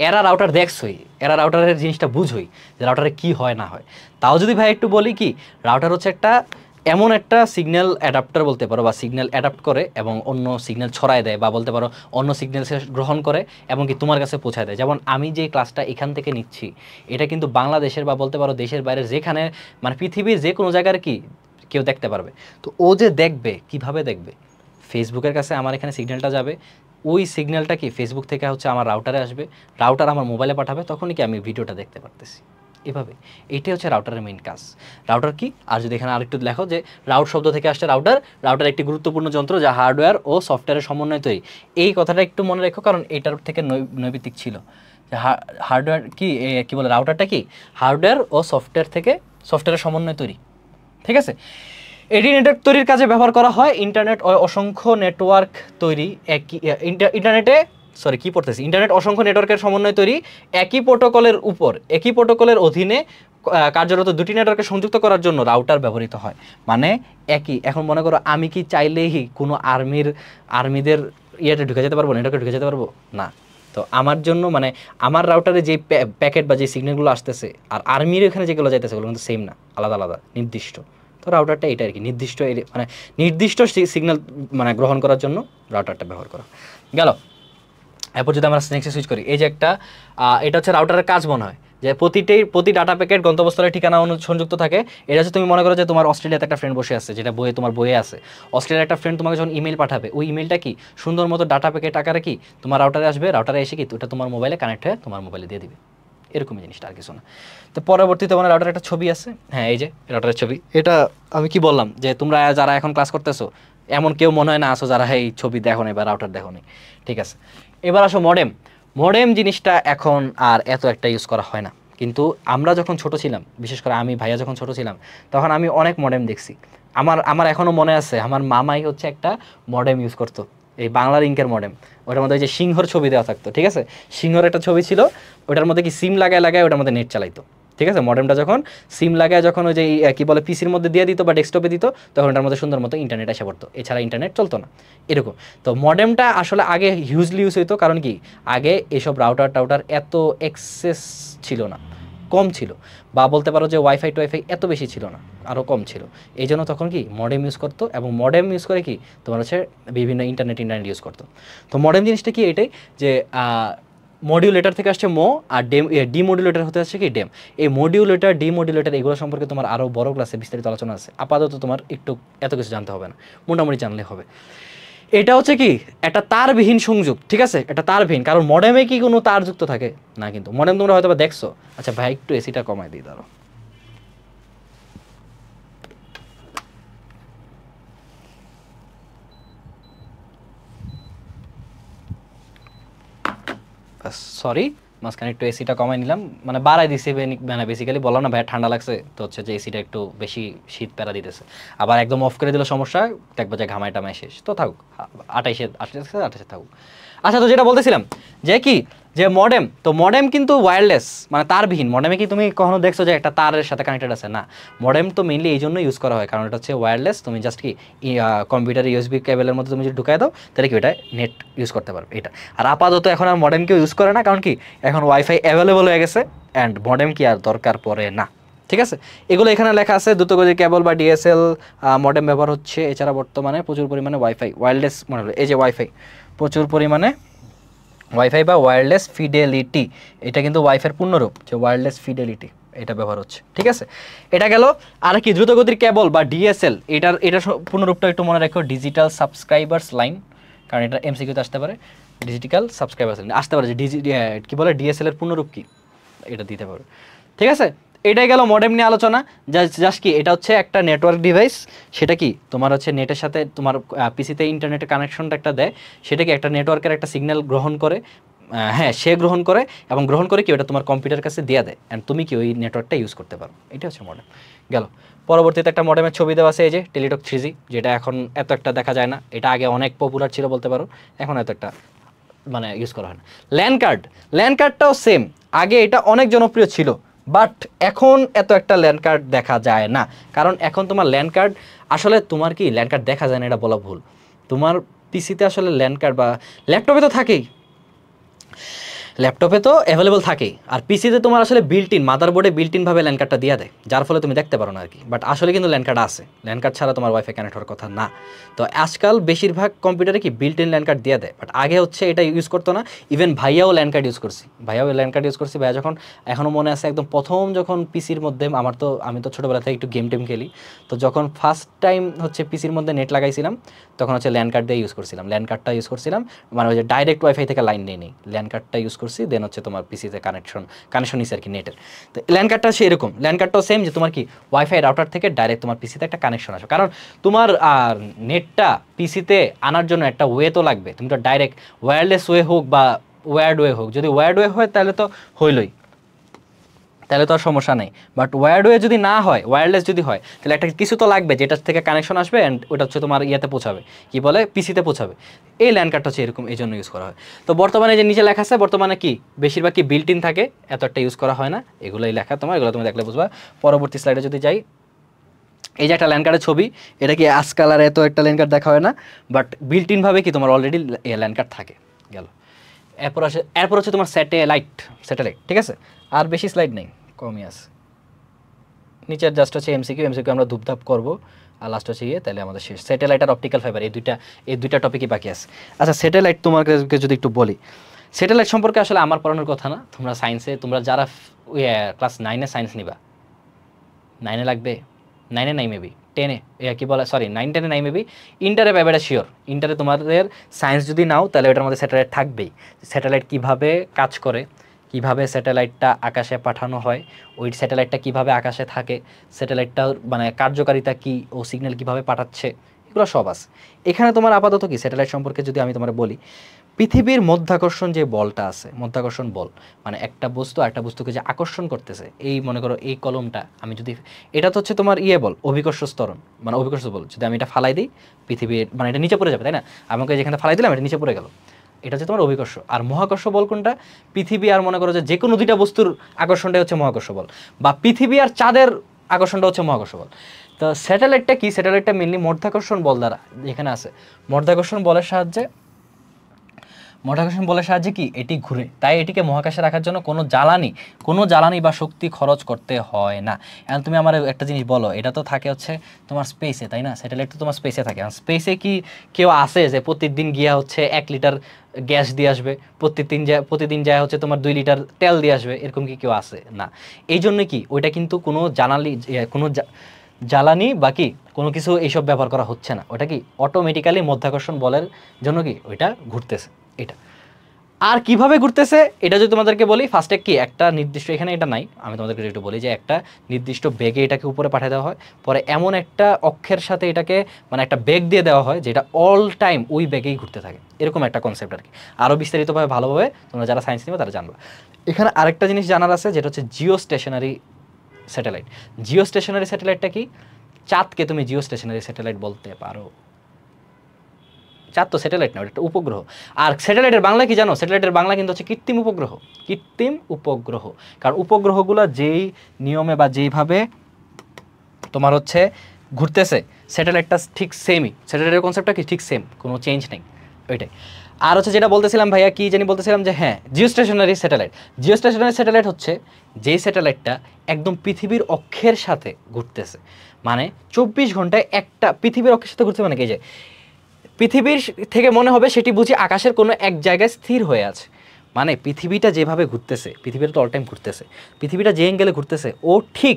এরা রাউটার দেখছোই, এরা রাউটারের জিনিসটা বুঝোই যে রাউটারে কি হয় না হয়। তাও যদি ভাই একটু বলি কি, রাউটার হচ্ছে একটা এমন একটা সিগন্যাল অ্যাডাপ্টার বলতে পারো, বা সিগন্যাল অ্যাডাপ্ট করে এবং অন্য সিগন্যাল ছড়ায় দেয়, বা বলতে পারো অন্য সিগন্যাল সে গ্রহণ করে এবং কি তোমার কাছে পৌঁছায় দেয়। যেমন আমি যে ক্লাসটা এখান থেকে নিচ্ছি, এটা কিন্তু বাংলাদেশের বা বলতে পারো দেশের বাইরে যেখানে মানে পৃথিবীর যে কোনো জায়গার কি কেউ দেখতে পারবে। তো ও যে দেখবে কিভাবে দেখবে, ফেসবুকের কাছে আমার এখানে সিগন্যালটা যাবে, ওই সিগন্যালটা কি ফেসবুক থেকে হচ্ছে আমার রাউটারে আসবে, রাউটার আমার মোবাইলে পাঠাবে, তখনই কি আমি ভিডিওটা দেখতে পারতেছি। এভাবে এইটাই হচ্ছে রাউটারের মেইন কাজ। রাউটার কি, আর যদি এখানে আরেকটু লেখো যে রাউট শব্দ থেকে আসছে রাউটার, রাউটার একটি গুরুত্বপূর্ণ যন্ত্র যা হার্ডওয়্যার ও সফটওয়্যারের সমন্বয় তৈরি। এই কথাটা একটু মনে রেখো, কারণ এইটার থেকে নৈবিত্তিক ছিল যে হার্ডওয়্যার কি কি বলে, রাউটারটা কি হার্ডওয়্যার ও সফটওয়্যারের সমন্বয় তৈরি, ঠিক আছে। এটি নেটওয়ার্ক তৈরির কাজে ব্যবহার করা হয়। ইন্টারনেট অসংখ্য নেটওয়ার্ক তৈরি ইন্টারনেট অসংখ্য নেটওয়ার্কের সমন্বয় তৈরি একই প্রোটোকলের অধীনে কার্যরত দুটি নেটওয়ার্কে সংযুক্ত করার জন্য রাউটার ব্যবহৃত হয়। মানে একই, এখন মনে করো আমি কি চাইলেই কোনো আর্মিদের ইয়েতে ঢুকে যেতে পারবো, নেটওয়ার্কে ঢুকে যেতে পারবো না। তো আমার জন্য মানে আমার রাউটারে যে প্যাকেট বা যে সিগন্যালগুলো আসতেছে আর আর্মির এখানে যেগুলো যাইতেছে ওগুলো কিন্তু সেম না, আলাদা আলাদা নির্দিষ্ট। তো রাউটারটা এটা আর কি মানে নির্দিষ্ট সিগন্যাল মানে গ্রহণ করার জন্য রাউটারটা ব্যবহার করা গেল। এরপর যদি আমরা নেক্সটে সুইচ করি, এই যে একটা এটা হচ্ছে রাউটারের কাজ মনে হয় যে প্রতি ডাটা প্যাকেট গন্তব্যস্থলের ঠিকানা সংযুক্ত থাকে। এটা হচ্ছে তুমি মনে করো যে তোমার অস্ট্রেলিয়াতে একটা ফ্রেন্ড বসে আছে, যেটা তোমার বইয়ে আছে। অস্ট্রেলিয়ার একটা ফ্রেন্ড তোমাকে যখন ইমেল পাঠাবে, ওই ইমেলটা কি সুন্দর মতো ডাটা প্যাকেট আকারে কি তোমার রাউটারে আসবে, রাউটারে এসে কি ওটা তোমার মোবাইলে কানেক্ট হয়ে তোমার মোবাইলে দিয়ে দিবে, এরকমই জিনিসটা, আর কিছু না। তো পরবর্তীতে মানে রাউটারের একটা ছবি আছে, হ্যাঁ এই যে রাউটারের ছবি। এটা আমি কি বললাম যে তোমরা যারা এখন ক্লাস করতেছো এমন কেউ মনে হয় না আসো যারা এই ছবি দেখো নি বা রাউটার দেখো নি, ঠিক আছে। এবার আসো মডেম। মডেম জিনিসটা এখন আর এত একটা ইউজ করা হয় না, কিন্তু আমরা যখন ছোট ছিলাম, বিশেষ করে আমি ভাইয়া যখন ছোট ছিলাম, তখন আমি অনেক মডেম দেখছি। আমার এখনও মনে আছে, আমার মামাই হচ্ছে একটা মডেম ইউজ করতো, এই বাংলার ইঙ্কের মডেম। ওটার মধ্যে যে সিংহর ছবি দেওয়া থাকতো, ঠিক আছে, সিংহর একটা ছবি ছিল, ওটার মধ্যে কি সিম লাগায় ওটার মধ্যে নেট চালাইতো, ঠিক আছে। মডেমটা যখন সিম লাগায় যখন ওই যে কি বলে পিসির মধ্যে দিয়ে দিত বা ডেস্কটপে দিত, তখন ওটার মধ্যে সুন্দর মতো ইন্টারনেট এসে পড়তো, এছাড়া ইন্টারনেট চলতো না, এরকম। তো মডেমটা আসলে আগে হিউজলি ইউজ হইতো, কারণ কি আগে এসব রাউটার এত এক্সেস ছিল না, কম ছিল, বা বলতে পারো যে ওয়াইফাই টোয়াইফাই এত বেশি ছিল না, আরও কম ছিল। এই জন্য তখন কি মডেম ইউজ করতো, এবং মডেম ইউজ করে কি তোমার হচ্ছে বিভিন্ন ইন্টারনেট ইউজ করতো। তো মডেম জিনিসটা কি এটাই যে মডিউলেটার থেকে আসছে আর ডিমডিউলেটার হতে আসছে কি ডেম। এই মডিউলেটার ডিমডিউলেটার এগুলো সম্পর্কে তোমার আরও বড় ক্লাসে বিস্তারিত আলোচনা আছে, আপাতত তোমার একটু এত কিছু জানতে হবে না, মোটামুটি জানলে হবে। এটা হচ্ছে কি একটা তারবিহীন সংযোগ, ঠিক আছে, এটা তারবিহীন। কারণ মডেমে কি কোনো তার যুক্ত থাকে না, কিন্তু মডেম তোমরা হয়তো দেখছো। আচ্ছা ভাই একটু এসিটা কমাই দিই, দাঁড়ো। সরি, মাঝখানে একটু এসিটা কমাই নিলাম, মানে বাড়াই দিছি, মানে বেসিক্যালি বললাম না ভাই ঠান্ডা লাগছে, তো হচ্ছে যে এসিটা একটু বেশি শীত প্যারা দিতেছে। আবার একদম অফ করে দিলে সমস্যা, দেখবো যে ঘামাই টামাই শেষ, তো থাকুক 28-28 থাকুক। আচ্ছা, তো যেটা বলতেছিলাম যে কি যে মডেম, তো মডেম কিন্তু ওয়্যারলেস, মানে তারবিহীন। মডেমে কি তুমি কখনো দেখছো যে একটা তারের সাথে কানেক্টেড আছে? না, মডেম তো মেইনলি এই জন্য ইউজ করা হয় কারণ এটা হচ্ছে ওয়্যারলেস। তুমি জাস্ট কি কম্পিউটারে ইউএসবি কেবলের মধ্যে তুমি যদি ঢুকাই দাও, তাহলে কি ওটা নেট ইউজ করতে পারবে এটা। আর আপাতত এখন আর মডেম কেউ ইউজ করে না, কারণ কি এখন ওয়াইফাই অ্যাভেলেবল হয়ে গেছে, অ্যান্ড মডেম কি আর দরকার পড়ে না, ঠিক আছে। এগুলো এখানে লেখা আছে, দ্রুতগতির কেবল বা ডিএসএল মডেম ব্যবহার হচ্ছে। এছাড়া বর্তমানে প্রচুর পরিমাণে ওয়াইফাই ওয়্যারলেস মডেল, এই যে ওয়াইফাই, প্রচুর পরিমাণে ওয়াইফাই বা ওয়্যারলেস ফিডেলিটি, এটা কিন্তু ওয়াইফাইয়ের পূর্ণরূপ, যে ওয়্যারলেস ফিডেলিটি, এটা ব্যবহার হচ্ছে, ঠিক আছে। এটা গেল। আর কি দ্রুতগতির কেবল বা ডিএসএল, এটা পূর্ণরূপটা একটু মনে রাখো, ডিজিটাল সাবস্ক্রাইবার্স লাইন, কারণ এটা এমসিকিউতে আসতে পারে। ডিজিটাল সাবস্ক্রাইবার্স লাইন আসতে পারে, যে কি বলে ডিএসএল এর পূর্ণরূপ কি, এটা দিতে পারবে, ঠিক আছে। এটাই গেল মডেম নিয়ে আলোচনা। জাস্ট কি এটা হচ্ছে একটা নেটওয়ার্ক ডিভাইস, সেটা কি তোমার হচ্ছে নেটের সাথে তোমার পিসিতে ইন্টারনেটের কানেকশনটা একটা দেয়, সেটা কি একটা নেটওয়ার্কের একটা সিগন্যাল গ্রহণ করে, হ্যাঁ সে গ্রহণ করে, এবং গ্রহণ করে কি ওটা তোমার কম্পিউটার কাছে দিয়ে দেয়, অ্যান্ড তুমি কি ওই নেটওয়ার্কটা ইউজ করতে পারো, এটা হচ্ছে মডেম গেল। পরবর্তীতে একটা মডেমের ছবি দেওয়া আছে, এই যে টেলিটক 3G, যেটা এখন এত একটা দেখা যায় না, এটা আগে অনেক পপুলার ছিল বলতে পারো, এখন এত একটা মানে ইউজ করা হয় না। ল্যান্ড কার্ডটাও সেম, আগে এটা অনেক জনপ্রিয় ছিল, বাট এখন এত একটা ল্যান্ড কার্ড দেখা যায় না, কারণ এখন তোমার ল্যান্ড কার্ড আসলে তোমার কি ল্যান্ড কার্ড দেখা যায় না এটা বলা ভুল, তোমার পিসিতে আসলে ল্যান্ড কার্ড বা ল্যাপটপে তো থাকেই, ল্যাপটপে তো অ্যাভেলেবল থাকেই, আর পিসিতে তোমার আসলে বিল্ট-ইন মাদারবোর্ডে বিল্ট-ইনভাবে ল্যান্ড কার্ডটা দিয়ে দেয়, যার ফলে তুমি দেখতে পারো না আর কি। বাট আসলে কিন্তু ল্যান্ড কার্ড আছে, ল্যান্ড কার্ড ছাড়া তোমার ওয়াইফাই কানেক্ট হওয়ার কথা না। তো আজকাল বেশিরভাগ কম্পিউটারে কি বিল্ট-ইন ল্যান্ড কার্ড দিয়ে দেয়, বাট আগে হচ্ছে এটা ইউজ করতো না। ইভেন ভাইয়াও ল্যান্ড কার্ড ইউজ করছি, ভাইয়া যখন, এখনও মনে আছে একদম প্রথম যখন পিসির মধ্যে আমি তো ছোটোবেলা থেকে একটু গেম টেম খেলি, তো যখন ফার্স্ট টাইম হচ্ছে পিসির মধ্যে নেট লাগাইছিলাম, তখন হচ্ছে ল্যান্ড কার্ড দিয়ে ইউজ করছিলাম, ল্যান্ড কার্ডটা ইউজ করছিলাম, মানে ওই যে ডাইরেক্ট ওয়াইফাই থেকে লাইন নেই, ল্যান্ড কার্ডটা ইউজ করছি, দেন হচ্ছে তোমার পিসিতে কানেকশন নিচ্ছে আর কি নেটের। তো ল্যান্ড কার্ডটা সেরকম, ল্যান্ড কার্ডটাও সেম, যে তোমার কি ওয়াইফাই রাউটার থেকে ডাইরেক্ট তোমার পিসিতে একটা কানেকশন আসে, কারণ তোমার নেটটা পিসিতে আনার জন্য একটা ওয়ে তো লাগবে, তুমি তো ডাইরেক্ট ওয়্যারলেস ওয়ে হোক বা ওয়্যার্ড ওয়ে হোক, যদি ওয়্যার্ড ওয়ে হয় তাহলে তো হইলই, তাহলে তো আর সমস্যা নেই। বাট ওয়্যার্ড ওয়ে যদি না হয়, ওয়্যারলেস যদি হয়, তাহলে একটা কিছু তো লাগবে যেটার থেকে কানেকশন আসবে, অ্যান্ড ওটা হচ্ছে তোমার ইয়েতে পৌঁছাবে, কি বলে পিসিতে পৌঁছাবে। এই ল্যান্ড কার্ডটা হচ্ছে এরকম, এই জন্য ইউজ করা হয়। তো বর্তমানে যে নিচে লেখা আছে, বর্তমানে কি বেশিরভাগ কি বিল্ট-ইন থাকে, এত একটা ইউজ করা হয় না, এগুলোই লেখা তোমার, এগুলো তুমি দেখলে বুঝবা। পরবর্তী স্লাইডে যদি যাই, এই যে একটা ল্যান্ড কার্ডের ছবি, এটা কি আজকাল আর এত একটা ল্যান্ড কার্ড দেখা হয় না, বাট বিল্ট-ইনভাবে কি তোমার অলরেডি ল্যান্ড কার্ড থাকে গেল। এরপর হচ্ছে তোমার স্যাটেলাইট, ঠিক আছে। আর বেশি স্লাইড নেই, কমই আছে, নিচের জাস্ট হচ্ছে এমসিকিউ আমরা ধুপধাপ করবো, আর লাস্ট হচ্ছে তাহলে আমাদের শেষ। স্যাটেলাইট আর অপটিক্যাল ফাইবার এই দুইটা টপিকই বাকি আছে। আচ্ছা স্যাটেলাইট তোমাকে যদি একটু বলি, স্যাটেলাইট সম্পর্কে আসলে আমার পড়ানোর কথা না, তোমরা সায়েন্সে তোমরা যারা ক্লাস 9-এ সায়েন্স নিবা, 9-এ লাগবে, 9-এ নাই মেবি 10-এ কি বলে, সরি 9-10-এ নাই মেবি, ইন্টারে পাবে এটা শিওর। ইন্টারে তোমাদের সায়েন্স যদি নাও তাহলে ওটার মধ্যে স্যাটেলাইট থাকবেই। স্যাটেলাইট কীভাবে কাজ করে, কিভাবে স্যাটেলাইটটা আকাশে পাঠানো হয়, ওই স্যাটেলাইটটা কিভাবে আকাশে থাকে, স্যাটেলাইটটা মানে কার্যকারিতা কী, ও সিগন্যাল কিভাবে পাঠাচ্ছে, এগুলো সব আছে এখানে। তোমার আপাতত কি স্যাটেলাইট সম্পর্কে যদি আমি তোমার বলি, পৃথিবীর মধ্যাকর্ষণ যে বলটা আছে, মধ্যাকর্ষণ বল মানে একটা বস্তু একটা বস্তুকে যে আকর্ষণ করতেছে, এই মনে করো এই কলমটা আমি যদি, এটা তো হচ্ছে তোমার বল, অভিকর্ষ স্তরণ মানে অভিকর্ষ বল, যদি আমি এটা ফালাই দিই পৃথিবীর মানে এটা নিচে পড়ে যাবে, তাই না? আমাকে যেখানে ফালাই দিলাম এটা নিচে পড়ে গেল, এটা হচ্ছে তোমার অভিকর্ষ। আর মহাকর্ষ বল কোনটা? পৃথিবী আর মনে করো যে কোনো দুইটা বস্তুর আকর্ষণটাই হচ্ছে মহাকর্ষ বল, বা পৃথিবী আর চাঁদের আকর্ষণটা হচ্ছে মহাকর্ষ বল। তো স্যাটেলাইটটা কি? স্যাটেলাইটটা মেনলি মধ্যাকর্ষণ বল দ্বারা এখানে আছে, মধ্যাকর্ষণ বলের সাহায্যে কি এটি ঘুরে, তাই এটিকে মহাকাশে রাখার জন্য কোনো জ্বালানি বা শক্তি খরচ করতে হয় না। এখন তুমি আমার একটা জিনিস বলো, এটা তো থাকে হচ্ছে তোমার স্পেসে, তাই না? স্যাটেলাইট তো তোমার স্পেসে থাকে। স্পেসে কি কেউ আসে যে প্রতিদিন গিয়া হচ্ছে 1 লিটার গ্যাস দিয়ে আসবে, প্রতিদিন যায় হচ্ছে তোমার 2 লিটার তেল দিয়ে আসবে, এরকম কি কেউ আসে না? এই জন্য কি ওইটা কিন্তু কোনো জ্বালানি বা কি কোনো কিছু এইসব ব্যবহার করা হচ্ছে না, ওটা কি অটোমেটিক্যালি মধ্যাকর্ষণ বলের জন্য কি ওইটা ঘুরতেছে। এটা আর কিভাবে ঘুরতেছে এটা যদি তোমাদেরকে বলি, ফার্স্টে কি একটা নির্দিষ্ট, এখানে এটা নাই, আমি তোমাদেরকে একটু বলি যে একটা নির্দিষ্ট বেগে এটাকে উপরে পাঠিয়ে দেওয়া হয়, পরে এমন একটা অক্ষের সাথে এটাকে মানে একটা বেগ দিয়ে দেওয়া হয় যেটা অল টাইম ওই বেগেই ঘুরতে থাকে, এরকম একটা কনসেপ্ট আর কি। আরও বিস্তারিতভাবে ভালোভাবে তোমরা যারা সায়েন্স নিবে তারা জানবে। এখানে আরেকটা জিনিস জানার আছে যেটা হচ্ছে geostationary satellite. Geostationary স্যাটেলাইটটা কি? চাঁদকে তুমি জিও স্টেশনারি স্যাটেলাইট বলতে পারো। চাঁদ তো স্যাটেলাইট না, ওটা একটা উপগ্রহ। আর স্যাটেলাইটের বাংলা কি জানো? স্যাটেলাইটের বাংলা কিন্তু হচ্ছে কৃত্রিম উপগ্রহ। কারণ উপগ্রহগুলো যেই নিয়মে বা যেইভাবে তোমার হচ্ছে ঘুরতেছে, স্যাটেলাইটটা ঠিক সেমই, স্যাটেলাইটের কনসেপ্টটা কি ঠিক সেম, কোনো চেঞ্জ নেই, ওইটাই। আর হচ্ছে যেটা বলতেছিলাম ভাইয়া, কি জানি বলতেছিলাম যে হ্যাঁ জিও স্টেশনারি স্যাটেলাইট হচ্ছে যেই স্যাটেলাইটটা একদম পৃথিবীর অক্ষের সাথে ঘুরতেছে, মানে 24 ঘন্টায় একটা পৃথিবীর অক্ষের সাথে ঘুরতে, মানে কি যে পৃথিবীর থেকে মনে হবে সেটি বুঝি আকাশের কোনো এক জায়গায় স্থির হয়ে আছে। মানে পৃথিবীটা যেভাবে ঘুরতেছে, পৃথিবীটা তো অল টাইম ঘুরতেছে, পৃথিবীটা যে অ্যাঙ্গেলে ঘুরতেছে ও ঠিক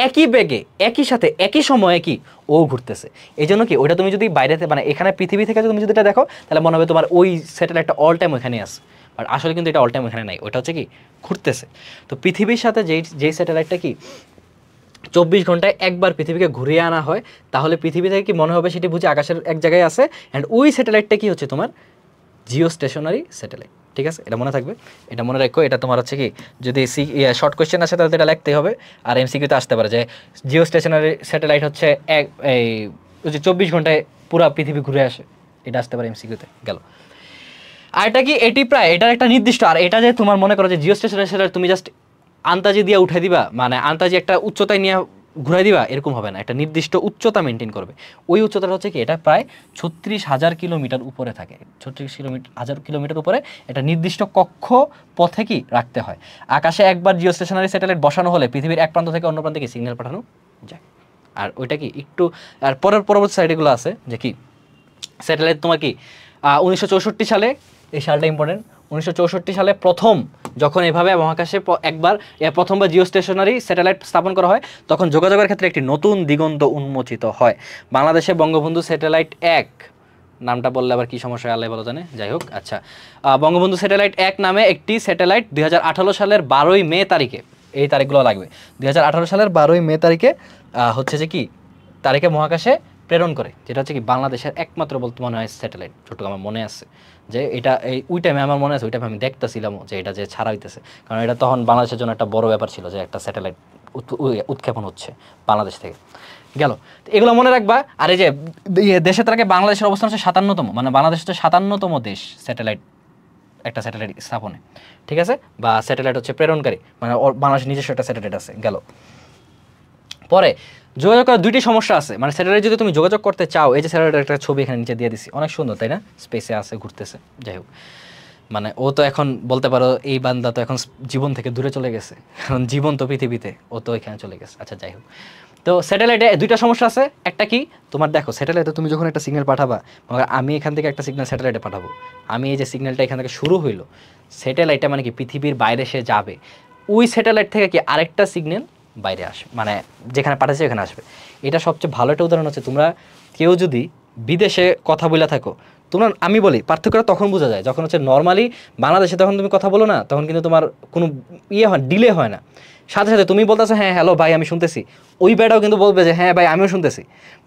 একই বেগে একই সাথে একই সময়ে কি ও ঘুরতেছে। এই জন্য কি ওইটা তুমি যদি বাইরেতে মানে এখানে পৃথিবী থেকে তুমি যদি এটা দেখো তাহলে মনে হবে তোমার ওই স্যাটেলাইটটা অল টাইম ওখানে আছে, বাট আসলে কিন্তু এটা অল টাইম ওখানে নাই, ওইটা হচ্ছে কি ঘুরতেছে। তো পৃথিবীর সাথে যেই স্যাটেলাইটটা কি 24 ঘন্টায় একবার পৃথিবীকে ঘুরিয়ে আনা হয়, তাহলে পৃথিবী থেকে কি মনে হবে সেটি বুঝি আকাশের এক জায়গায় আছে, অ্যান্ড ওই স্যাটেলাইটটা কি হচ্ছে তোমার জিও স্টেশনারি স্যাটেলাইট। ঠিক আছে, এটা মনে থাকবে, এটা মনে রাখো। এটা তোমার হচ্ছে কি যদি শর্ট কোয়েশ্চেন আসে তাহলে এটা লিখতেই হবে, আর এমসিকিউতে আসতে পারে যে জিও স্টেশনারি স্যাটেলাইট হচ্ছে এই 24 ঘন্টায় পুরো পৃথিবী ঘুরে আসে, এটা আসতে পারে এমসিকিউতে। গেল। আর এটা কি এটি প্রায় এটার একটা নির্দিষ্ট, আর এটা যে তোমার মনে করো যে জিও স্টেশনারি স্যাটেলাইট তুমি জাস্ট আন্তাজি দিয়ে উঠাই দিবা, মানে আন্তাজি একটা উচ্চতায় নিয়ে ঘুরাই দিবা, এরকম হবে না, একটা নির্দিষ্ট উচ্চতা মেনটেন করবে। ওই উচ্চতাটা হচ্ছে কি এটা প্রায় 36,000 কিলোমিটার উপরে থাকে, 36,000 কিলোমিটার উপরে একটা নির্দিষ্ট কক্ষ পথে কি রাখতে হয়। আকাশে একবার জিও স্টেশনারি স্যাটেলাইট বসানো হলে পৃথিবীর এক প্রান্ত থেকে অন্য প্রান্তে কি সিগন্যাল পাঠানো যায়। আর ওইটা কি একটু আর পরবর্তী সাইডেগুলো আছে যে কি স্যাটেলাইট তোমার কি 1964 সালে, এই সালটা ইম্পর্টেন্ট, 1964 সালে প্রথম যখন এভাবে মহাকাশে প্রথমবার জিও স্টেশনারি স্যাটেলাইট স্থাপন করা হয়, তখন যোগাযোগের ক্ষেত্রে একটি নতুন দিগন্ত উন্মোচিত হয়। বাংলাদেশে বঙ্গবন্ধু স্যাটেলাইট 1 নামটা বললে আবার কি সমস্যা আল্লাহ ভালো জানে, যাই হোক। আচ্ছা, বঙ্গবন্ধু স্যাটেলাইট 1 নামে একটি স্যাটেলাইট 2018 সালের 12ই মে তারিখে, এই তারিখগুলো লাগবে, 2018 সালের 12ই মে তারিখে হচ্ছে যে কি তারিখে মহাকাশে প্রেরণ করে, যেটা হচ্ছে কি বাংলাদেশের একমাত্র বলতে মনে হয় স্যাটেলাইট, যতটুকু আমার মনে আছে যে এটা ওই টাইমে আমার মনে আছে, ওই টাইমে আমি দেখতেছিলাম যে এটা যে ছাড়া হইতেছে, কারণ এটা তখন বাংলাদেশের জন্য একটা বড় ব্যাপার ছিল যে একটা স্যাটেলাইট উৎক্ষেপণ হচ্ছে বাংলাদেশ থেকে। গেল, এগুলো মনে রাখবা। আর এই যে দেশের তাকে বাংলাদেশের অবস্থান হচ্ছে 57তম, মানে বাংলাদেশ হচ্ছে 57তম দেশ স্যাটেলাইট, একটা স্যাটেলাইট স্থাপনে, ঠিক আছে, বা স্যাটেলাইট হচ্ছে প্রেরণকারী, মানে বাংলাদেশের নিজস্ব একটা স্যাটেলাইট আছে। গেল। পরে যোগাযোগ করার দুইটি সমস্যা আছে, মানে স্যাটেলাইট যদি তুমি যোগাযোগ করতে চাও, এই যে স্যাটেলাইটের একটা ছবি এখানে নিচে দিয়ে দিছি, অনেক সুন্দর তাই না, স্পেসে আছে ঘুরতেছে, যাই হোক। মানে ও তো এখন বলতে পারো এই বান্দা তো এখন জীবন থেকে দূরে চলে গেছে, কারণ জীবন তো পৃথিবীতে, ও তো এখানে চলে গেছে। আচ্ছা যাই হোক, তো স্যাটেলাইটে দুইটা সমস্যা আছে। একটা কি, তোমার দেখো স্যাটেলাইটে তুমি যখন একটা সিগন্যাল পাঠাবা, আমি এখান থেকে একটা সিগন্যাল স্যাটেলাইটে পাঠাবো, আমি এই যে সিগন্যালটা এখান থেকে শুরু হইলো, স্যাটেলাইটটা মানে কি পৃথিবীর বাইরে সে যাবে, ওই স্যাটেলাইট থেকে কি আরেকটা সিগন্যাল বাইরে আসবে, মানে যেখানে পাঠাচ্ছে ওখানে আসবে। এটা সবচেয়ে ভালো একটা উদাহরণ হচ্ছে, তোমরা কেউ যদি বিদেশে কথা বলে থাকো, তোমরা, আমি বলি পার্থক্যটা তখন বোঝা যায় যখন হচ্ছে নর্মালি বাংলাদেশে তখন তুমি কথা বলো না, তখন কিন্তু তোমার কোনো ইয়ে হয়, ডিলে হয় না, সাথে সাথে তুমি বলতেছো হ্যাঁ হ্যালো ভাই আমি শুনতেছি, ওই ব্যাটাও কিন্তু বলবে যে হ্যাঁ ভাই আমিও শুনতেছি।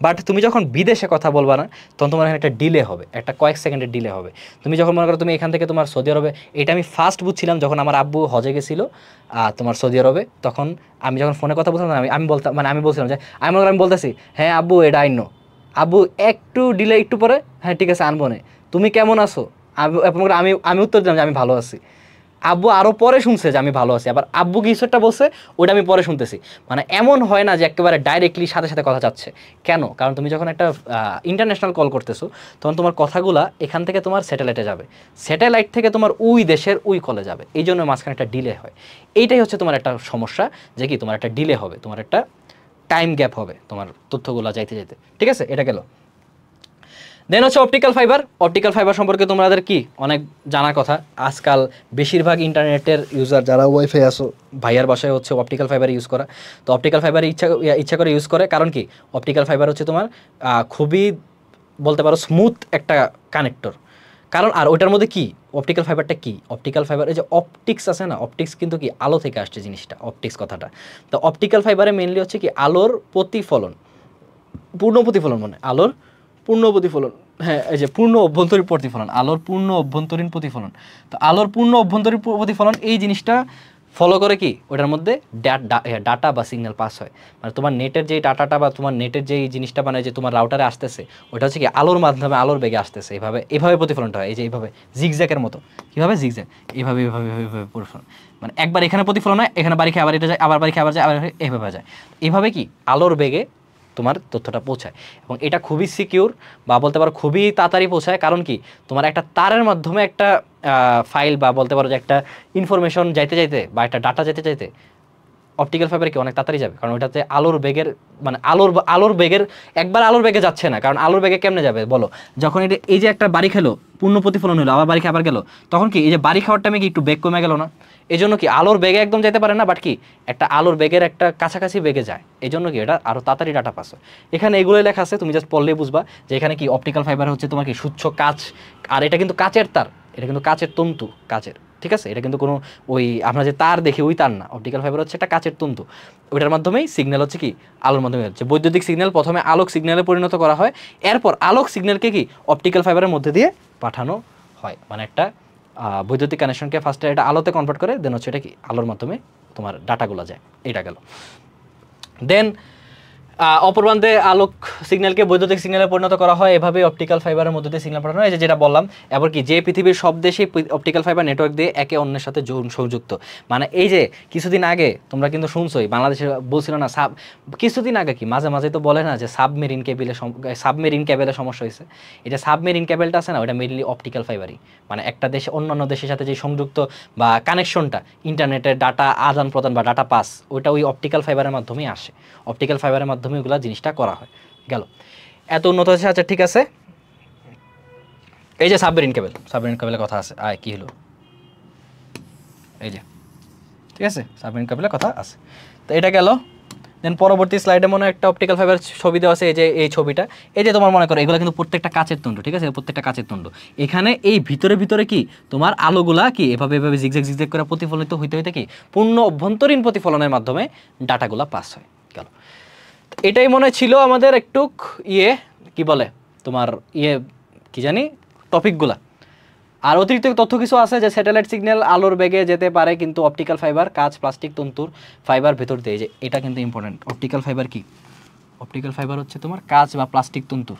বাট তুমি যখন বিদেশে কথা বলবা না, তখন তোমার এখানে একটা ডিলে হবে, একটা কয়েক সেকেন্ডের ডিলে হবে। তুমি যখন মনে করো তুমি এখান থেকে তোমার সৌদি আরবে, এটা আমি ফার্স্ট বুঝছিলাম যখন আমার আব্বু হজে গেছিলো তোমার সৌদি আরবে, তখন আমি যখন ফোনে কথা বলতাম আমি বলতাম, মানে আমি বলছিলাম যে আমি বলতেছি হ্যাঁ আব্বু এটা আইনো, আব্বু একটু ডিলে একটু পরে হ্যাঁ ঠিক আছে আনবো নে, তুমি কেমন আছো, আমি আমি উত্তর দিলাম যে আমি ভালো আছি। আব্বু আরও পরে শুনছে যে আমি ভালো আছি, আবার আব্বু কিছু একটা বলছে ওটা আমি পরে শুনতেছি। মানে এমন হয় না যে একেবারে ডাইরেক্টলি সাথে সাথে কথা যাচ্ছে। কেন? কারণ তুমি যখন একটা ইন্টারন্যাশনাল কল করতেছো, তখন তোমার কথাগুলা এখান থেকে তোমার স্যাটেলাইটে যাবে, স্যাটেলাইট থেকে তোমার ওই দেশের ওই কলে যাবে, এই জন্য মাঝখানে একটা ডিলে হয়। এইটাই হচ্ছে তোমার একটা সমস্যা, যে কি তোমার একটা ডিলে হবে, তোমার একটা টাইম গ্যাপ হবে তোমার তথ্যগুলো যাইতে যাইতে। ঠিক আছে, এটা গেল। দেন হচ্ছে অপটিক্যাল ফাইবার। অপটিক্যাল ফাইবার সম্পর্কে তোমাদের কি অনেক জানার কথা, আজকাল বেশিরভাগ ইন্টারনেটের ইউজার যারা ওয়াইফাই আসো, ভাইয়ার বাসায় হচ্ছে অপটিক্যাল ফাইবার ইউজ করা। তো অপটিক্যাল ফাইবার ইচ্ছা করে ইউজ করে, কারণ কি অপটিক্যাল ফাইবার হচ্ছে তোমার খুবই বলতে পারো স্মুথ একটা কানেক্টর। কারণ আর ওইটার মধ্যে কি অপটিক্যাল ফাইবারটা কি, অপটিক্যাল ফাইবার এই যে অপটিক্স আছে না, অপটিক্স কিন্তু কি আলো থেকে আসছে জিনিসটা, অপটিক্স কথাটা। তো অপটিক্যাল ফাইবারে মেনলি হচ্ছে কি আলোর প্রতিফলন, পূর্ণ প্রতিফলন, মানে আলোর পূর্ণ প্রতিফলন, হ্যাঁ এই যে পূর্ণ অভ্যন্তরীণ প্রতিফলন, আলোর পূর্ণ অভ্যন্তরীণ প্রতিফলন। তো আলোর পূর্ণ অভ্যন্তরীণ প্রতিফলন এই জিনিসটা ফলো করে কি ওটার মধ্যে ডাটা বা সিগন্যাল পাস হয়। মানে তোমার নেটের যেই ডাটাটা বা তোমার নেটের যেই জিনিসটা মানে যে তোমার রাউটারে আসতেছে, ওটা হচ্ছে কি আলোর মাধ্যমে আলোর বেগে আসতেছে, এইভাবে প্রতিফলনটা হয়, এই যে এইভাবে জিগজ্যাকের মতো, কীভাবে জিগজ্যাক, এইভাবে এইভাবে এইভাবে প্রতিফলন, মানে একবার এখানে প্রতিফলন হয়, এখানে বাড়ি খেয়ে আবার এটা যায়, আবার বাড়ি খেয়ে আবার যায়, আবার এইভাবে যায়। এইভাবে কি আলোর বেগে তোমার তথ্যটা পৌঁছায়, এবং এটা খুবই সিকিউর বা বলতে পারো খুবই তাড়াতাড়ি পৌঁছায়। কারণ কি তোমার একটা তারের মাধ্যমে একটা ফাইল বা বলতে পারো যে একটা ইনফরমেশন যাইতে যাইতে বা একটা ডাটা যেতে চাইতে অপটিক্যাল ফাইবারে কি অনেক তাড়াতাড়ি যাবে, কারণ ওটাতে আলোর বেগের, মানে আলোর বেগের একবার আলোর বেগে যাচ্ছে না। কারণ আলোর বেগে কেমনে যাবে বলো, যখন এটা এই যে একটা বাড়ি খেলো, পূর্ণ প্রতিফলন হলো, আবার বাড়ি খেয়ে আবার গেলো, তখন কি এই যে বাড়ি খাওয়ার টাইমে কি একটু বেগ কমে গেল না, এই জন্য কি আলোর বেগে একদম যেতে পারে না, বাট কি একটা আলোর বেগের একটা কাছাকাছি বেগে যায়, এই জন্য কি এটা আরও তাড়াতাড়ি ডাটা পাস হয়। এখানে এগুলোই লেখা আছে, তুমি জাস্ট পড়লেই বুঝবা যে এখানে কি অপটিক্যাল ফাইবার হচ্ছে তোমার কি স্বচ্ছ কাচ, আর এটা কিন্তু কাচের তার, এটা কিন্তু কাচের তন্তু, কাচের, ঠিক আছে, এটা কিন্তু কোনো ওই আমরা যে তার দেখি ওই তার না, অপটিক্যাল ফাইবার হচ্ছে একটা কাচের তন্তু, ওইটার মাধ্যমেই সিগন্যাল হচ্ছে কি আলোর মাধ্যমে হচ্ছে বৈদ্যুতিক সিগন্যাল প্রথমে আলোক সিগন্যালে পরিণত করা হয়, এরপর আলোক সিগন্যালকে কি অপটিক্যাল ফাইবারের মধ্যে দিয়ে পাঠানো হয়, মানে একটা বৈদ্যুতিক কানেকশনকে ফার্স্টে এটা আলোতে কনভার্ট করে, দেন হচ্ছে এটা কি আলোর মাধ্যমে তোমার ডাটাগুলো যায়, এটা গেল। দেন অপরপ্রান্তে আলোক সিগন্যালকে বৈদ্যুতিক সিগন্যালে পরিণত করা হয়, এভাবে অপটিক্যাল ফাইবারের মধ্যে দিয়ে সিগন্যাল পাঠানো হয়, যেটা বললাম। এবার কি যে পৃথিবীর সব দেশেই অপটিক্যাল ফাইবার নেটওয়ার্ক দিয়ে একে অন্যের সাথে সংযুক্ত। মানে এই যে কিছুদিন আগে তোমরা কিন্তু শুনছোই বাংলাদেশে বলছিল না কিছুদিন আগে কি মাঝে মাঝে তো বলে না যে সাবমেরিন কেবেলের সমস্যা হয়েছে। এটা সাবমেরিন কেবেলটা আছে না, ওটা মেইনলি অপটিক্যাল ফাইবারই, মানে একটা দেশে অন্যান্য দেশের সাথে যে সংযুক্ত বা কানেকশনটা, ইন্টারনেটের ডাটা আদান প্রদান বা ডাটা পাস, ওইটা ওই অপটিক্যাল ফাইবারের মাধ্যমেই আসে, অপটিক্যাল ফাইবারের মাধ্যমে ওগুলো জিনিসটা করা হয়। গেল, এত উন্নত হয়েছে। আচ্ছা ঠিক আছে, এই যে সাবমেরিন কেবেলের কথা আছে, কি হলো এই যে, ঠিক আছে সাবমেরিন কেবেলের কথা আছে, তো এটা গেল। দেন পরবর্তী স্লাইডে মনে একটা অপটিক্যাল ফাইবার ছবি দেওয়া আছে, এই যে এই ছবিটা, এই যে তোমার মনে করো এগুলো কিন্তু প্রত্যেকটা কাচের তন্তু, ঠিক আছে, প্রত্যেকটা কাচের তন্তু। এখানে এই ভিতরে কি তোমার আলোগুলা কি এভাবে জিগজ্যাগ করে প্রতিফলিত হইতে হইতে কি পূর্ণ অভ্যন্তরীণ প্রতিফলনের মাধ্যমে ডাটাগুলা পাস হয়। গেল, এটাই মনে ছিল আমাদের একটু কি বলে তোমার কি জানি টপিকগুলা। আর অতিরিক্ত তথ্য কিছু আছে যে স্যাটেলাইট সিগন্যাল আলোর বেগে যেতে পারে, কিন্তু অপটিক্যাল ফাইবার কাঁচ প্লাস্টিক তন্তুর ফাইবার ভেতর দিয়ে, যে এটা কিন্তু ইম্পর্টেন্ট। অপটিক্যাল ফাইবার কি, অপটিক্যাল ফাইবার হচ্ছে তোমার কাঁচ বা প্লাস্টিক তন্তুর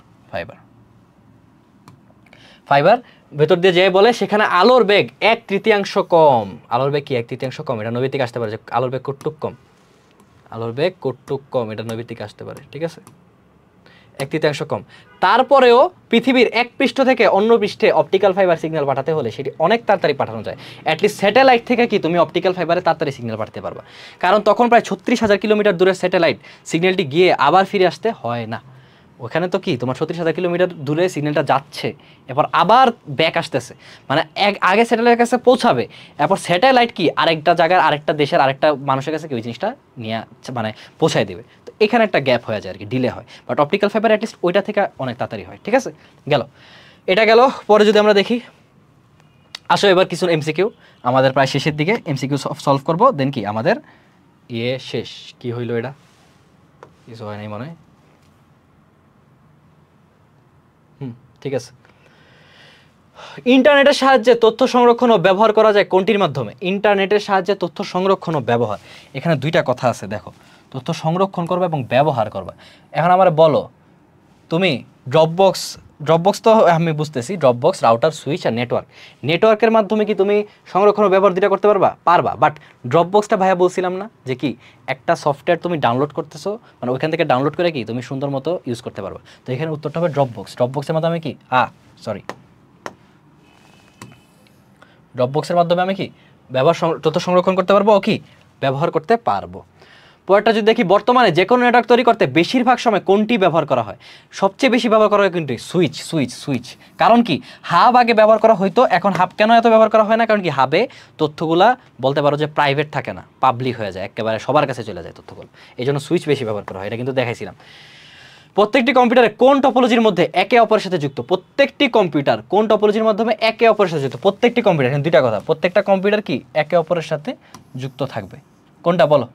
ফাইবার ভেতর দিয়ে যে বলে সেখানে আলোর বেগ 1/3 কম। আলোর বেগ কি 1/3 কম, এটা নৈবিত্তিক আসতে পারে যে আলোর বেগ কতটুক কম, আলোর বেগ কতটুক কম, এটা নৈবিত্তিক আসতে পারে, ঠিক আছে। 1/3 কম। তারপরেও পৃথিবীর এক পৃষ্ঠ থেকে অন্য পৃষ্ঠে অপটিক্যাল ফাইবার সিগন্যাল পাঠাতে হলে সেটি অনেক তাড়াতাড়ি পাঠানো যায়। অ্যাটলিস্ট স্যাটেলাইট থেকে কি তুমি অপটিক্যাল ফাইবারে তাড়াতাড়ি সিগন্যাল পাঠাতে পারবা, কারণ তখন প্রায় 36,000 কিলোমিটার দূরের স্যাটেলাইট সিগন্যালটি গিয়ে আবার ফিরে আসতে হয় না। ওখানে তো কি তোমার 36,000 কিলোমিটার দূরে সিগন্যালটা যাচ্ছে, এরপর আবার ব্যাক আসতেছে, মানে আগে স্যাটেলাইটের কাছে পৌঁছাবে, এরপর স্যাটেলাইট কি আরেকটা জায়গার আরেকটা দেশের আরেকটা মানুষের কাছে কি ওই জিনিসটা নিয়ে মানে পৌঁছায় দেবে। তো এখানে একটা গ্যাপ হয়ে যায় আর কি, ডিলে হয়। বাট অপটিক্যাল ফাইবার অ্যাটলিস্ট ওইটা থেকে অনেক তাড়াতাড়ি হয়। ঠিক আছে, গেল এটা গেল। পরে যদি আমরা দেখি, আসো এবার কিছু এমসিকিউ, আমাদের প্রায় শেষের দিকে এমসিকিউ সলভ করব, দেন কি আমাদের শেষ। কি হইলো এটা, কিছু হয় নাই মনে হয়। ঠিক আছে। ইন্টারনেটের সাহায্যে তথ্য সংরক্ষণ ও ব্যবহার করা যায় কোনটির মাধ্যমে? ইন্টারনেটের সাহায্যে তথ্য সংরক্ষণ ও ব্যবহার, এখানে দুইটা কথা আছে দেখো, তথ্য সংরক্ষণ করবা এবং ব্যবহার করবা। এখন আমার বলো তুমি ড্রপবক্স তো আমি বুঝতেছি, ড্রপবক্স, রাউটার, সুইচ আর নেটওয়ার্কের মাধ্যমে কি তুমি সংরক্ষণ ও ব্যবহার দুইটা করতে পারবা। বাট ড্রপবক্সটা ভাইয়া বলছিলাম না যে কি একটা সফটওয়্যার তুমি ডাউনলোড করতেছো, মানে ওইখান থেকে ডাউনলোড করে কি তুমি সুন্দর মতো ইউজ করতে পারবা। তো এখানে উত্তরটা হবে ড্রপবক্সের মাধ্যমে কি ড্রপবক্সের মাধ্যমে আমি কি তথ্য সংরক্ষণ করতে পারবো ও কি ব্যবহার করতে পারবো। পরেরটা যদি দেখি, বর্তমানে যে কোনো নেটওয়ার্ক তৈরি করতে বেশিরভাগ সময় কোনটি ব্যবহার করা হয়? সবচেয়ে বেশি ব্যবহার করা হয় কিন্তু সুইচ। কারণ কি হাব আগে ব্যবহার করা হয়তো, এখন হাব কেন এত ব্যবহার করা হয় না? কারণ কি হাবে তথ্যগুলা বলতে পারো যে প্রাইভেট থাকে না, পাবলিক হয়ে যায়, একেবারে সবার কাছে চলে যায় তথ্যগুলো, এই জন্য সুইচ বেশি ব্যবহার করা হয়, এটা কিন্তু দেখাইছিলাম। প্রত্যেকটি কম্পিউটারে কোন টপোলজির মধ্যে একে অপরের সাথে যুক্ত? প্রত্যেকটি কম্পিউটার কোন টপোলজির মাধ্যমে একে অপরের সাথে যুক্ত? প্রত্যেকটি কম্পিউটার, এখানে দুইটা কথা, প্রত্যেকটা কম্পিউটার কি একে অপরের সাথে যুক্ত থাকবে। কোনটা বলো,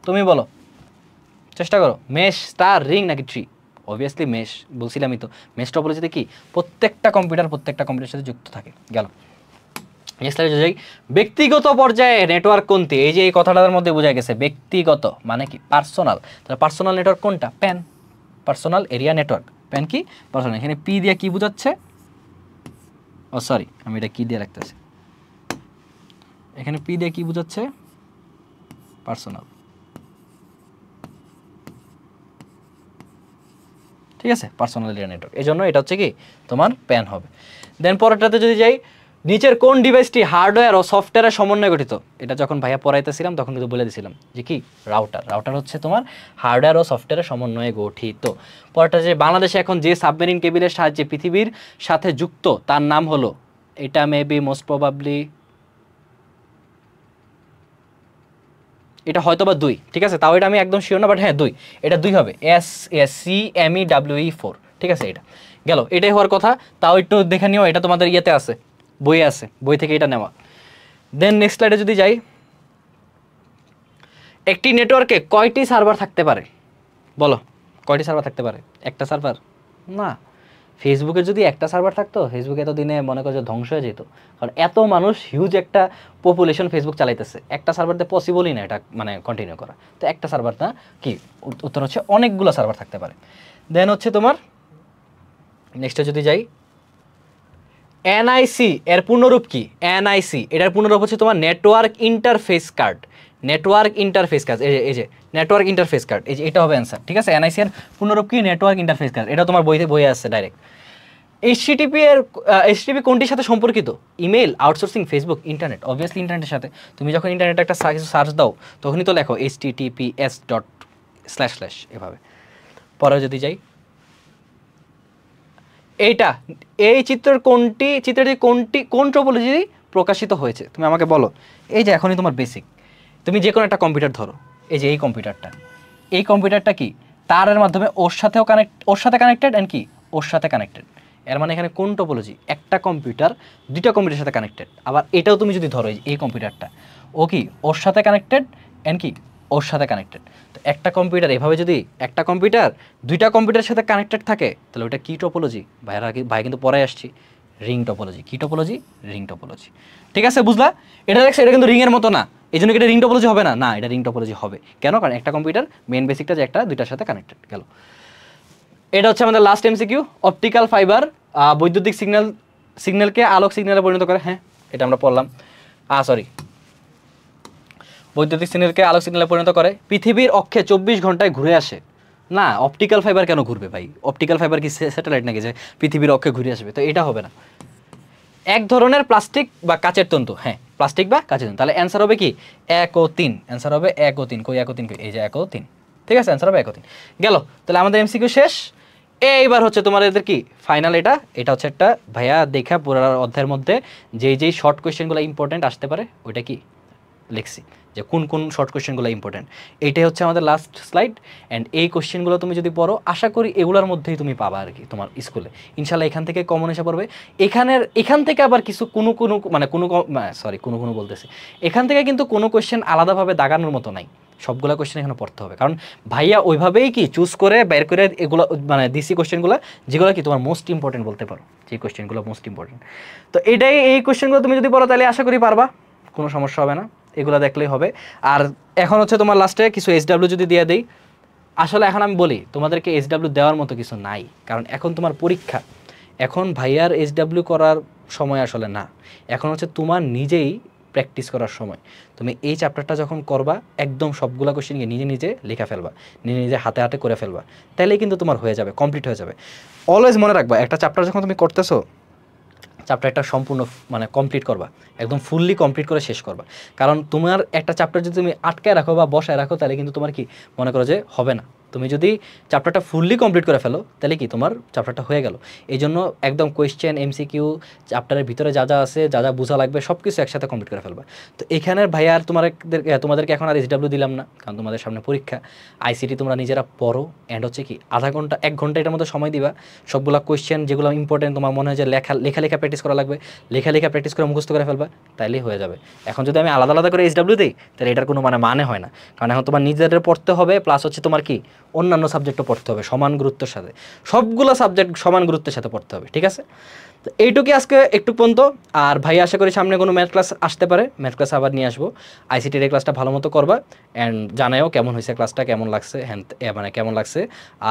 তুমি বলো, চেষ্টা করো। মেশ, স্টার, রিং নাকি ট্রি? অবভিয়াসলি মেশ, বলছিলামই তো, মেশ টপোলজিতে কি প্রত্যেকটা কম্পিউটারের সাথে যুক্ত থাকে। গেল নেক্সট স্লাইডে যাই। ব্যক্তিগত পর্যায়ে নেটওয়ার্ক কোনটি? এই যে এই কথাটার মধ্যে বোঝা গেছে ব্যক্তিগত মানে কি পার্সোনাল। তাহলে পার্সোনাল নেটওয়ার্ক কোনটা? Pan, personal area network. Pan কি পার্সোনাল। এখানে পি দিয়ে কি বোঝাচ্ছে? ও সরি, আমি এটা কি দিয়ে রাখতেছি, এখানে পি দিয়ে কি বোঝাচ্ছে? পার্সোনাল। ঠিক আছে, পার্সোনাল এরিয়া নেটওয়ার্ক, এই জন্য এটা হচ্ছে কি তোমার প্যান হবে। দেন পরেরটাতে যদি যাই, নিচের কোন ডিভাইসটি হার্ডওয়্যার ও সফটওয়্যারের সমন্বয়ে গঠিত? এটা যখন ভাইয়া পড়াইতেছিলাম তখন কিন্তু বলে দিয়েছিলাম যে কি রাউটার হচ্ছে তোমার হার্ডওয়্যার ও সফটওয়্যারের সমন্বয়ে গঠিত। পরেরটা যে বাংলাদেশে এখন যে সাবমেরিন কেবিলের সাহায্যে পৃথিবীর সাথে যুক্ত তার নাম হলো, এটা মেবি মোস্ট প্রবাবলি এটা হয়তো বা 2, ঠিক আছে, তাও এটা আমি একদম শিওর না, বাট হ্যাঁ 2, এটা 2 হবে, SCMEWE4, ঠিক আছে। এটা গেল, এটাই হওয়ার কথা, তাও একটু দেখে নিও, এটা তোমাদের ইয়েতে আছে, বইয়ে আছে, বই থেকে এটা নেওয়া। দেন নেক্সট স্লাইডে যদি যাই, একটি নেটওয়ার্কে কয়টি সার্ভার থাকতে পারে? বলো, কয়টি সার্ভার থাকতে পারে? একটা সার্ভার না, ফেসবুকের যদি একটা সার্ভার থাকতো, ফেসবুক এতদিনে মনে করো যে ধ্বংস হয়ে যেত, কারণ এত মানুষ, হিউজ একটা পপুলেশন ফেসবুক চালাইতেছে, একটা সার্ভারতে পসিবলই না এটা মানে কন্টিনিউ করা। তো একটা সার্ভার না, কি উত্তর হচ্ছে অনেকগুলো সার্ভার থাকতে পারে। দেন হচ্ছে তোমার নেক্সটে যদি যাই, এনআইসি এর পূর্ণরূপ কি? এনআইসি এটার পূর্ণরূপ হচ্ছে তোমার network interface card. Network interface card, এই যে নেটওয়ার্ক ইন্টারফেস কার্ড, এই যে এটা হবে অ্যান্সার, ঠিক আছে। এনআইসি এর পূর্ণরূপ কি? নেটওয়ার্ক ইন্টারফেস কার্ড, এটা তোমার বইয়ে আসছে ডাইরেক্ট। এইচটিটিপি কোনটির সাথে সম্পর্কিত? Email, outsourcing, Facebook, internet. Obviously ইন্টারনেটের সাথে। তুমি যখন ইন্টারনেটে একটা সার্চ দাও তখনই তো লেখো https:// এভাবে। পরে যদি যাই, এই চিত্রটি কোন টপোলজি প্রকাশিত হয়েছে? তুমি আমাকে বলো। এই যে এখনই তোমার বেসিক, তুমি যে কোনো একটা কম্পিউটার ধরো, এই যে এই কম্পিউটারটা কি তারের মাধ্যমে ওর সাথে কানেক্টেড এন্ড কি ওর সাথে কানেক্টেড। এর মানে এখানে কোন টপোলজি? একটা কম্পিউটার দুইটা কম্পিউটারের সাথে কানেক্টেড। আবার এটাও তুমি যদি ধরো, এই কম্পিউটারটা ও কি ওর সাথে কানেক্টেড এন্ড কি ওর সাথে কানেক্টেড। তো একটা কম্পিউটার এভাবে যদি একটা কম্পিউটার দুইটা কম্পিউটারের সাথে কানেক্টেড থাকে, তাহলে ওটা কি টপোলজি? ভাই কিন্তু পরে আসছি, রিং টপোলজি। কি টপোলজি? Ring topology. ঠিক আছে, বুঝলা? এটা দেখছো, এটা কিন্তু রিংয়ের মতো না, এই জন্য এটা রিং টপোলজি হবে না, না এটা রিং টপোলজি হবে। কেন? কারণ একটা কম্পিউটার মেন বেসিকটা যে একটা দুইটার সাথে কানেক্টেড। গেল, এটা হচ্ছে আমাদের লাস্ট এমসিকিউ। অপটিক্যাল ফাইবার বৈদ্যুতিক সিগন্যালকে আলোক সিগন্যালে পরিণত করে। হ্যাঁ, এটা আমরা পড়লাম। বৈদ্যুতিক সিগন্যালকে আলোক সিগন্যালে পরিণত করে। পৃথিবীর অক্ষে 24 ঘন্টায় ঘুরে আসে। না, অপটিক্যাল ফাইবার কেন ঘুরবে ভাই? অপটিক্যাল ফাইবার কি স্যাটেলাইট নাকি যে পৃথিবীর অক্ষে ঘুরে আসবে? তো এটা হবে না। এক ধরনের প্লাস্টিক বা কাচের তন্তু, হ্যাঁ প্লাস্টিক বা কাচের তন্তু। তাহলে অ্যান্সার হবে কি 1 ও 3, অ্যান্সার হবে 1 ও 3। কই 1 ও 3 কই? এই যে 1 ও 3, ঠিক আছে, অ্যান্সার হবে 1 ও 3। গেল, তাহলে আমাদের এমসিকিউ শেষ। এইবার হচ্ছে তোমাদের কি ফাইনাল, এটা হচ্ছে একটা ভাইয়া দেখা পুরো অধ্যায়ের মধ্যে যেই শর্ট কোয়েশ্চেনগুলো ইম্পর্টেন্ট আসতে পারে ওইটা কি লিখছি, যে কোন কোন শর্ট কোয়েশ্চেনগুলো ইম্পর্টেন্ট। এইটাই হচ্ছে আমাদের লাস্ট স্লাইড। অ্যান্ড এই কোয়েশ্চেনগুলো তুমি যদি পড়ো, আশা করি এগুলোর মধ্যেই তুমি পাবা আর কি তোমার স্কুলে ইনশাল্লাহ। এখান থেকে কমন এসে পড়বে। এখান থেকে আবার কিছু কোনো বলতেছি, এখান থেকে কিন্তু কোনো কোয়েশ্চেন আলাদাভাবে দাগানোর মতো নাই, সবগুলো কোয়েশ্চেন এখানে পড়তে হবে। কারণ ভাইয়া ওইভাবেই কি চুজ করে বের করে এগুলো মানে দিসি কোয়েশ্চেনগুলো, যেগুলো কি তোমার মোস্ট ইম্পর্টেন্ট বলতে পারো, যে কোয়েশ্চেনগুলো মোস্ট ইম্পর্টেন্ট। তো এই কোয়েশ্চেনগুলো তুমি যদি পড়ো তাহলে আশা করি পারবা, কোনো সমস্যা হবে না, এগুলো দেখলেই হবে। আর এখন হচ্ছে তোমার লাস্টে কিছু SW যদি দিয়ে দেই, আসলে এখন আমি বলি তোমাদেরকে SW দেওয়ার মতো কিছু নাই, কারণ এখন তোমার পরীক্ষা। এখন ভাইয়ার SW করার সময় আসলে না, এখন হচ্ছে তোমার নিজেই প্র্যাকটিস করার সময়। তুমি এই চ্যাপ্টারটা যখন করবা, একদম সবগুলা কোশ্চেনকে নিজে নিজে লেখা ফেলবা, নিজে নিজে হাতে হাতে করে ফেলবা, তাহলেই কিন্তু তোমার হয়ে যাবে, কমপ্লিট হয়ে যাবে। অলওয়েজ মনে রাখবা, একটা চ্যাপ্টার যখন তুমি করতেছো, চ্যাপ্টারটা সম্পূর্ণ মানে কমপ্লিট করবা, একদম ফুললি কমপ্লিট করে শেষ করবা। কারণ তোমার একটা চ্যাপ্টার যদি তুমি আটকায় রাখো বা বসায় রাখো, তাহলে কিন্তু তোমার কি মনে করো যে হবে না। তুমি যদি চ্যাপ্টারটা ফুললি কমপ্লিট করে ফেলো, তাহলে কি তোমার চ্যাপ্টারটা হয়ে গেল। এই জন্য একদম কোয়েশ্চেন, MCQ, চ্যাপ্টারের ভিতরে যা যা আছে, যা যা বোঝা লাগবে, সব কিছু একসাথে কমপ্লিট করে ফেলবা। তো এখানের ভাইয়া আর তোমাদেরকে এখন আর SW দিলাম না, কারণ তোমাদের সামনে পরীক্ষা। ICT তোমরা নিজেরা পড়ো, অ্যান্ড হচ্ছে কি আধা ঘন্টা 1 ঘন্টা এটার মধ্যে সময় দিবা, সবগুলা কোয়েশ্চেন যেগুলো ইম্পর্টেন্ট তোমার মনে হয় যে লেখা প্র্যাকটিস করা লাগবে, লেখা প্র্যাকটিস করে মুখস্থ করে ফেলবা, তাইলেই হয়ে যাবে। এখন যদি আমি আলাদা আলাদা করে SW দিই, তাহলে এটার কোনো মানে হয় না। কারণ এখন তোমার নিজেদের পড়তে হবে, প্লাস হচ্ছে তোমার কি অন্যান্য সাবজেক্টও পড়তে হবে সমান গুরুত্বের সাথে, সবগুলো সাবজেক্ট সমান গুরুত্বের সাথে পড়তে হবে, ঠিক আছে? তো এইটুকুই আজকে একটু পর্যন্ত। আর ভাই আশা করি সামনে কোনো ম্যাথ ক্লাস আসতে পারে, ম্যাথ ক্লাস আবার নিয়ে আসবো। ICTর এই ক্লাসটা ভালো মতো করবা, অ্যান্ড জানাও কেমন হয়েছে ক্লাসটা, কেমন লাগছে, মানে কেমন লাগছে।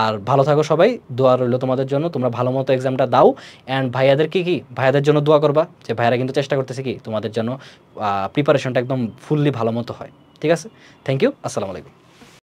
আর ভালো থাকো সবাই, দোয়া রইলো তোমাদের জন্য, তোমরা ভালো মতো এক্সামটা দাও। অ্যান্ড ভাইয়াদের জন্য দোয়া করবা, যে ভাইয়ারা কিন্তু চেষ্টা করতেছে কি তোমাদের জন্য প্রিপারেশনটা একদম ফুললি ভালো মতো হয়, ঠিক আছে? থ্যাংক ইউ, আসসালামু আলাইকুম।